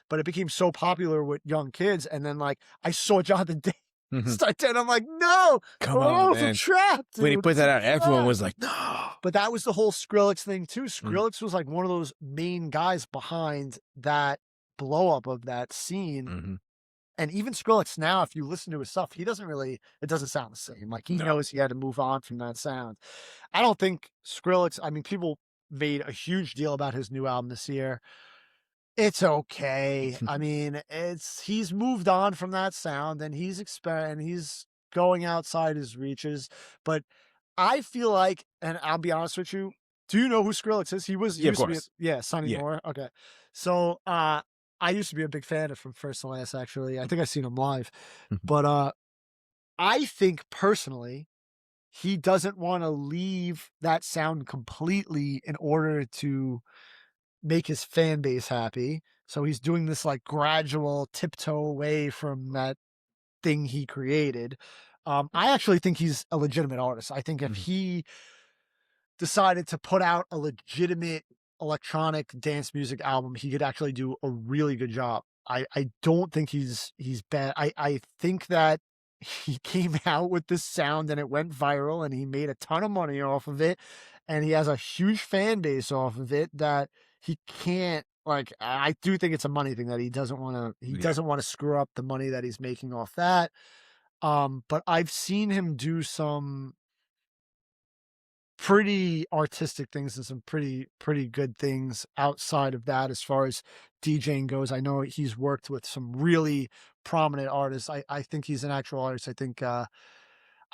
But it became so popular with young kids. And then like I saw Jonathan Davis start doing, I'm like, no, come on, man. I'm trapped. When he put that out, everyone was like, no. But that was the whole Skrillex thing too. Skrillex was like one of those main guys behind that blow up of that scene. And even Skrillex now, if you listen to his stuff, it doesn't sound the same. Like he knows he had to move on from that sound. I don't think Skrillex, I mean, people made a huge deal about his new album this year. It's okay. I mean, he's moved on from that sound, and he's going outside his reaches. But I feel like, and I'll be honest with you, do you know who Skrillex is? He used to be, Sonny Moore. Okay. So, I used to be a big fan of From First to Last, actually. I think I've seen him live. But I think personally, he doesn't want to leave that sound completely in order to make his fan base happy. So he's doing this like gradual tiptoe away from that thing he created. I actually think he's a legitimate artist. I think if he decided to put out a legitimate electronic dance music album, he could actually do a really good job. I don't think he's bad. I think that he came out with this sound and it went viral and he made a ton of money off of it, and he has a huge fan base off of it that he can't, like, I do think it's a money thing that he doesn't want to screw up the money that he's making off that. But I've seen him do some pretty artistic things and some pretty good things outside of that as far as DJing goes. I know he's worked with some really prominent artists. I think he's an actual artist. I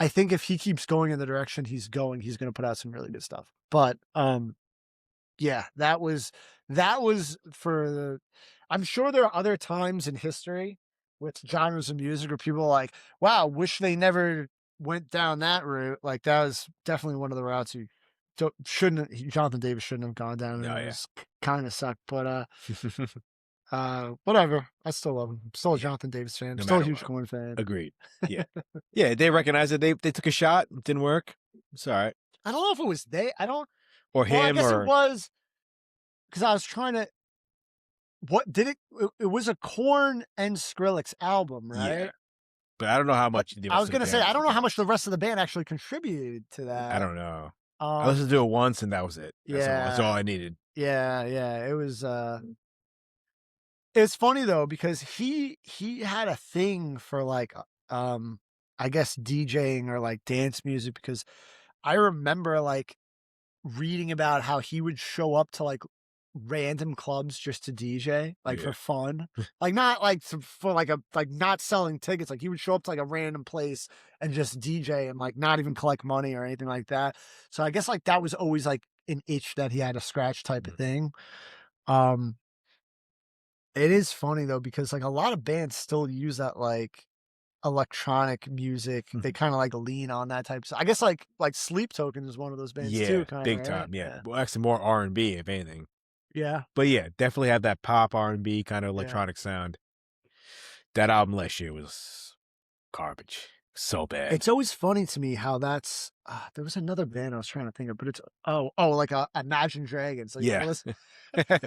think if he keeps going in the direction he's going to put out some really good stuff. But yeah, that was for the, I'm sure there are other times in history with genres of music where people are like, wow, wish they never went down that route. Like that was definitely one of the routes Jonathan Davis shouldn't have gone down. It was kind of sucked, but whatever. I still love him. I'm still a Jonathan Davis fan. I'm still a huge Korn fan. Agreed. Yeah. Yeah, they recognized it. They took a shot. It didn't work. It's all right. I don't know if it was or him, I guess or it was, because I was trying to. What did it? It was a Korn and Skrillex album, right? Yeah. But I don't know how much. I was gonna say I don't know how much the rest of the band actually contributed to that. I don't know. I listened to it once and that was it. That's all I needed. Yeah. It was. It's funny though, because he had a thing for like I guess DJing or like dance music, because I remember like reading about how he would show up to like random clubs just to DJ, like Yeah. for fun, like not like for like not selling tickets. Like he would show up to like a random place and just DJ and like not even collect money or anything like that. So I guess like that was always like an itch that he had to scratch type of thing. It is funny though because like a lot of bands still use that like electronic music. They kind of like lean on that type. So I guess like Sleep Token is one of those bands too. Kind of big time. Yeah. Well, actually more R&B if anything. Yeah. But yeah, definitely have that pop R&B kind of electronic sound. That album last year was garbage. So bad. It's always funny to me how that's. There was another band I was trying to think of, but it's like Imagine Dragons. Like, Yeah.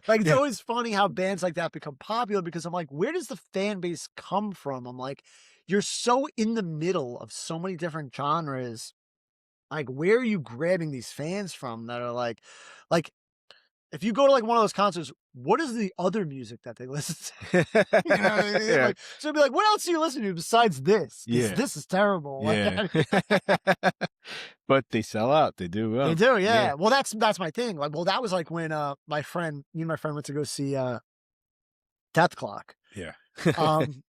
like it's always funny how bands like that become popular because I'm like, where does the fan base come from? I'm like, you're so in the middle of so many different genres. Like, where are you grabbing these fans from that are like if you go to like one of those concerts, what is the other music that they listen to? You know what I mean? Yeah. Like, so be like, what else are you listening to besides this? Yeah. This is terrible. Yeah. But they sell out. They do well. They do, yeah. Well, that's my thing. Like, well, that was like when my friend went to go see Death Clock. Yeah.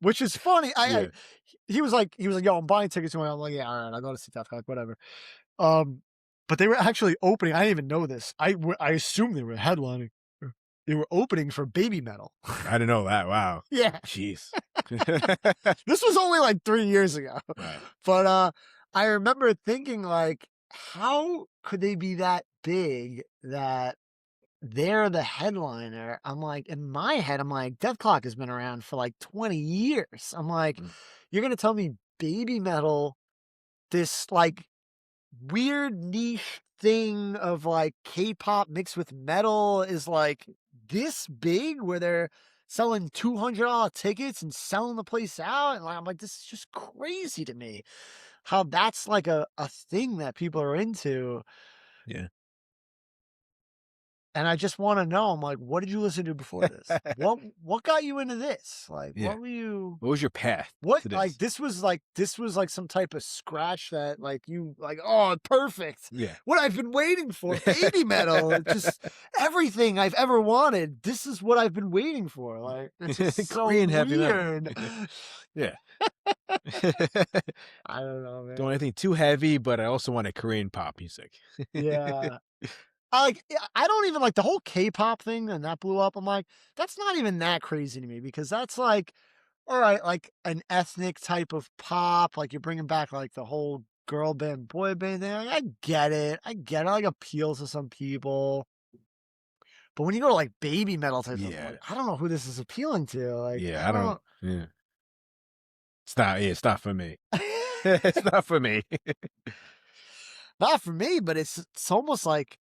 Which is funny. He was like, yo, I'm buying tickets. I'm like, yeah, all right, I'll go to see Death Clock, whatever. But they were actually opening. I didn't even know this. I assumed they were headlining. They were opening for Baby Metal. I didn't know that. Wow. Yeah. Jeez. This was only like 3 years ago. Right. But I remember thinking like, how could they be that big that they're the headliner? I'm like, in my head, I'm like, Death Clock has been around for like 20 years. I'm like, you're going to tell me Baby Metal, this like weird niche thing of like K-pop mixed with metal is like this big where they're selling $200 tickets and selling the place out? And like, I'm like, this is just crazy to me how that's like a thing that people are into. Yeah. And I just want to know, I'm like, what did you listen to before this? What got you into this? Like, what was your path? What to this? like this was like some type of scratch that like you like, oh, perfect. Yeah. What I've been waiting for. Baby Metal. Just everything I've ever wanted. This is what I've been waiting for. Like, it's just so Korean heavy metal. weird. Yeah. I don't know, man. Don't want anything too heavy, but I also want a Korean pop music. Yeah. I don't even like the whole K-pop thing and that blew up. I'm like, that's not even that crazy to me because that's like, all right, like an ethnic type of pop. Like you're bringing back like the whole girl band, boy band thing. Like, I get it. Like appeals to some people. But when you go to like Baby Metal type of, like, I don't know who this is appealing to. Like, I don't. Yeah. It's not for me. It's not for me. Not for me, but it's almost like,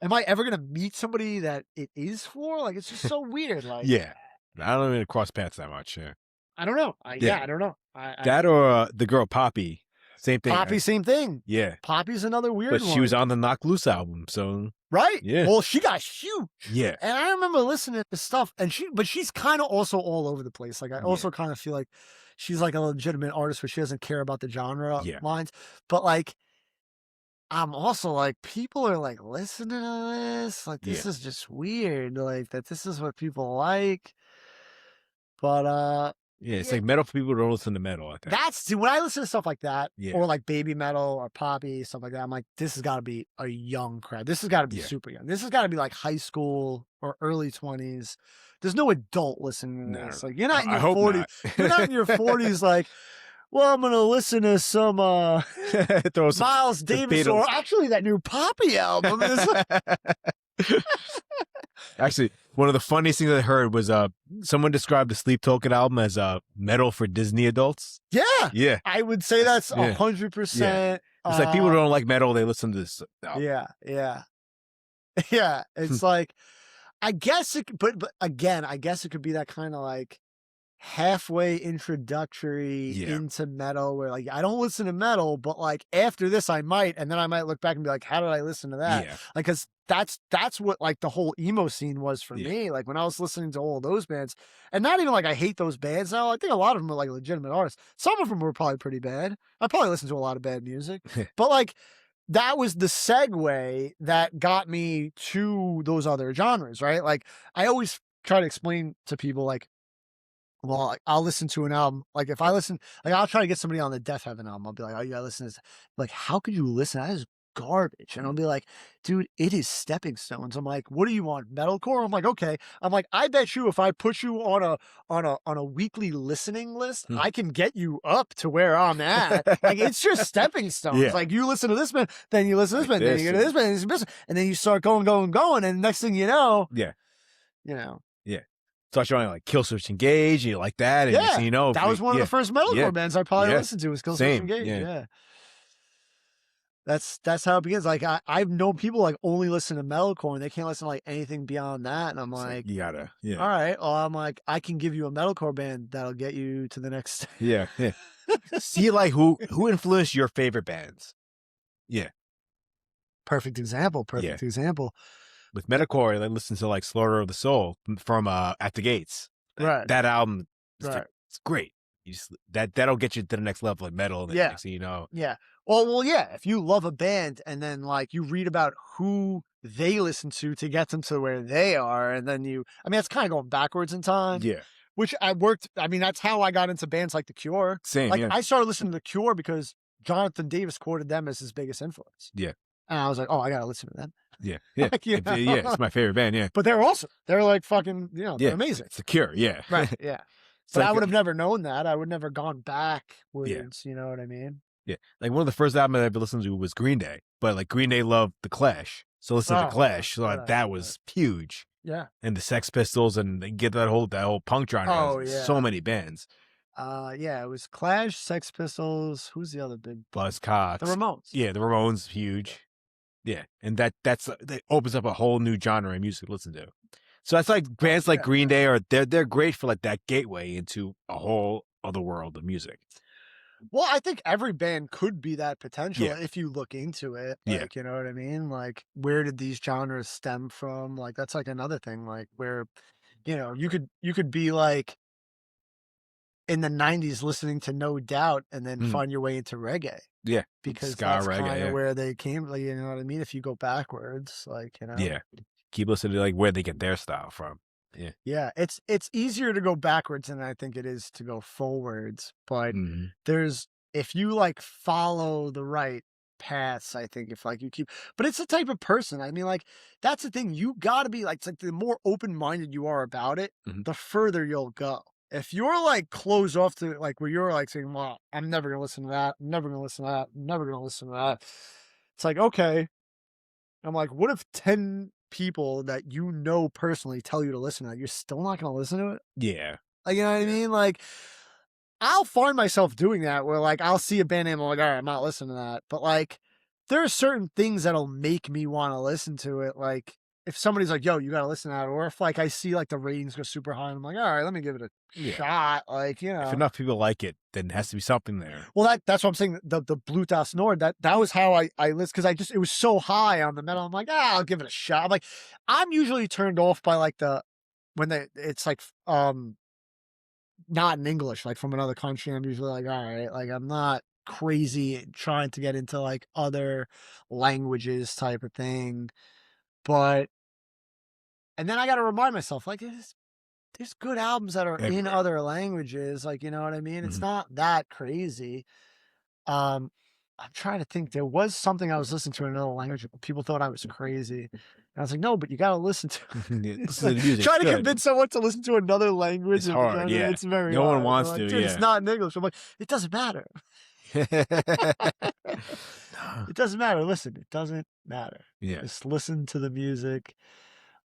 am I ever gonna meet somebody that it is for? Like, it's just so weird. Like, Yeah, I don't even cross paths that much. Yeah, I don't know. I don't know. That or the girl Poppy, same thing. Poppy, same thing. Yeah, Poppy's another weird one. But she was on the Knock Loose album, so right. Yeah. Well, she got huge. Yeah, and I remember listening to stuff, and she's kind of also all over the place. Like, I also kind of feel like she's like a legitimate artist, where she doesn't care about the genre lines, but like. I'm also like, people are like listening to this. Like, this is just weird. Like, that this is what people like. But, it's like metal for people who don't listen to metal. I think. When I listen to stuff like that, Yeah. or like Baby Metal or Poppy, stuff like that, I'm like, this has got to be a young crowd. This has got to be super young. This has got to be like high school or early 20s. There's no adult listening to this. Like, you're not in your 40s. You're not in your 40s like, well, I'm going to listen to some Miles Davis or actually that new Poppy album. Actually, one of the funniest things I heard was someone described the Sleep Token album as metal for Disney adults. Yeah. Yeah. I would say that's 100%. Yeah. It's like people who don't like metal, they listen to this album. Yeah. Yeah. Yeah. It's like, I guess it, but again, I guess it could be that kind of like halfway introductory into metal where like I don't listen to metal, but like after this I might, and then I might look back and be like, how did I listen to that? Like, because that's what like the whole emo scene was for me. Like when I was listening to all those bands, and not even like I hate those bands now. I think a lot of them are like legitimate artists. Some of them were probably pretty bad. I probably listened to a lot of bad music, but like that was the segue that got me to those other genres, right? Like I always try to explain to people like, well, like, I'll listen to an album. Like if I listen, like I'll try to get somebody on the Death Heaven album. I'll be like, oh, you gotta listen to this. Like, how could you listen? That is garbage. And I'll be like, dude, it is stepping stones. I'm like, what do you want? Metalcore? I'm like, okay. I'm like, I bet you if I put you on a weekly listening list, I can get you up to where I'm at. Like it's just stepping stones. Yeah. Like you listen to this band, then you listen to this band, then you go to this band, and then you start going, and next thing you know, Yeah. you know. Start showing like Killswitch Engage, you like that, and Yeah, you know, that was one of the first metalcore bands I probably Yeah. listened to was Killswitch Same, Engage. yeah. Yeah. That's how it begins. Like I've known people like only listen to metalcore and they can't listen to like anything beyond that. And I'm like, you gotta, all right. Well, I'm like, I can give you a metalcore band that'll get you to the next. yeah. See, like who influenced your favorite bands? Yeah. Perfect example. With metalcore, I listen to like Slaughter of the Soul from At the Gates. Right. That album, Right. it's great. You just that'll get you to the next level of metal. And Yeah. next thing you know. Yeah. Well, yeah. If you love a band and then like you read about who they listen to get them to where they are, and then that's kind of going backwards in time. Yeah. Which that's how I got into bands like The Cure. Same. Like yeah. I started listening to The Cure because Jonathan Davis quoted them as his biggest influence. Yeah. And I was like, oh, I gotta listen to them. Yeah. Like, Yeah. It's my favorite band. Yeah. But they're awesome. They're like fucking, they're amazing. It's The Cure. Yeah. Right. Yeah. But like I would have never known that. I would never gone backwards. Yeah. You know what I mean? Yeah. Like one of the first albums I ever listened to was Green Day, but like Green Day loved The Clash. So listen to Clash. So like, that was huge. Yeah. And the Sex Pistols and they get that whole punk genre. Oh, yeah. So many bands. Yeah, it was Clash, Sex Pistols. Who's the other big? Buzzcocks. The Ramones. Yeah, the Ramones, huge. Yeah, and that opens up a whole new genre of music to listen to. So that's like bands like Green Day they're great for like that gateway into a whole other world of music. Well, I think every band could be that potential if you look into it. Like, you know what I mean? Like, where did these genres stem from? Like, that's like another thing. Like, where, you could be like in the 90s listening to No Doubt and then find your way into reggae. Yeah, because ska, that's reggae, kind of where they came. Like, you know what I mean? If you go backwards, like, Yeah, keep listening to like where they get their style from. Yeah. Yeah, it's easier to go backwards than I think it is to go forwards. But if you like follow the right paths, I think if like you keep, but it's the type of person. I mean, like that's the thing. You got to be like, it's like the more open minded you are about it, the further you'll go. If you're like closed off to like where you're like saying, well, I'm never gonna listen to that. I'm never gonna listen to that. I'm never gonna listen to that. It's like, okay. I'm like, what if 10 people that you know personally tell you to listen to that, you're still not going to listen to it? Yeah. Like, you know what I mean? Like, I'll find myself doing that where, like, I'll see a band name, I'm like, all right, I'm not listening to that. But, like, there are certain things that'll make me want to listen to it. Like, if somebody's like, yo, you got to listen to that. Or if, like, I see, like, the ratings go super high, and I'm like, all right, let me give it a shot. Like, If enough people like it, then there has to be something there. Well, that's what I'm saying. The Bluetooth Nord, that was how I listened, because it was so high on the metal. I'm like, I'll give it a shot. I'm like, I'm usually turned off by like it's like not in English, like from another country. I'm usually like, all right, like I'm not crazy trying to get into like other languages type of thing. And then I got to remind myself, like, there's good albums that are in other languages. Like, you know what I mean? It's not that crazy. I'm trying to think. There was something I was listening to in another language. People thought I was crazy. And I was like, no, but you got to listen to it. Listen to the music. Trying to convince someone to listen to another language. It's hard, yeah. It's very no hard. one wants like, to, dude, It's not in English. I'm like, it doesn't matter. It doesn't matter. Listen, it doesn't matter. Yeah. Just listen to the music.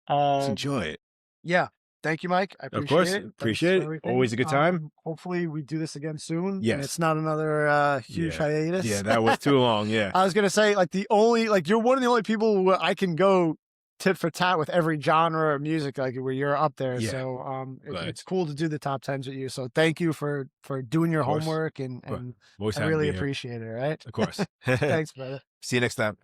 Just enjoy it. Yeah. Thank you, Mike. I appreciate of course, it. appreciate it. Always a good time. Hopefully we do this again soon. Yes. And it's not another huge hiatus. Yeah, that was too long. Yeah. I was going to say, like, you're one of the only people who I can go tit for tat with every genre of music, like where you're up there. Yeah. So it's cool to do the top 10s with you. So thank you for doing your homework, and I really appreciate it. All right. Of course. Thanks, brother. See you next time.